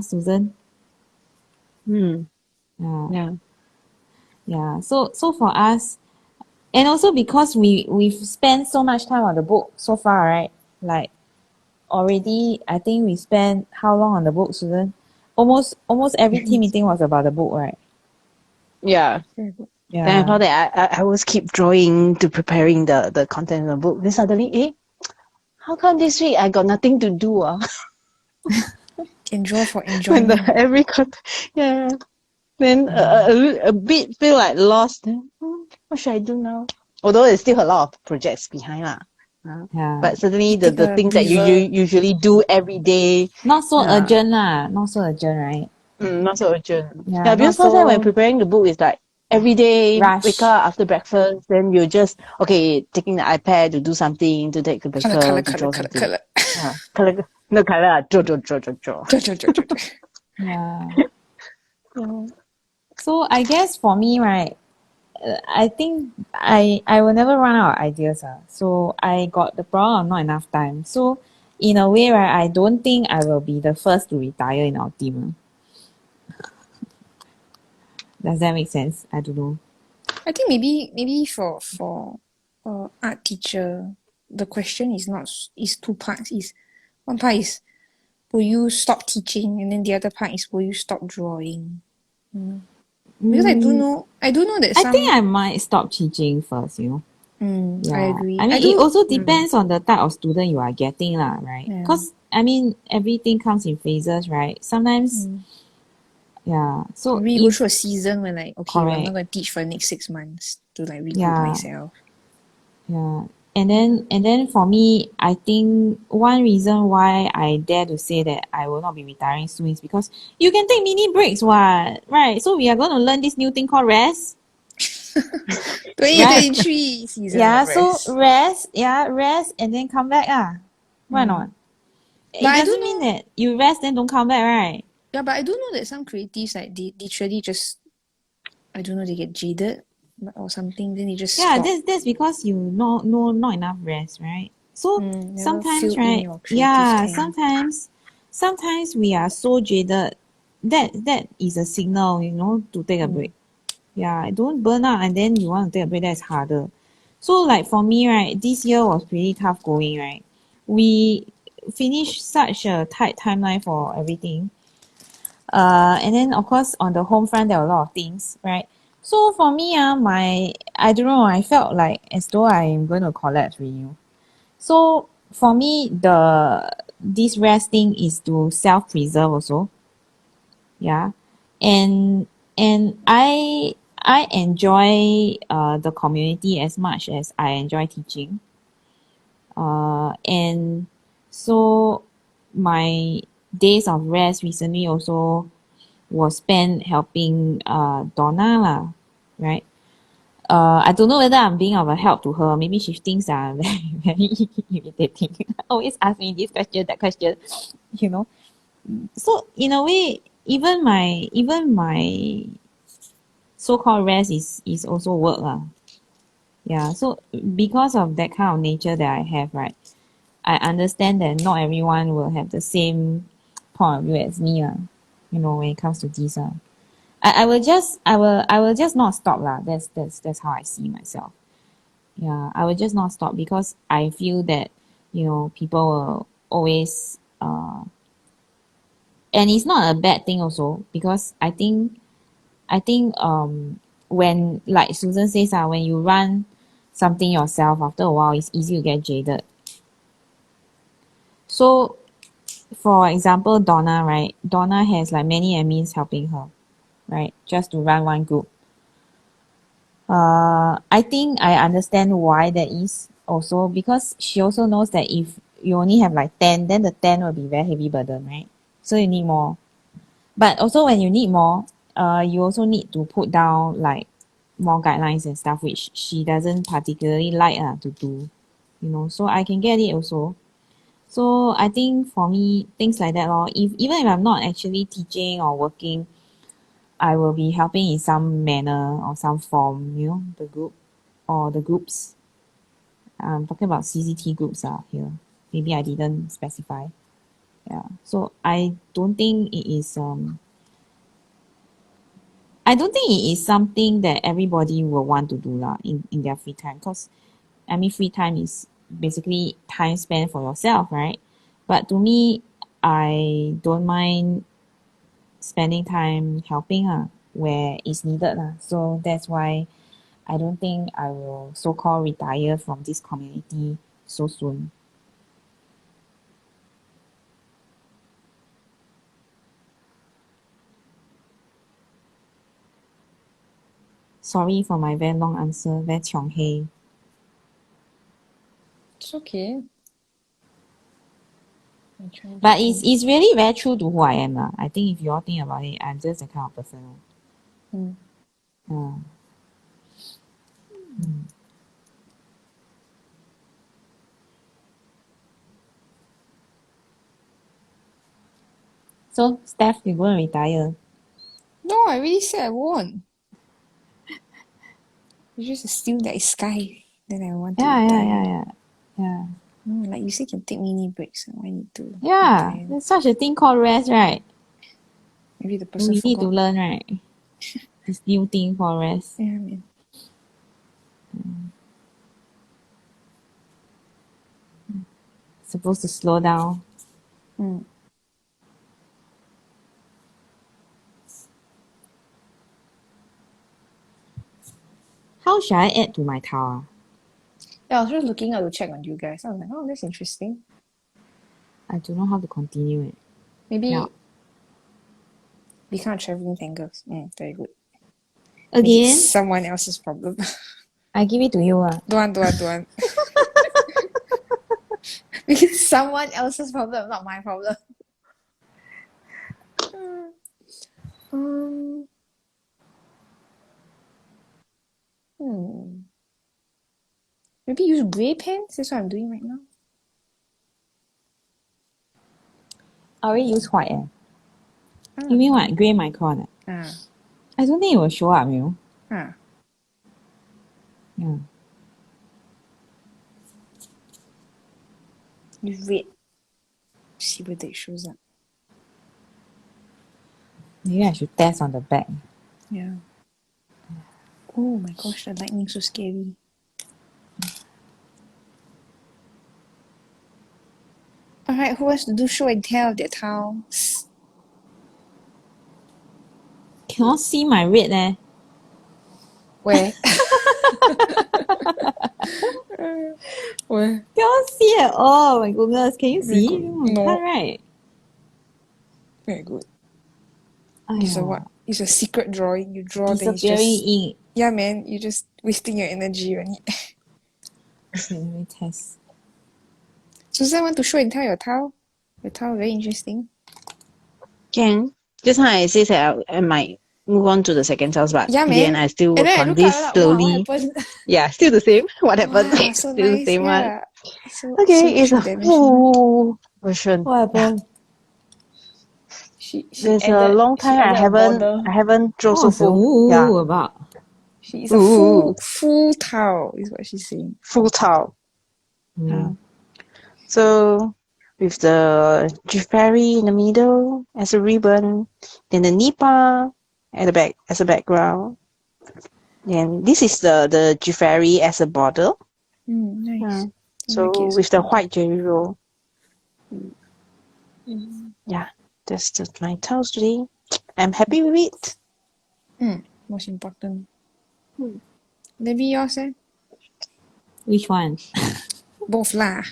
Speaker 3: Susan?
Speaker 2: Yeah.
Speaker 3: Yeah. So for us, and also because we've spent so much time on the book so far, right? Like already, I think we spent how long on the book, Susan? Almost every team meeting was about the book, right?
Speaker 2: Yeah.
Speaker 1: Very good.
Speaker 2: Then I
Speaker 3: Yeah.
Speaker 2: thought that I always keep drawing to preparing the content of the book. Then suddenly, how come this week I got nothing to do?
Speaker 1: Can draw for
Speaker 2: When
Speaker 1: enjoyment.
Speaker 2: every content, yeah. Then a bit feel like lost. Then, what should I do now? Although there's still a lot of projects behind lah.
Speaker 3: Yeah.
Speaker 2: But suddenly
Speaker 1: You
Speaker 2: the
Speaker 1: take a
Speaker 2: things that you
Speaker 1: breather.
Speaker 2: usually do every day,
Speaker 3: Not so
Speaker 2: Yeah.
Speaker 3: urgent lah. Not so urgent, right?
Speaker 2: not so urgent.
Speaker 3: Yeah,
Speaker 2: Yeah, because
Speaker 3: not
Speaker 2: last time when
Speaker 3: so
Speaker 2: preparing the book is like every day,
Speaker 3: rush.
Speaker 2: wake up after breakfast, then you just taking the iPad to do something, to take the breakfast,
Speaker 1: Color.
Speaker 2: to draw something.
Speaker 1: Color.
Speaker 2: Color, no color, draw.
Speaker 1: Draw.
Speaker 3: Yeah. So I guess for me, right, I think I will never run out of ideas. So I got the problem of not enough time. So in a way, right, I don't think I will be the first to retire in our team. Does that make sense? I don't know.
Speaker 1: I think maybe for art teacher, the question is 2 parts. One part is will you stop teaching, and then the other part is will you stop drawing. Because I do know that
Speaker 3: I
Speaker 1: some.
Speaker 3: think I might stop teaching first, you know.
Speaker 1: I agree.
Speaker 3: I mean, it also depends on the type of student you are getting, right?
Speaker 1: Yeah.
Speaker 3: Because, I mean, everything comes in phases, right? Sometimes, so
Speaker 1: we go through a season where like, okay, I'm
Speaker 3: Correct.
Speaker 1: not going to teach for the next 6 months to like regroup
Speaker 3: Yeah.
Speaker 1: myself.
Speaker 3: Yeah. And then for me, I think one reason why I dare to say that I will not be retiring soon is because you can take mini breaks, right? So we are going to learn this new thing called rest.
Speaker 1: 2023 season
Speaker 3: Yeah,
Speaker 1: of
Speaker 3: so
Speaker 1: rest.
Speaker 3: rest and then come back. Why not?
Speaker 1: But
Speaker 3: It
Speaker 1: I
Speaker 3: doesn't
Speaker 1: don't
Speaker 3: mean
Speaker 1: know.
Speaker 3: that you rest then don't come back, right?
Speaker 1: Yeah, but I do know that some creatives like they literally just, I don't know, they get jaded or something, then they just
Speaker 3: Yeah,
Speaker 1: stop.
Speaker 3: that's because you not enough rest, right? So
Speaker 1: Never
Speaker 3: sometimes,
Speaker 1: fill in
Speaker 3: right?
Speaker 1: your creative
Speaker 3: Yeah,
Speaker 1: tank.
Speaker 3: sometimes we are so jaded. That is a signal, to take a break. Yeah, don't burn out and then you want to take a break, that's harder. So like for me, right, this year was pretty tough going, right? We finished such a tight timeline for everything. And then of course on the home front there are a lot of things, right? So for me, I don't know, I felt like as though I am going to collapse really. So for me, this resting is to self-preserve also. Yeah. And I enjoy the community as much as I enjoy teaching. And so my days of rest recently also was spent helping Donna lah, right? I don't know whether I'm being of a help to her. Maybe she thinks I'm very irritating. Always ask me this question, that question, you know. So in a way, even my so-called rest is also work lah. Yeah. So because of that kind of nature that I have, right, I understand that not everyone will have the same point of view as me lah. When it comes to this I will just not stop lah. That's how I see myself. Yeah, I will just not stop because I feel that people will always and it's not a bad thing also because I think when like Susan says when you run something yourself after a while it's easy to get jaded. So for example Donna, right? Donna has like many admins helping her, right? Just to run one group. I think I understand why that is also because she also knows that if you only have like 10, then the 10 will be very heavy burden, right? So you need more. But also when you need more, you also need to put down like more guidelines and stuff, which she doesn't particularly like to do, so I can get it also. So I think for me, things like that, even if I'm not actually teaching or working, I will be helping in some manner or some form, the group or the groups. I'm talking about CCT groups here. Maybe I didn't specify. Yeah. So I don't think it is something that everybody will want to do in their free time because I mean free time is basically time spent for yourself, right? But to me, I don't mind spending time helping where it's needed so that's why I don't think I will so-called retire from this community so soon. Sorry for my very long answer, very chiong hei.
Speaker 1: It's okay. I'm trying to
Speaker 3: But
Speaker 1: think.
Speaker 3: it's really very true to who I am I think if you all think about it, I'm just the kind of person. Yeah. So Steph, you're going to retire?
Speaker 1: No, I already said I won't. It's just assume that it's sky. Then I want to retire.
Speaker 3: Yeah.
Speaker 1: No, like you say, can take mini breaks. Why need to
Speaker 3: Yeah,
Speaker 1: retire?
Speaker 3: there's such a thing called rest, right?
Speaker 1: Maybe the person
Speaker 3: We need to
Speaker 1: forgot.
Speaker 3: learn, right? This new thing called rest.
Speaker 1: Yeah, man.
Speaker 3: Supposed to slow down. How should I add to my tile?
Speaker 1: Yeah, I was just looking out to check on you guys. I was like, oh, that's interesting.
Speaker 3: I don't know how to continue it. Yeah.
Speaker 1: Maybe become a traveling tangles. Very good. Make it
Speaker 3: Again,
Speaker 1: someone else's problem.
Speaker 3: I give it to you.
Speaker 1: Don't want. Make it someone else's problem, not my problem. um, Maybe use grey pens. That's what I'm doing right now.
Speaker 3: I already use white. You mean what? Grey micron? I don't think it will show up, you know. Yeah.
Speaker 1: Use red. See whether it shows up.
Speaker 3: Maybe I should test on the back.
Speaker 1: Yeah. Oh my gosh, the lightning so scary. Alright, who wants to do show and tell of their tiles?
Speaker 3: Cannot see my red
Speaker 1: Where? Where?
Speaker 3: Cannot see at all. My goodness, can you
Speaker 1: Very
Speaker 3: see?
Speaker 1: good.
Speaker 3: No,
Speaker 1: No.
Speaker 3: can't, right?
Speaker 1: Very good.
Speaker 3: Aiya.
Speaker 1: It's a what? It's a secret drawing. You draw, then it's
Speaker 3: Disappearing
Speaker 1: just...
Speaker 3: ink.
Speaker 1: Yeah, man. You're just wasting your energy on it.
Speaker 3: Okay, let me test.
Speaker 1: Susan, want to show and tell your tile? Your tile very interesting.
Speaker 2: Can. Just now I said that I might move on to the second house, but
Speaker 1: Yeah,
Speaker 2: in the end
Speaker 1: man.
Speaker 2: I still
Speaker 1: And
Speaker 2: work
Speaker 1: then I
Speaker 2: on
Speaker 1: look
Speaker 2: this
Speaker 1: up, wow,
Speaker 2: slowly.
Speaker 1: what happened?
Speaker 2: Yeah, still the same. What happened?
Speaker 1: Wow, so
Speaker 2: Still the
Speaker 1: nice.
Speaker 2: same one.
Speaker 1: Yeah. So
Speaker 2: Okay, it's a
Speaker 1: three-dimensional.
Speaker 2: full version.
Speaker 3: What happened?
Speaker 1: She
Speaker 2: There's
Speaker 1: added,
Speaker 2: a long time I
Speaker 1: a border.
Speaker 2: haven't drawn so
Speaker 3: What's the
Speaker 2: full. Yeah.
Speaker 3: woo about?
Speaker 1: She is a
Speaker 2: Ooh.
Speaker 1: full tile, is what she's saying.
Speaker 2: Full tile.
Speaker 3: Yeah.
Speaker 2: So with the Giffairy in the middle as a ribbon, then the Nipa at the back as a background. Then this is the Giffairy as a border.
Speaker 1: Nice.
Speaker 2: So
Speaker 1: like it.
Speaker 2: with the white jerry roll. Yeah, that's my tiles today. I'm happy with it.
Speaker 1: Most important. Maybe yours, eh?
Speaker 3: Which one?
Speaker 1: Both lah.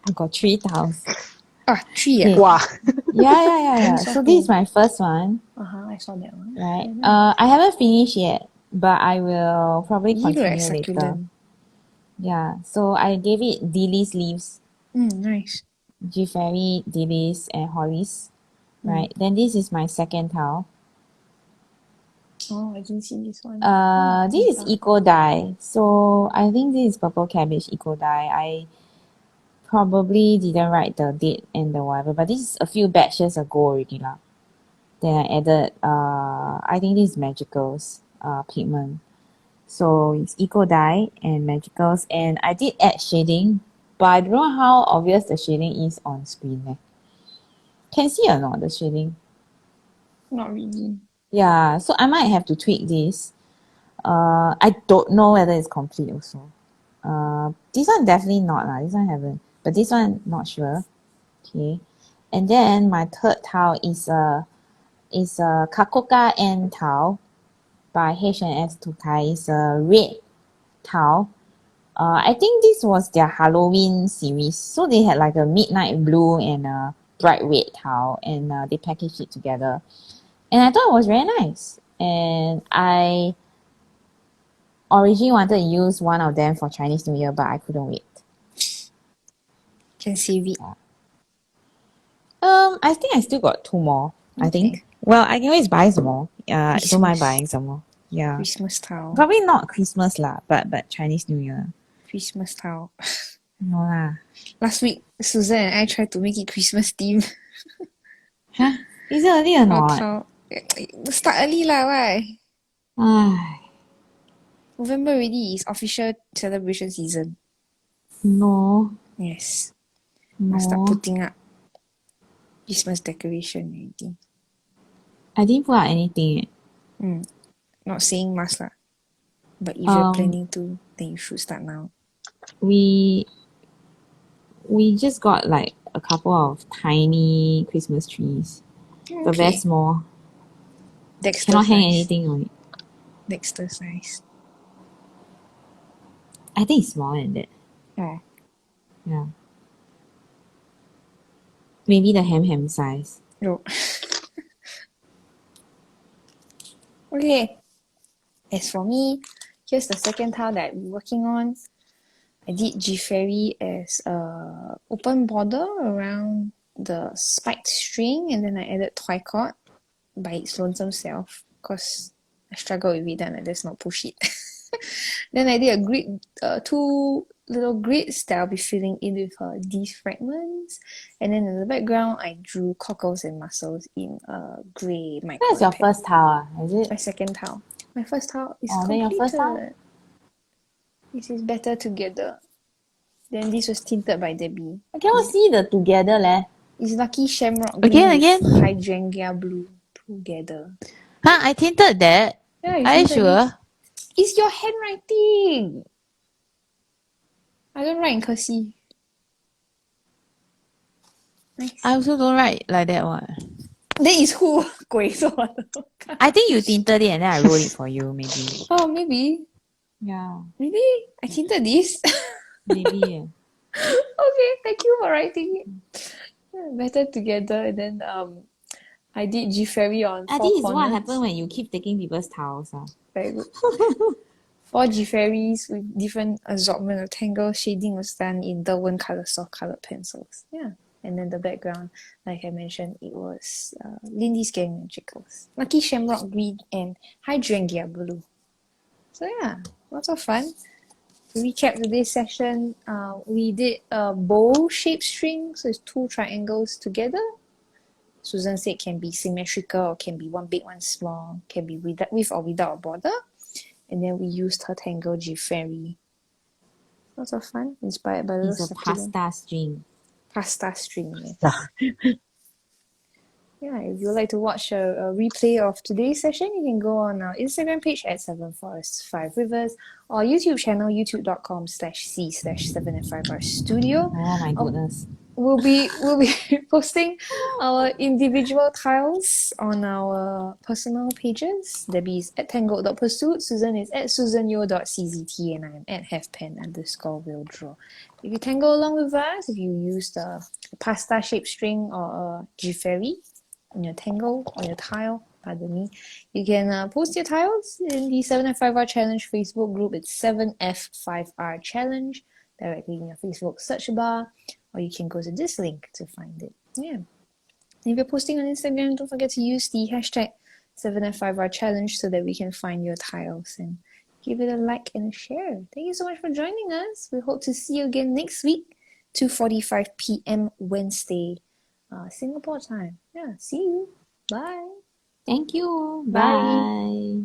Speaker 3: I got 3 tiles.
Speaker 1: Three.
Speaker 3: Okay.
Speaker 2: Wow.
Speaker 3: Yeah.
Speaker 1: Thanks,
Speaker 3: So this is my first one,
Speaker 1: I saw that one.
Speaker 3: right? I haven't finished yet, but I will probably
Speaker 1: You look like
Speaker 3: continue later.
Speaker 1: succulent.
Speaker 3: Yeah. So I gave it Dilly's leaves,
Speaker 1: Nice.
Speaker 3: Giffairy, Dilly's, and Holly's. Right. Then this is my second tile.
Speaker 1: Oh, I didn't see this one.
Speaker 3: This is eco dye. So I think this is purple cabbage eco dye. I probably didn't write the date and the whatever, but this is a few batches ago already lah. Then I added I think this is Magicals pigment. So it's eco dye and Magicals, and I did add shading, but I don't know how obvious the shading is on screen. Can see or not the shading?
Speaker 1: Not really.
Speaker 3: Yeah, so I might have to tweak this. I don't know whether it's complete also. This one definitely not lah. This one haven't, but this one not sure. Okay, and then my third tile is a Kakoka N tile by H&S Tokai. It's a red tile. I think this was their Halloween series, so they had like a midnight blue and a bright red tile, and they packaged it together. And I thought it was very nice. And I originally wanted to use one of them for Chinese New Year, but I couldn't wait.
Speaker 1: Can save it.
Speaker 3: I think I still got 2 more. I think. Well, I can always buy some more. I don't mind buying some more. Yeah.
Speaker 1: Christmas tile.
Speaker 3: Probably not Christmas lah, but Chinese New Year.
Speaker 1: Christmas tile.
Speaker 3: No lah.
Speaker 1: Last week, Susan and I tried to make it Christmas themed.
Speaker 3: Huh? Is it early or
Speaker 1: Our
Speaker 3: not?
Speaker 1: tile. Start early lah, why?
Speaker 3: Ay,
Speaker 1: November already is official celebration season.
Speaker 3: no.
Speaker 1: Yes.
Speaker 3: No.
Speaker 1: Must start putting up Christmas decoration already.
Speaker 3: I didn't put out anything.
Speaker 1: Not saying must lah. But if you're planning to, then you should start now.
Speaker 3: We just got like a couple of tiny Christmas trees. But very small.
Speaker 1: Dexter's
Speaker 3: Cannot hang
Speaker 1: nice.
Speaker 3: anything on it.
Speaker 1: Dexter's nice.
Speaker 3: I think it's smaller than that.
Speaker 1: Oh.
Speaker 3: Yeah. Maybe the ham size.
Speaker 1: No. Okay. As for me, here's the second tile that I'm working on. I did Giffairy as a open border around the spiked string, and then I added Twycott by its lonesome self because I struggle with it and I just not push it. Then I did a grid, 2 little grids that I'll be filling in with these fragments. And then in the background, I drew cockles and mussels in grey micro
Speaker 3: That's your
Speaker 1: pen.
Speaker 3: first tile, is it?
Speaker 1: My second tile. My first tile is
Speaker 3: Oh, then your
Speaker 1: completed.
Speaker 3: first tile?
Speaker 1: This is better together. Then this was tinted by Debbie.
Speaker 3: I cannot see the together leh.
Speaker 1: It's Lucky Shamrock
Speaker 3: Again,
Speaker 1: Green with
Speaker 3: again.
Speaker 1: Hydrangea Blue together.
Speaker 3: Huh? I tinted that.
Speaker 1: Yeah, you
Speaker 3: Are you
Speaker 1: tinted
Speaker 3: sure?
Speaker 1: this. It's your handwriting. I don't write in cursive. Nice.
Speaker 3: I also don't write like that one.
Speaker 1: That is who? 鬼说的.
Speaker 3: I think you tinted it and then I wrote it for you, maybe.
Speaker 1: Oh, maybe.
Speaker 3: Yeah,
Speaker 1: Maybe I tinted this.
Speaker 3: maybe.
Speaker 1: Okay, thank you for writing it. Yeah, better together. And then I did Giffairy on
Speaker 3: I
Speaker 1: 4
Speaker 3: think it's
Speaker 1: corners.
Speaker 3: what happened when you keep taking people's tiles.
Speaker 1: Very good. 4 Giffairies with different assortment of Tangle. Shading was done in the one color, soft colored pencils. Yeah. And then the background, like I mentioned, it was Lindy's Gang Magicals, Lucky Shamrock Green, and Hydrangea Blue. So yeah, lots of fun. To recap today's session, we did a bow shaped string, so it's 2 triangles together. Susan said can be symmetrical or can be one big, one small, can be with or without a border. And then we used her Tangle Giffairy. Lots of fun, inspired by
Speaker 3: It's
Speaker 1: little
Speaker 3: a
Speaker 1: succulent
Speaker 3: pasta string.
Speaker 1: pasta string. Yes. Yeah, if you'd like to watch a replay of today's session, you can go on our Instagram page at 7forests5rivers or YouTube channel youtube.com/c/7and5rstudio.
Speaker 3: Oh my goodness.
Speaker 1: We'll be posting our individual tiles on our personal pages. Debbie is at tangled.pursuit, Susan is at susanyeo.czt, and I'm at halfpen_will_draw. If you tangle along with us, if you use the pasta shaped string or a Giffairy on your tangle or your tile, pardon me, you can post your tiles in the 7F5R Challenge Facebook group. It's 7F5R Challenge directly in your Facebook search bar, or you can go to this link to find it. Yeah. And if you're posting on Instagram, don't forget to use the hashtag 7F5R Challenge so that we can find your tiles and give it a like and a share. Thank you so much for joining us. We hope to see you again next week, 2:45 p.m. Wednesday, Singapore time. Yeah, see you. Bye.
Speaker 3: Thank you.
Speaker 1: Bye.
Speaker 3: Bye.